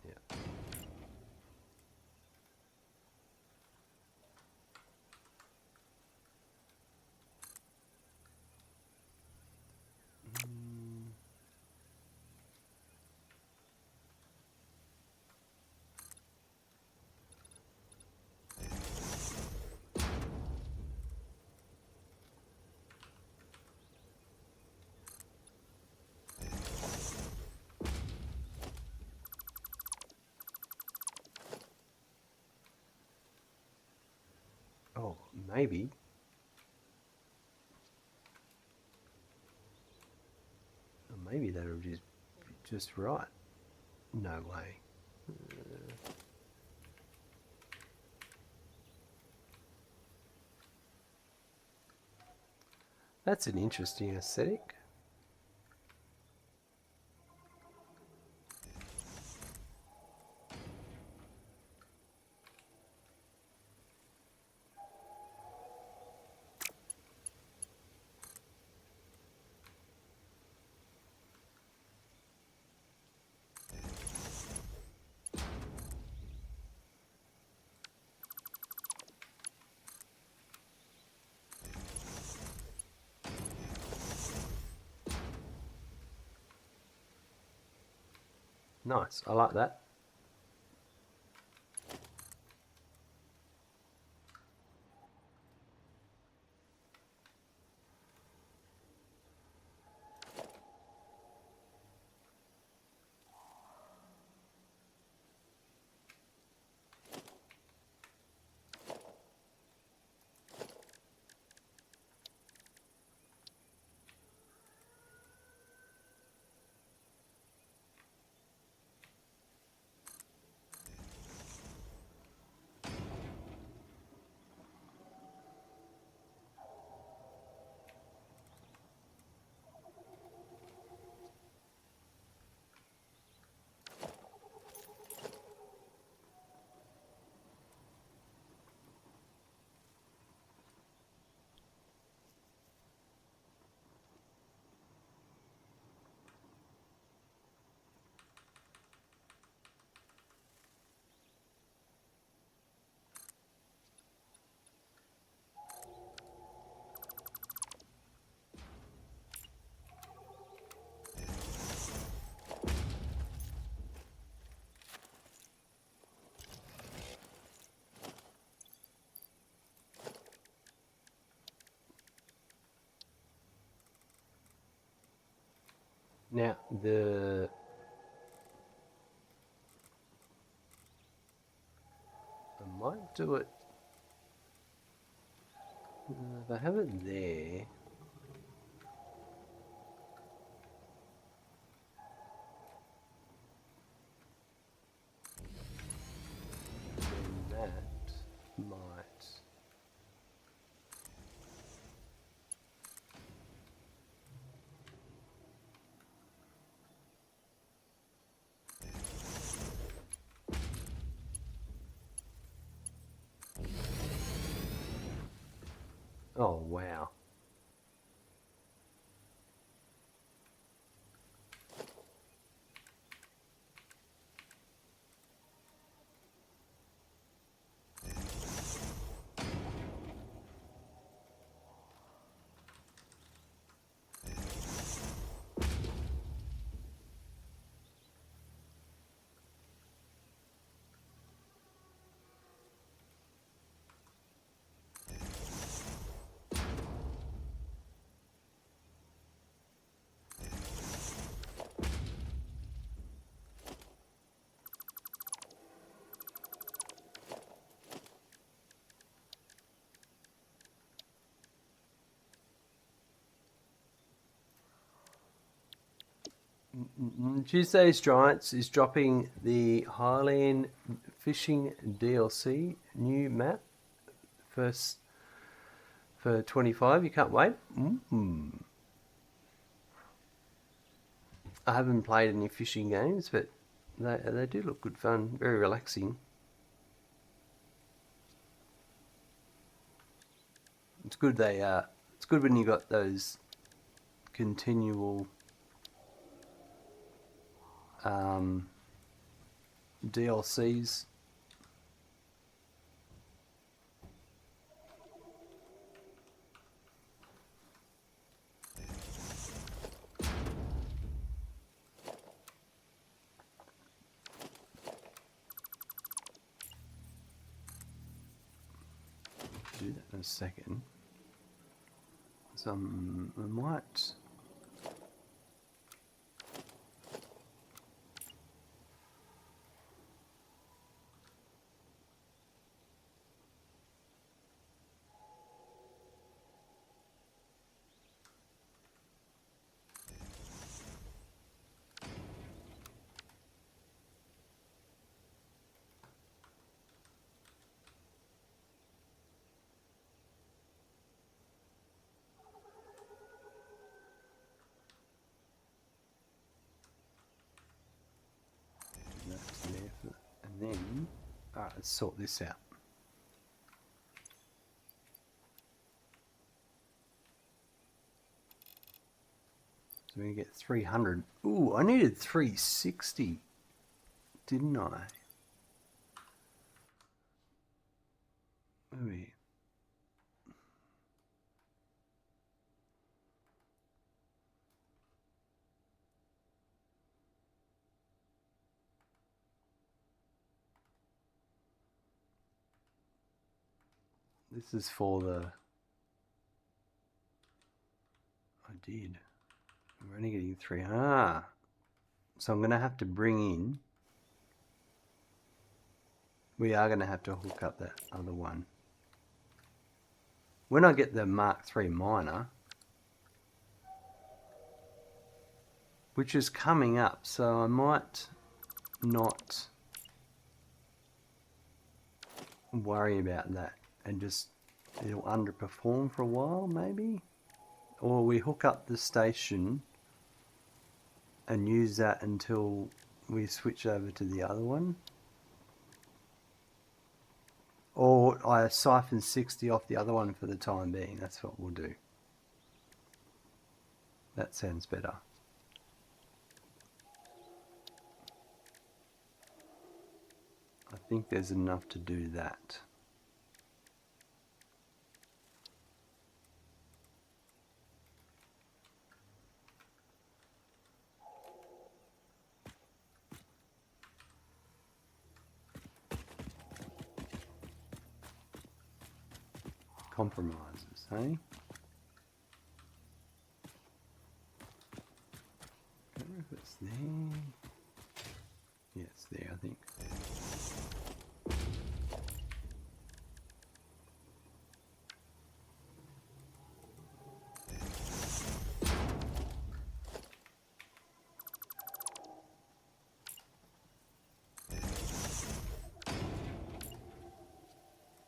Yeah. Oh, maybe. Maybe that would just right. No way. That's an interesting aesthetic. Nice, I like that. Now, I might do it, if I have it there, then that might, oh wow. Tuesday's Giants is dropping the Highland Fishing DLC new map. First for 25, you can't wait. I haven't played any fishing games, but they do look good fun, very relaxing. It's good it's good when you got those continual DLCs. Do that in a second. So I might. And then, alright, let's sort this out. So we get 300. Ooh, I needed 360, didn't I? Wait. This is for the... I did. We're only getting 3. Ah! So I'm going to have to bring in... We are going to have to hook up that other one. When I get the Mark III miner, which is coming up, so I might not worry about that and just it'll underperform for a while maybe, or we hook up the station and use that until we switch over to the other one, or I siphon 60 off the other one for the time being. That's what we'll do. That sounds better. I think there's enough to do that. Compromises, hey? I don't know if it's there. Yeah, it's there, I think.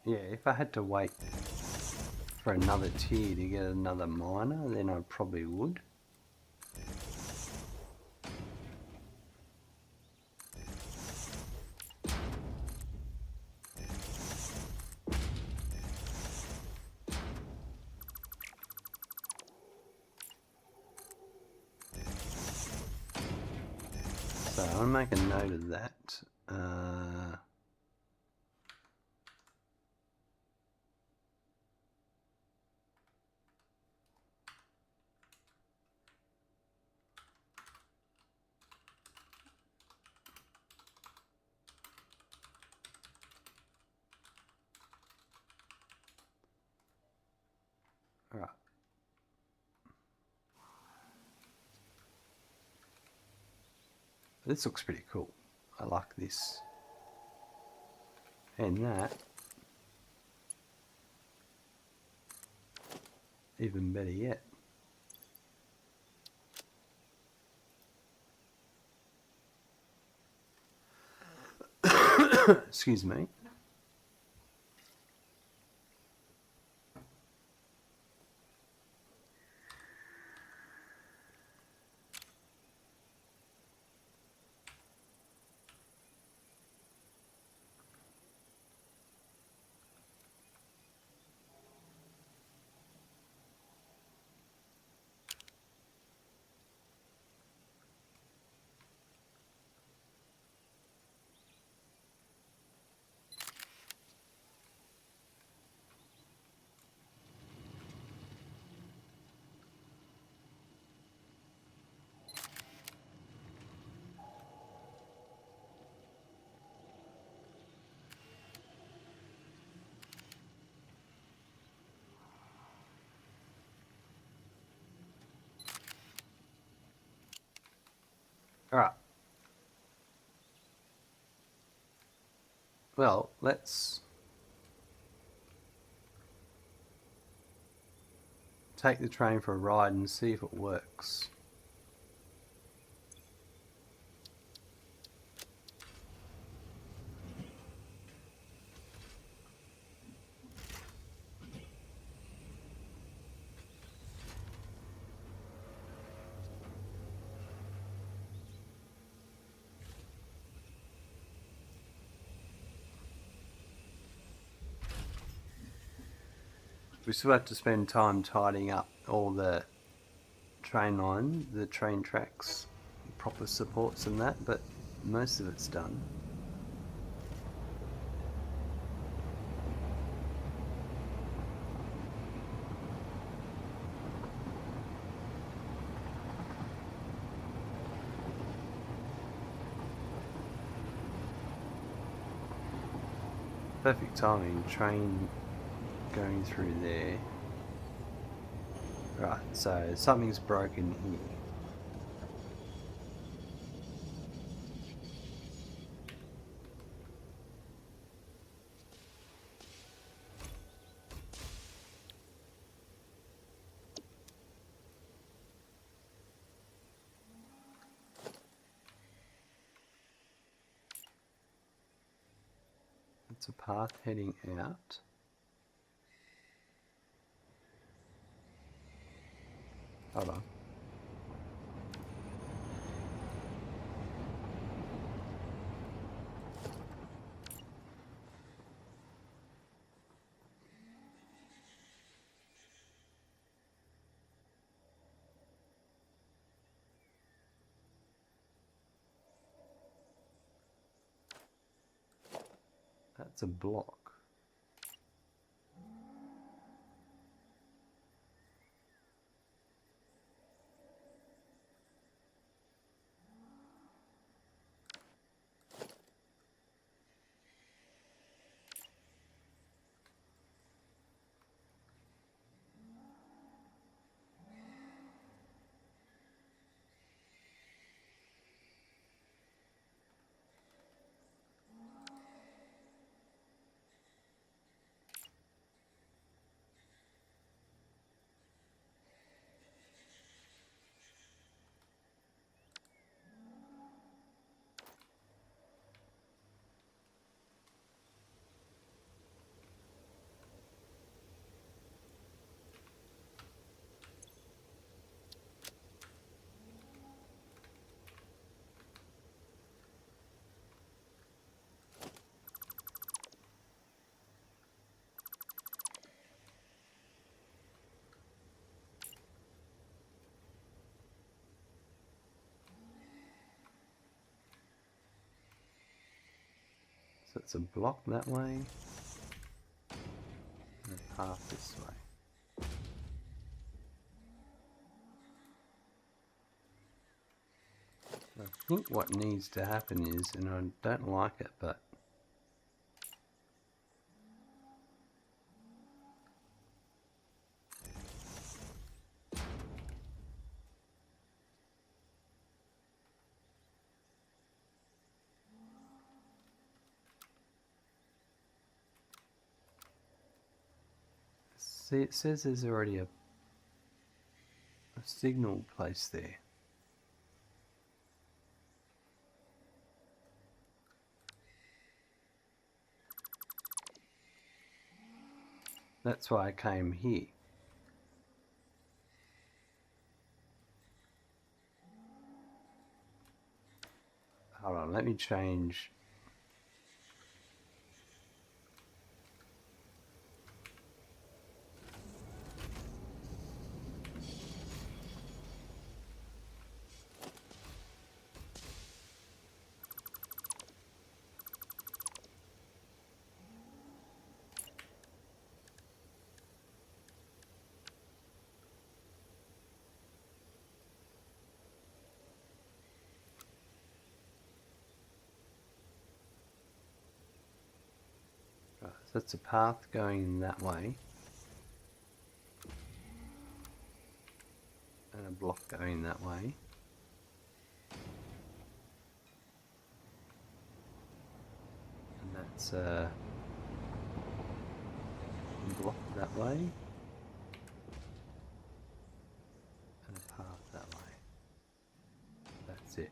Yeah, if I had to wait for another tier to get another miner, then I probably would. So I'll make a note of that. Alright. This looks pretty cool. I like this. And that. Even better yet. Excuse me. Alright. Well, let's take the train for a ride and see if it works. We still have to spend time tidying up all the train line, the train tracks, proper supports and that, but most of it's done. Perfect timing, train going through there. Right, so something's broken here. It's a path heading out. Hold on. That's a block. So it's a block that way, and a path this way. I think what needs to happen is, and I don't like it, but see, it says there's already a signal place there. That's why I came here. Hold on, let me change. Right, so that's a path going that way. And a block going that way. And that's a block that way. And a path that way. That's it.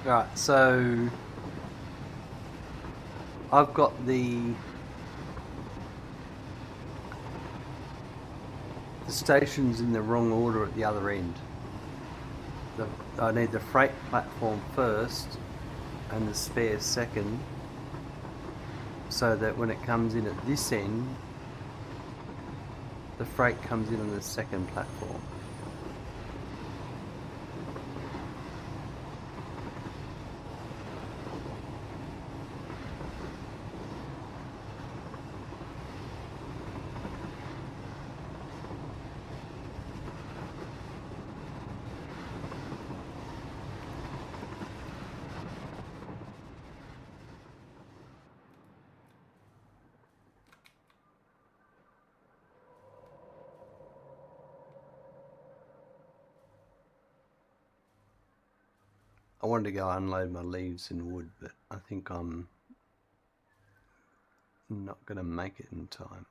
Right, so I've got the stations in the wrong order at the other end. I need the freight platform first and the spare second, so that when it comes in at this end, the freight comes in on the second platform. I wanted to go unload my leaves and wood, but I think I'm not going to make it in time.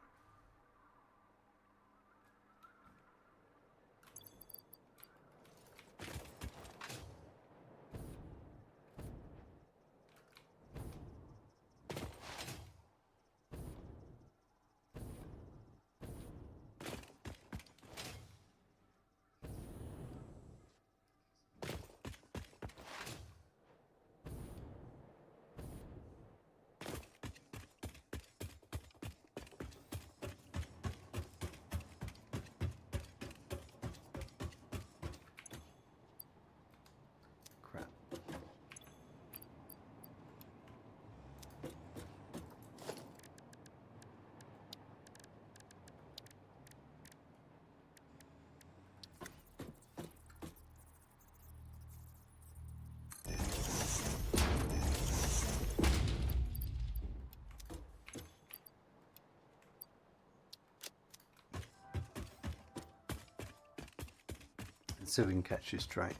Crap. Let's see if we can catch this train.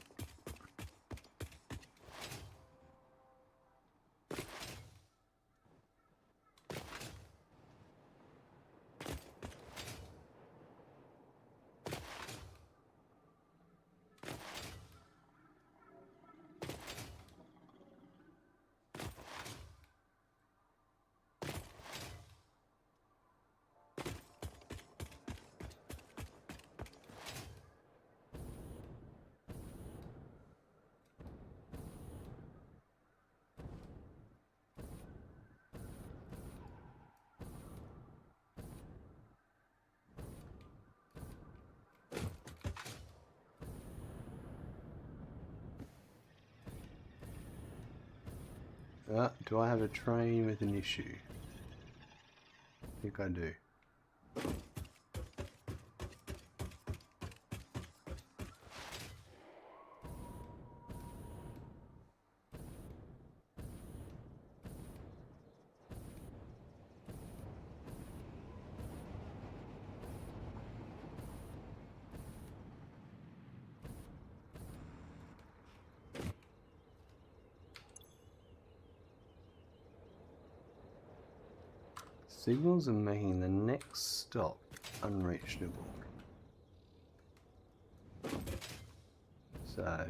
Do I have a train with an issue? I think I do. Signals are making the next stop unreachable. So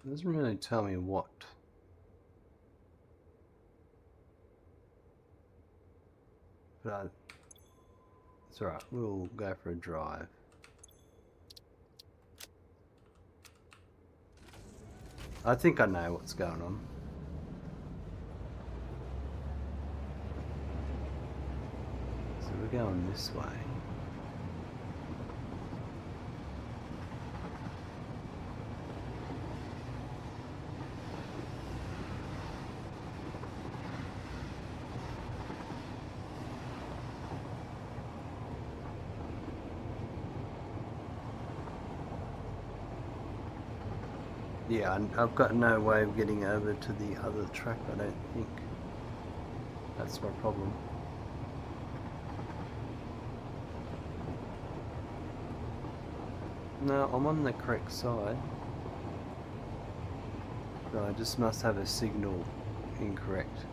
it doesn't really tell me what. But it's alright, we'll go for a drive. I think I know what's going on. So we're going this way. Yeah, I've got no way of getting over to the other track, I don't think. That's my problem. No, I'm on the correct side. No, I just must have a signal incorrect.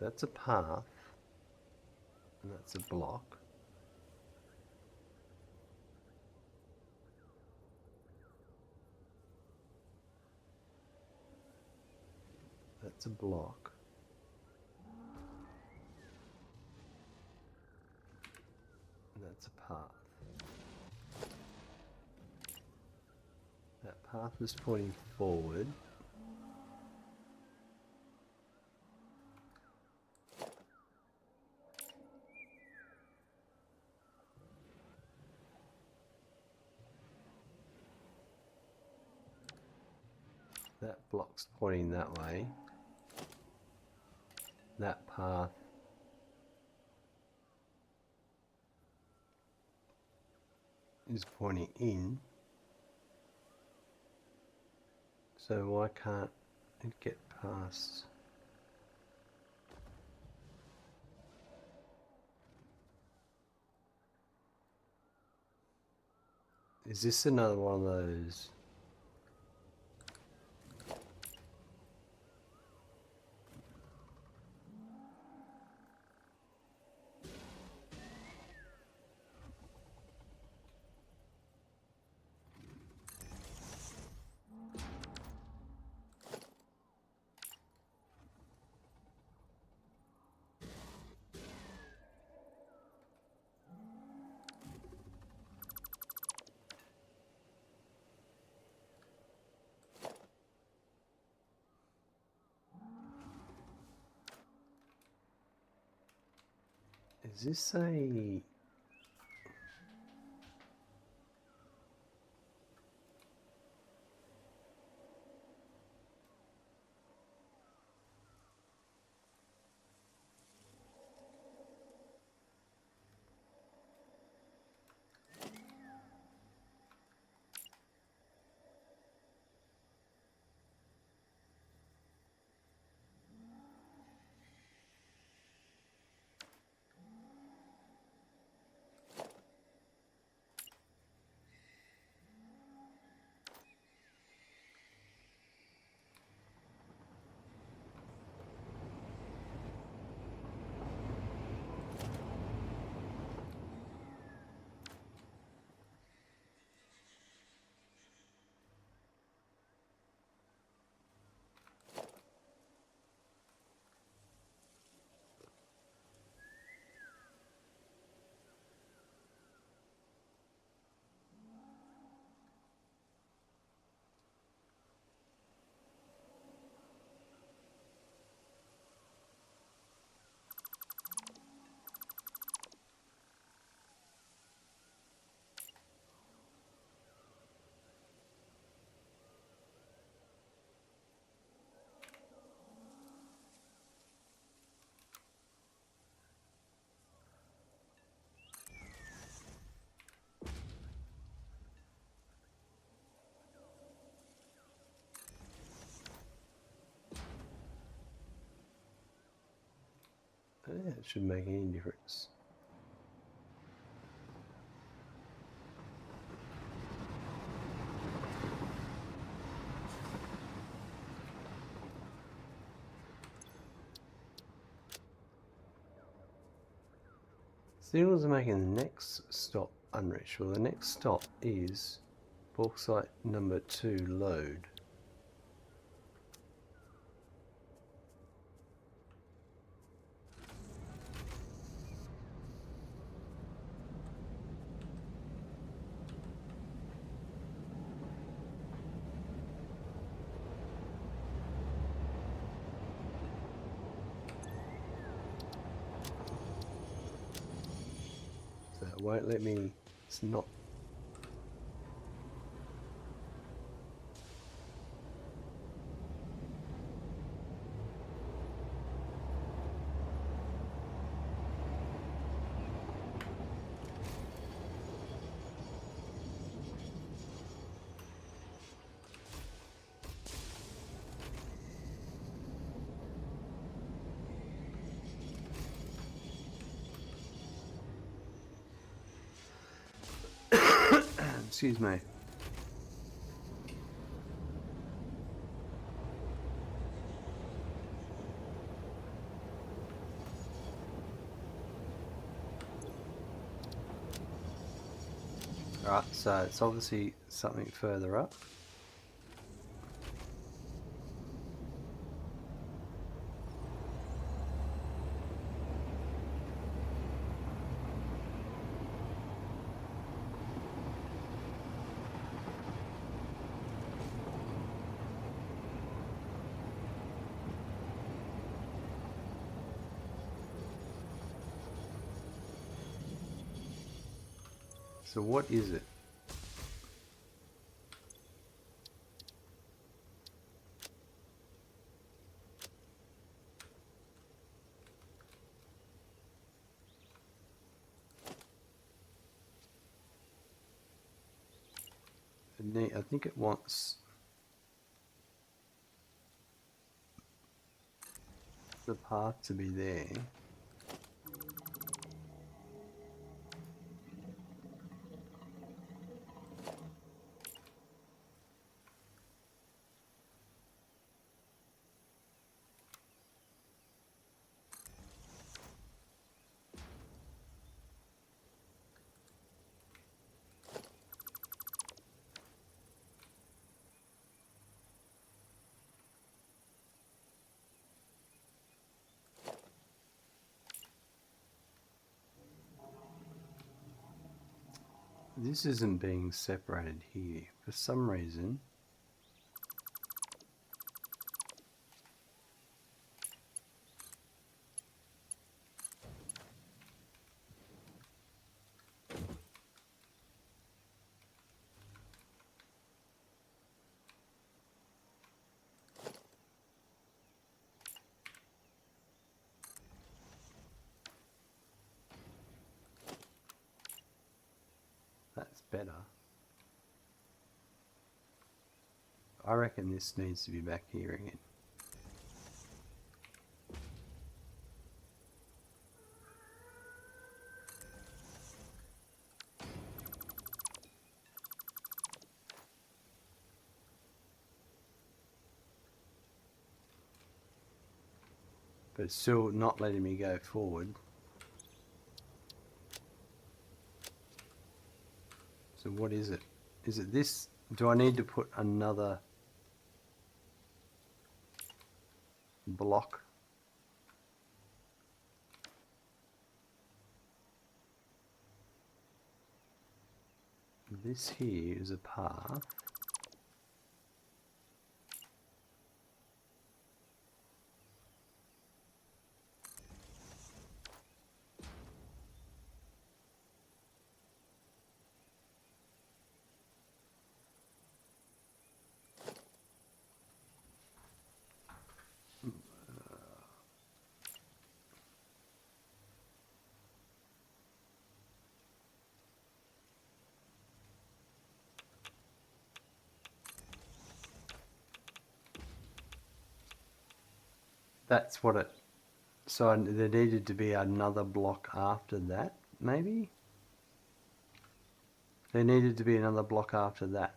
That's a path, and that's a block. That's a block. And that's a path. That path is pointing forward. That block's pointing that way. That path is pointing in. So why can't it get past? Is this another one of those? Is this a... Yeah, it shouldn't make any difference. Signals are making the next stop unreached. Well, the next stop is bauxite number 2 load. So it won't let me, it's not. Excuse me. Right, so it's obviously something further up. So what is it? I think it wants the path to be there. This isn't being separated here for some reason. That's better. I reckon this needs to be back here again. But it's still not letting me go forward. So what is it? Is it this? Do I need to put another block? This here is a path. That's what it... So there needed to be another block after that, maybe? There needed to be another block after that.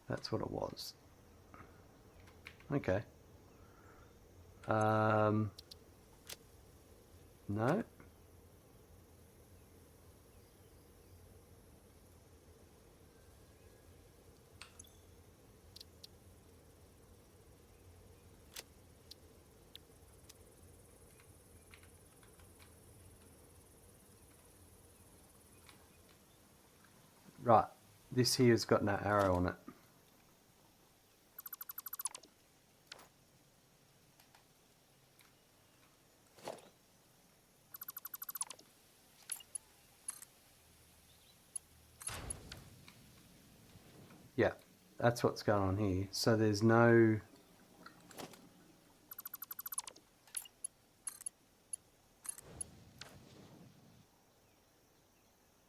That's what it was. Okay. No. Right. This here's got no arrow on it. Yeah, that's what's going on here. So there's no...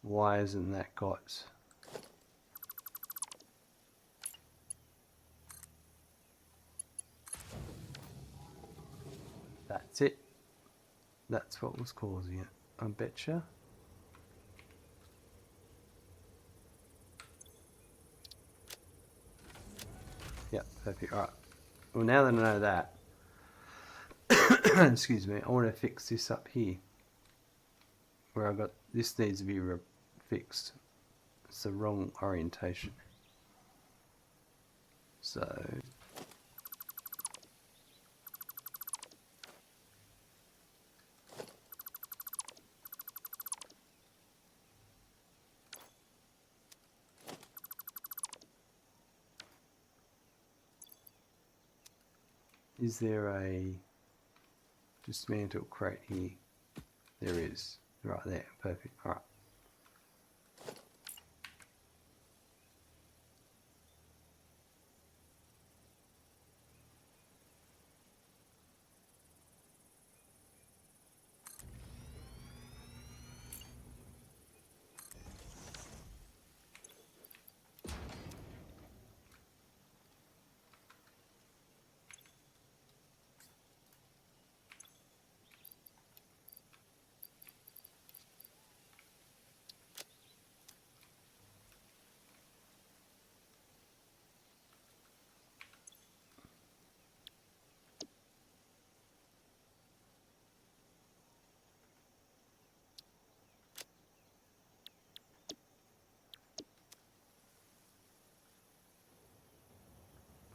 Why isn't that got... That's it. That's what was causing it, I betcha. Yep, perfect. Alright. Well, now that I know that, excuse me, I want to fix this up here. Where I got, this needs to be fixed. It's the wrong orientation. So... Is there a dismantle crate here? There is. Right there. Perfect. Alright.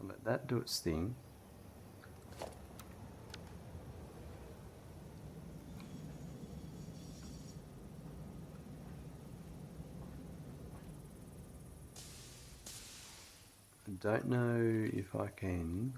I'll let that do its thing. Don't know if I can.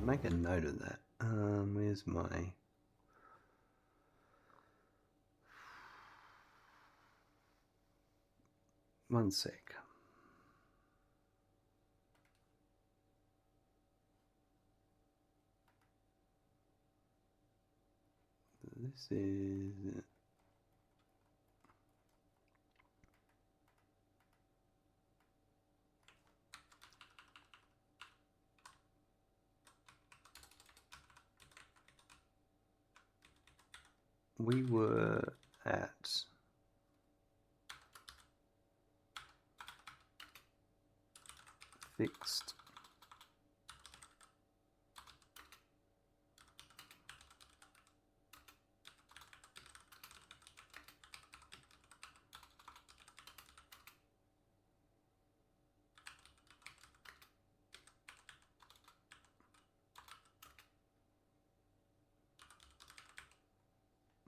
Make a note of that. Where's my... One sec. This is... We were at fixed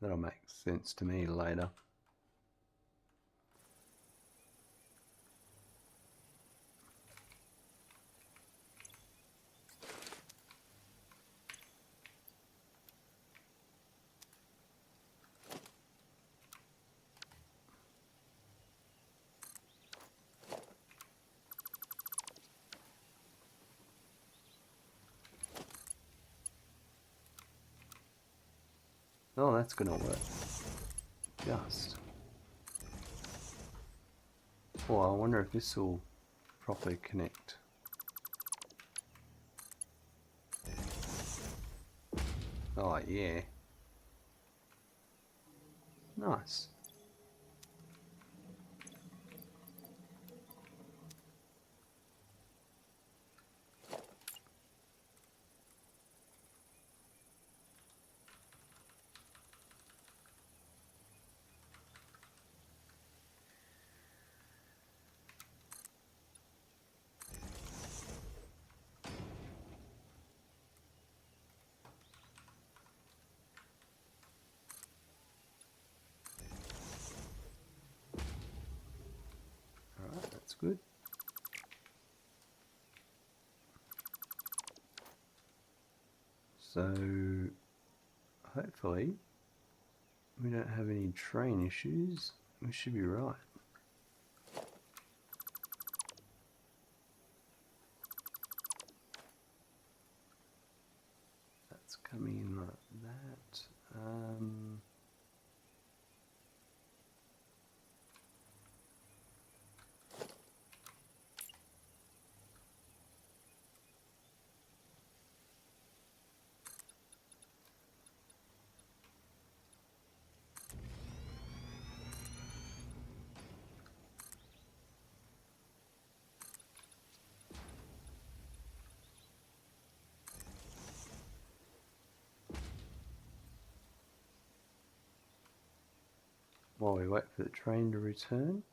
that'll make sense to me later. Oh, that's gonna work. Just. Oh, I wonder if this will properly connect. Oh, yeah. Nice. Alright, that's good. So, hopefully, we don't have any train issues. We should be right. That's coming in like that. While we wait for the train to return.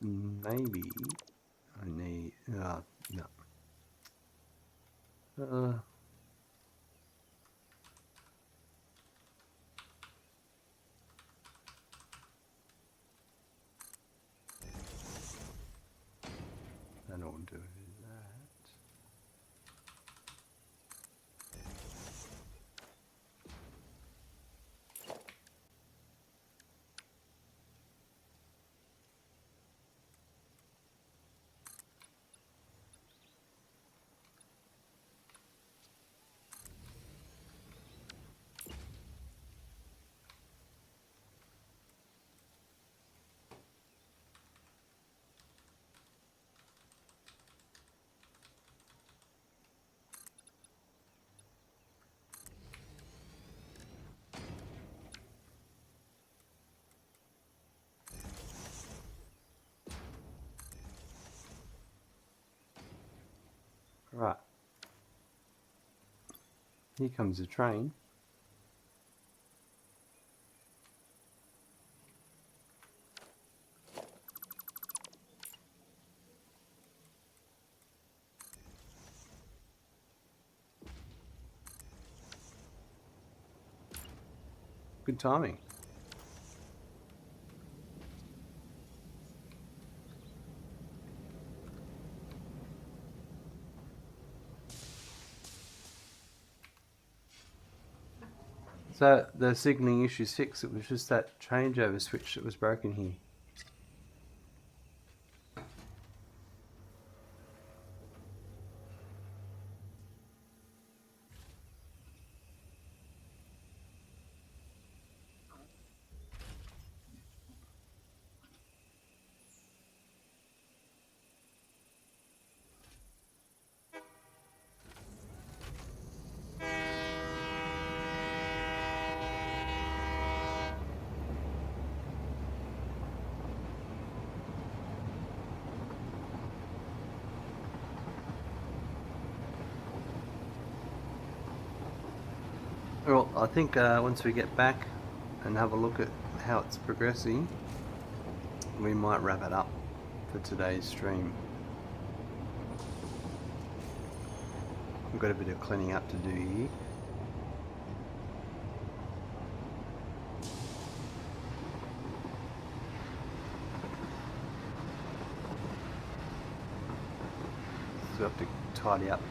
Maybe I need, no. I don't do that. Right. Here comes the train. Good timing. So the signalling issue's fixed. It was just that changeover switch that was broken here. Well, I think once we get back and have a look at how it's progressing, we might wrap it up for today's stream. We've got a bit of cleaning up to do here. So we'll have to tidy up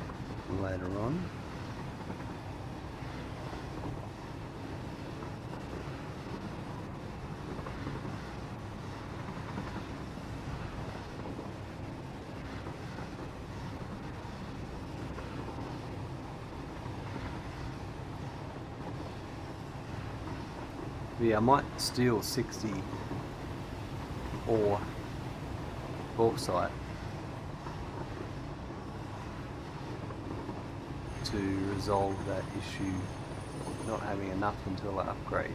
later on. Yeah, I might steal 60 or bauxite to resolve that issue of not having enough until I upgrade.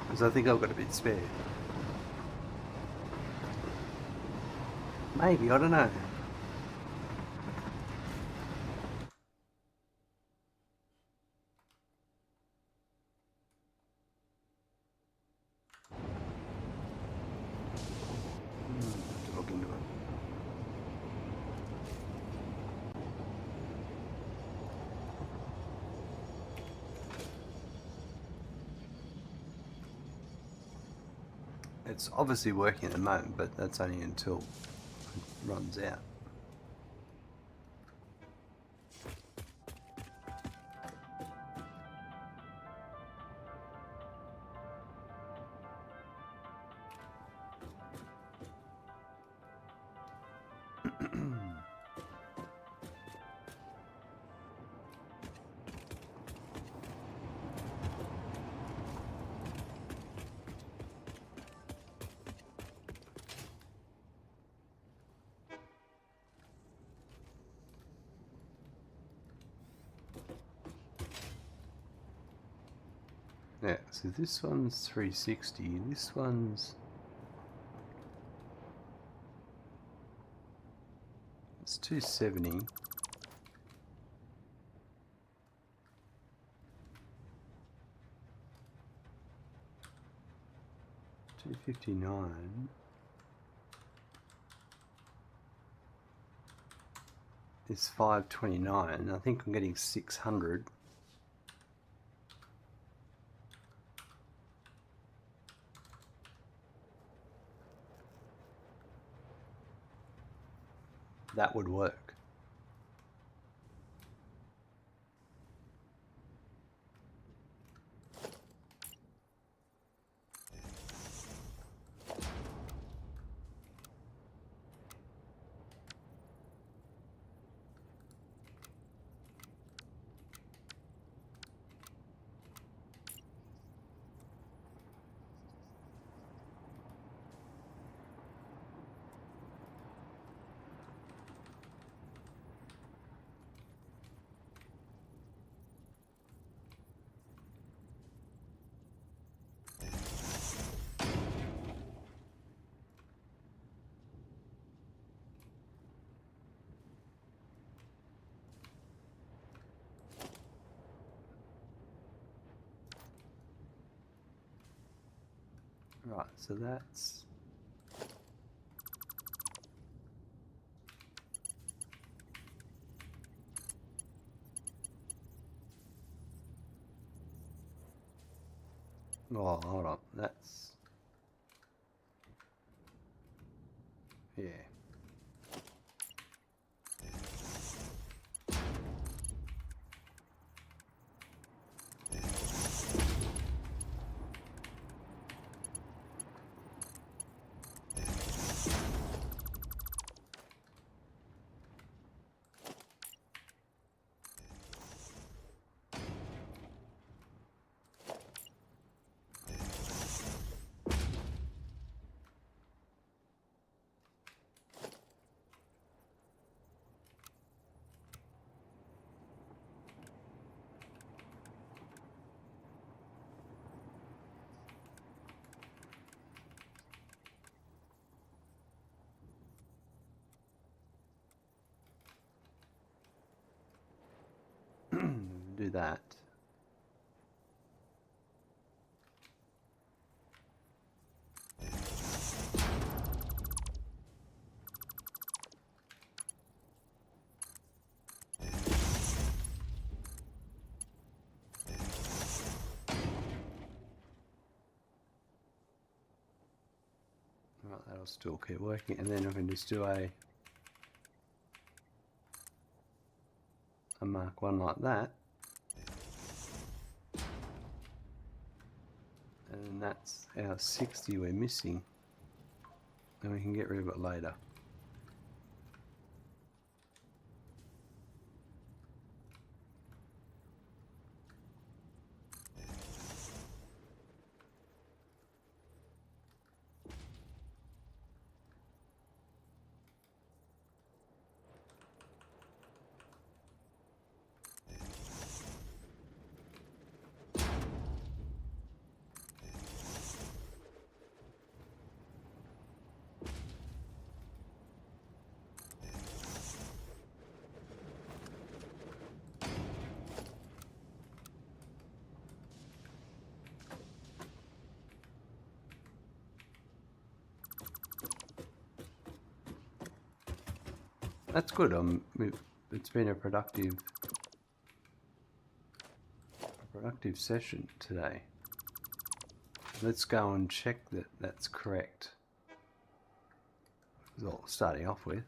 Because I think I've got a bit spare. Maybe, I don't know. Have to look into it. It's obviously working at the moment, but that's only until it runs out. Yeah, so this one's 360, this one's... it's 270. 259 is 529. I think I'm getting 600. That would work. Right, so that's hold on, that's yeah. Do that. Right, that'll still keep working, and then I can just do a Mark 1 like that. And that's our 60 we're missing. And we can get rid of it later. That's good. It's been a productive session today. Let's go and check that that's correct. Well, starting off with.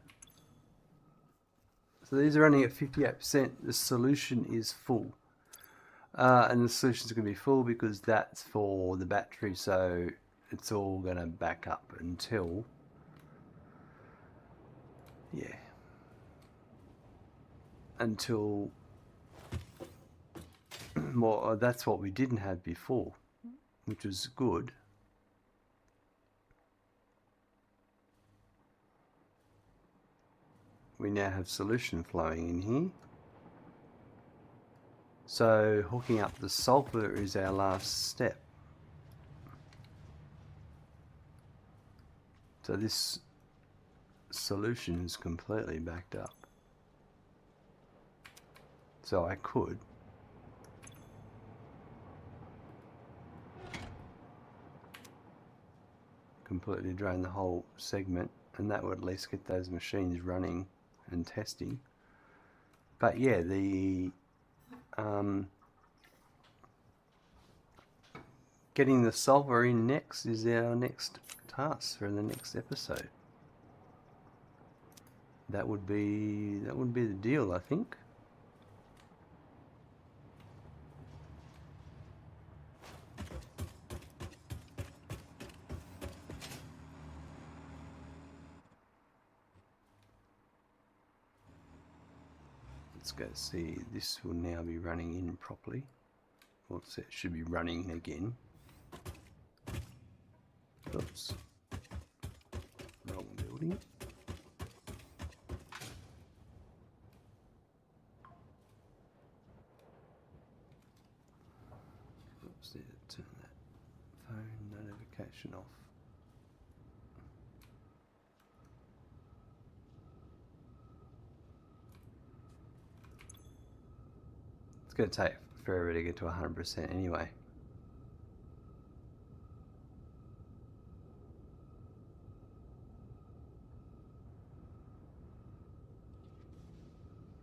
So these are only at 58%. The solution is full. And the solution's going to be full because that's for the battery, so it's all going to back up until, yeah, until, well, that's what we didn't have before, which was good. We now have solution flowing in here. So hooking up the sulfur is our last step. So this solution is completely backed up. So I could completely drain the whole segment, and that would at least get those machines running and testing. But yeah, the getting the sulfur in next is our next task for the next episode. That would be the deal, I think. Let's go see. This will now be running in properly. Well, it should be running again. Oops. Wrong building. Oops, need to turn that phone notification off. It's going to take forever to get to 100% anyway.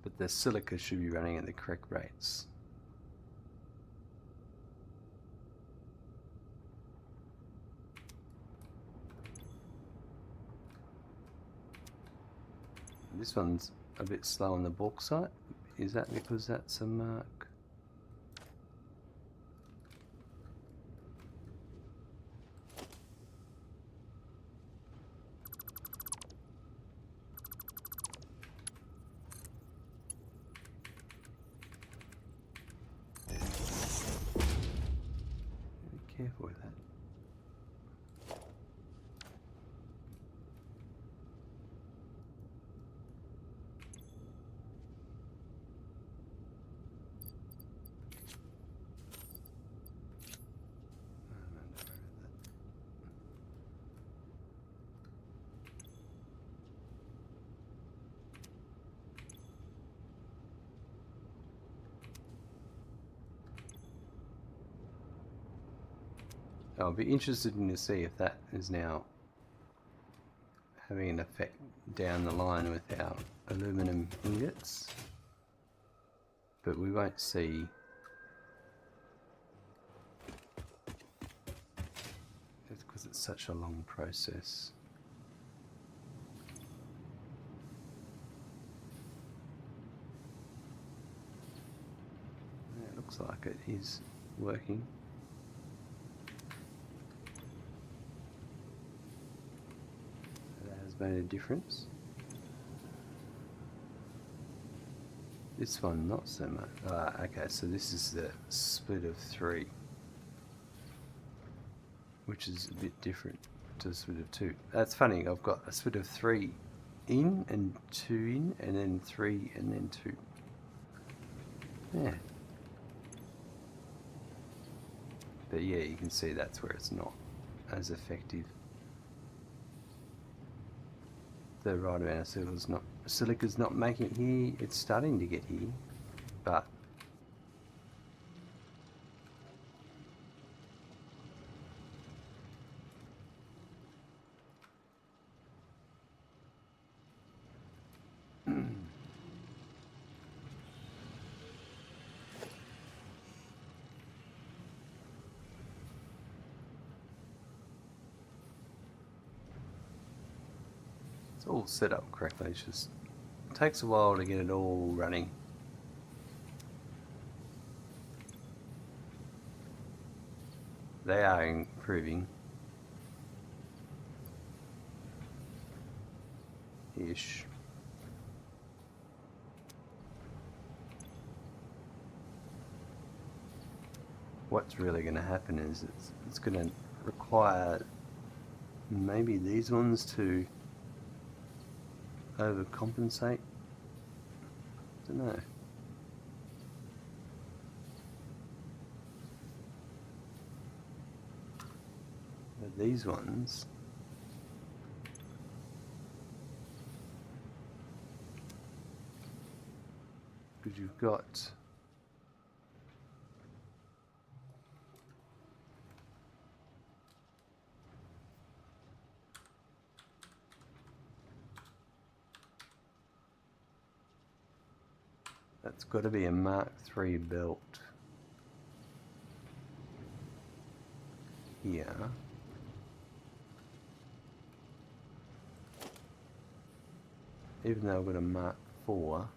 But the silica should be running at the correct rates. This one's a bit slow on the bauxite. Is that because that's a mark? Be careful with that. I'll be interested in to see if that is now having an effect down the line with our aluminum ingots, but we won't see. It's because it's such a long process. Yeah, it looks like it is working. Made a difference. This one not so much. Okay, so this is the split of 3, which is a bit different to the split of 2. That's funny, I've got a split of 3 in and 2 in, and then 3 and then 2. Yeah. But yeah, you can see that's where it's not as effective. The right amount of silica's not making it here. It's starting to get here, but it's all set up correctly. It just takes a while to get it all running. They are improving. Ish. What's really going to happen is it's going to require maybe these ones to overcompensate. Don't know. But these ones, because you've got That's got to be a Mark III belt here. Even though I've got a Mark IV.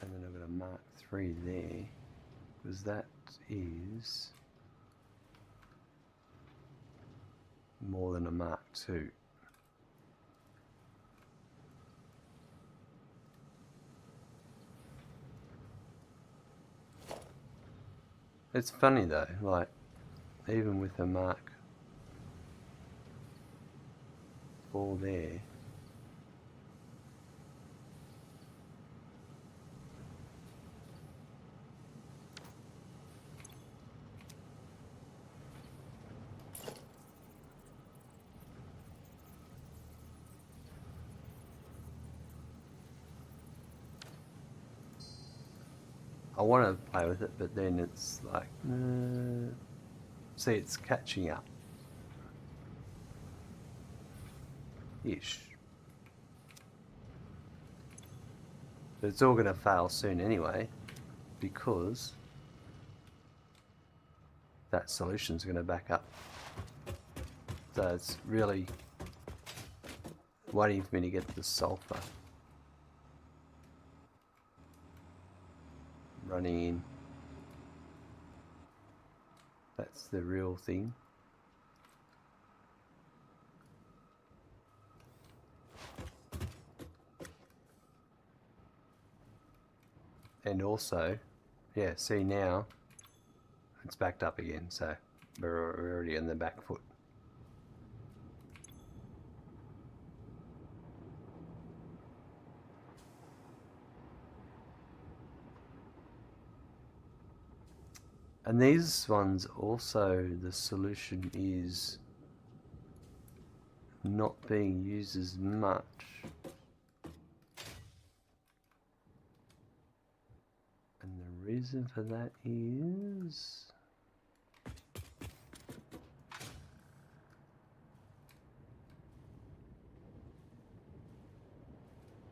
And then I've got a Mark III there, because that is more than a Mark II. It's funny though, like, even with a Mark IV there, I want to play with it, but then it's like, see, it's catching up. Ish. But it's all going to fail soon anyway, because that solution's going to back up. So it's really waiting for me to get the sulfur running in. That's the real thing. And also, yeah, see now, it's backed up again, so we're already on the back foot. And these ones also, the solution is not being used as much. And the reason for that is...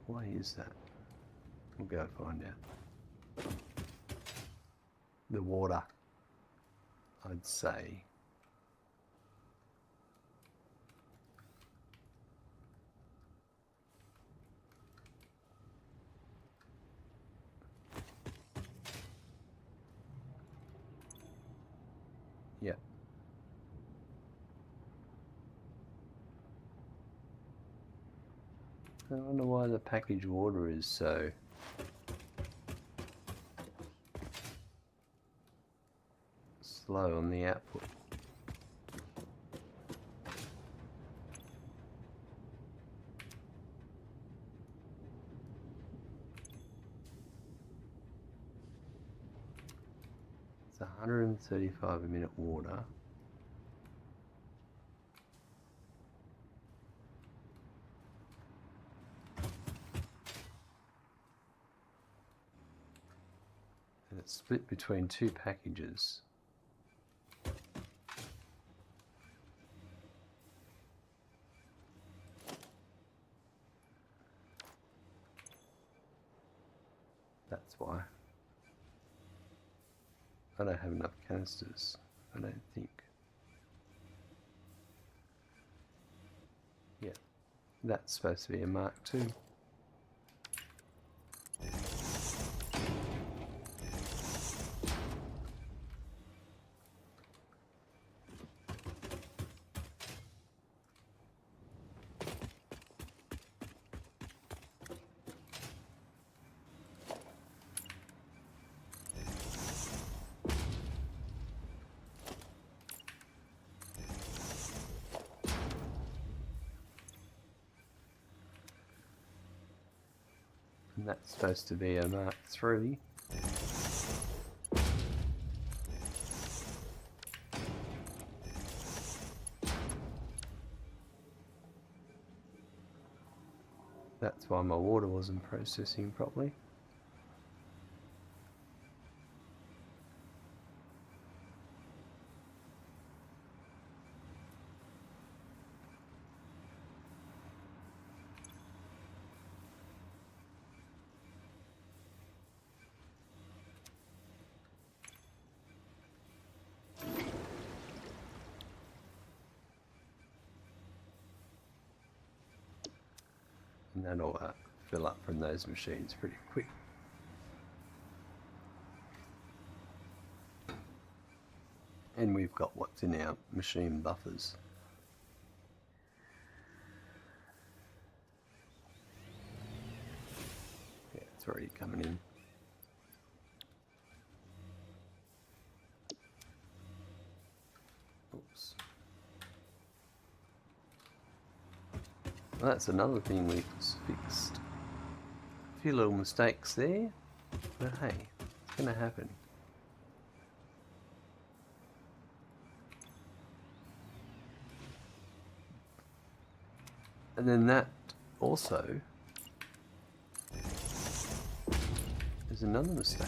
why is that? We'll go find out. The water, I'd say. Yeah. I wonder why the packaged water is so slow on the output. It's 135 a minute water. And it's split between two packages. That's why. I don't have enough canisters, I don't think. Yeah, that's supposed to be a Mark II. And that's supposed to be a Mark III. That's why my water wasn't processing properly. And that'll fill up from those machines pretty quick. And we've got what's in our machine buffers. Yeah, it's already coming in. Oops. Well, that's another thing we fixed. A few little mistakes there, but hey, it's going to happen. And then that also is another mistake.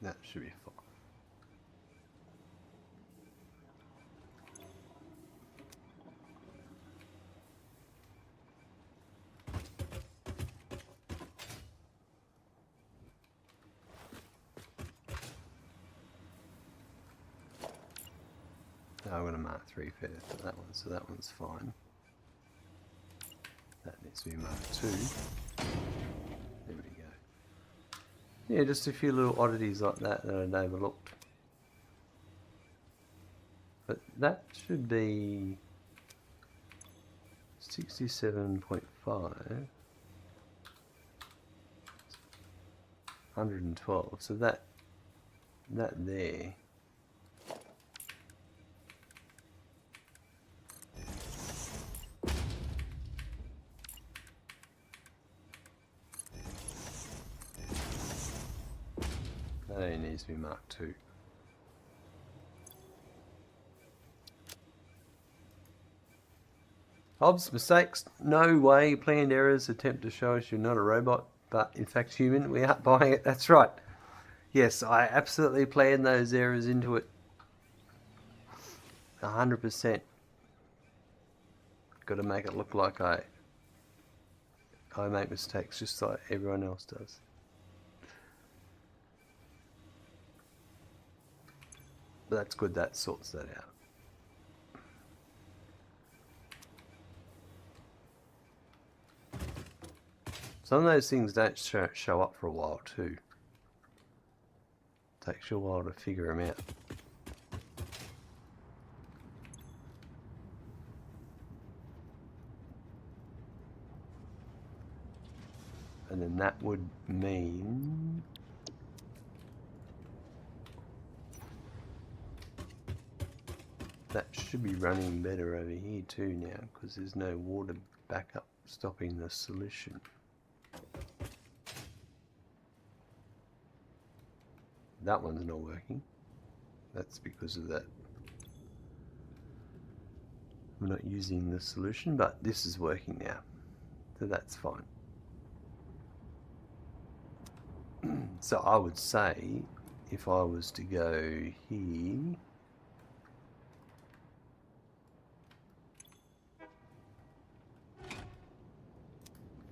That should be fine. Now I'm going to mark 3 first for that one, so that one's fine. That needs to be marked 2. There we go. Yeah, just a few little oddities like that that I'd overlooked. But that should be 67.5, 112. So that there. That only needs to be marked 2. Hobbs, mistakes? No way. Planned errors attempt to show us you're not a robot, but in fact human. We aren't buying it. That's right. Yes, I absolutely planned those errors into it. 100%. Got to make it look like I make mistakes just like everyone else does. But that's good, that sorts that out. Some of those things don't show up for a while too. Takes you a while to figure them out. And then that would mean that should be running better over here too now, because there's no water backup stopping the solution. That one's not working. That's because of that. I'm not using the solution, but this is working now. So that's fine. So I would say if I was to go here,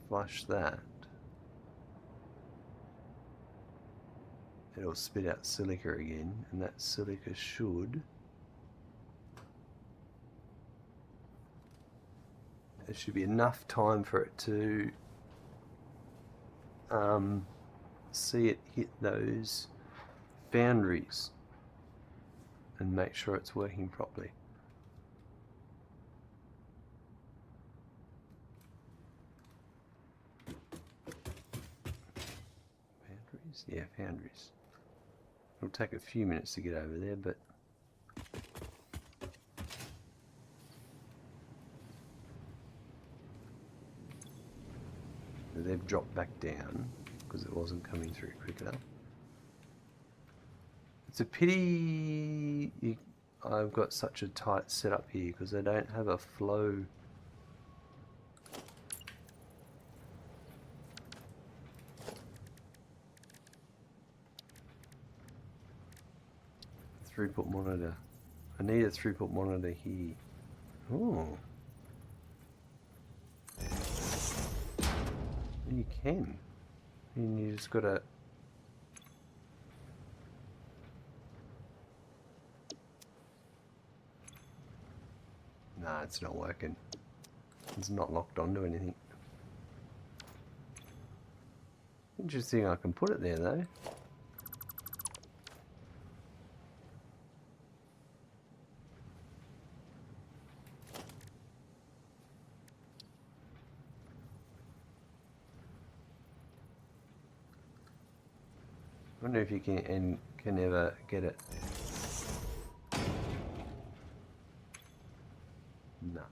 flush that, it'll spit out silica again, and that silica should, there should be enough time for it to see it hit those boundaries and make sure it's working properly. Boundaries? Yeah, boundaries. It'll take a few minutes to get over there, but they've dropped back down because it wasn't coming through quick enough. It's a pity I've got such a tight setup here because I don't have a flow. Throughput monitor. I need a throughput monitor here. Oh. You can. And you just gotta Nah, it's not working. It's not locked onto anything. Interesting, I can put it there though. I wonder if you can ever get it. No.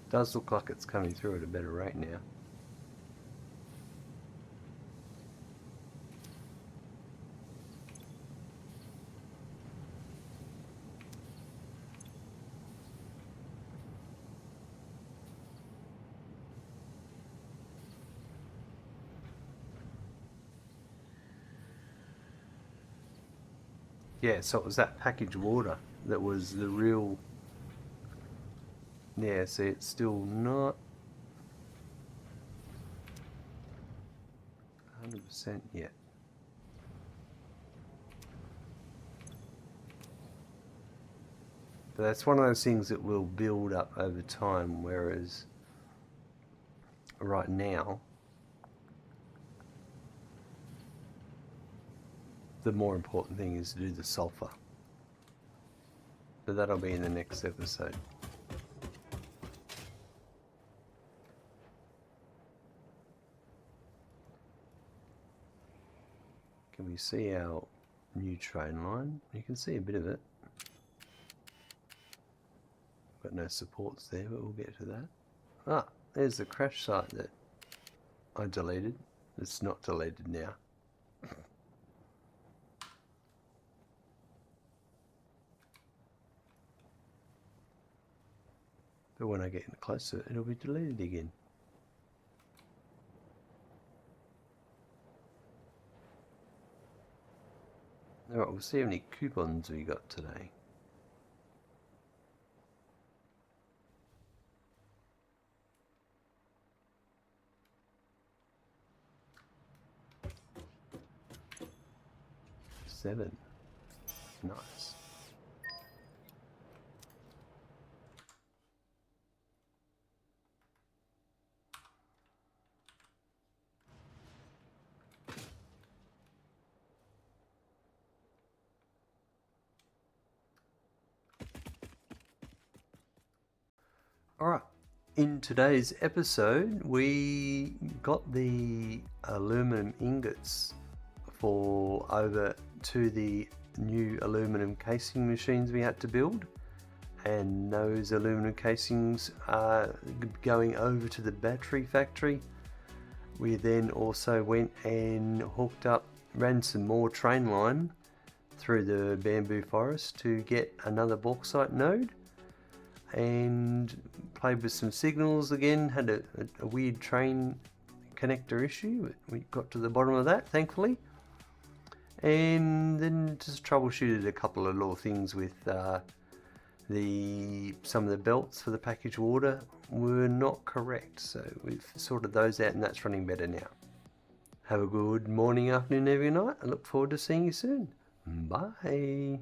Does look like it's coming through at a better rate now. Yeah, so it was that packaged water that was the real... Yeah, see, it's still not 100% yet. But that's one of those things that will build up over time, whereas right now, the more important thing is to do the sulfur. So that'll be in the next episode. Can we see our new train line? You can see a bit of it. Got no supports there, but we'll get to that. Ah, there's the crash site that I deleted. It's not deleted now. But when I get closer, it'll be deleted again. Alright, we'll see how many coupons we got today. Seven. Nice. Alright, in today's episode we got the aluminum ingots for over to the new aluminum casing machines we had to build, and those aluminum casings are going over to the battery factory. We then also went and hooked up, ran some more train line through the bamboo forest to get another bauxite node, and played with some signals again. Had a weird train connector issue, but we got to the bottom of that thankfully, and then just troubleshooted a couple of little things with some of the belts for the packaged water were not correct, so we've sorted those out and that's running better now. Have a good morning, afternoon, evening, night. I look forward to seeing you soon. Bye.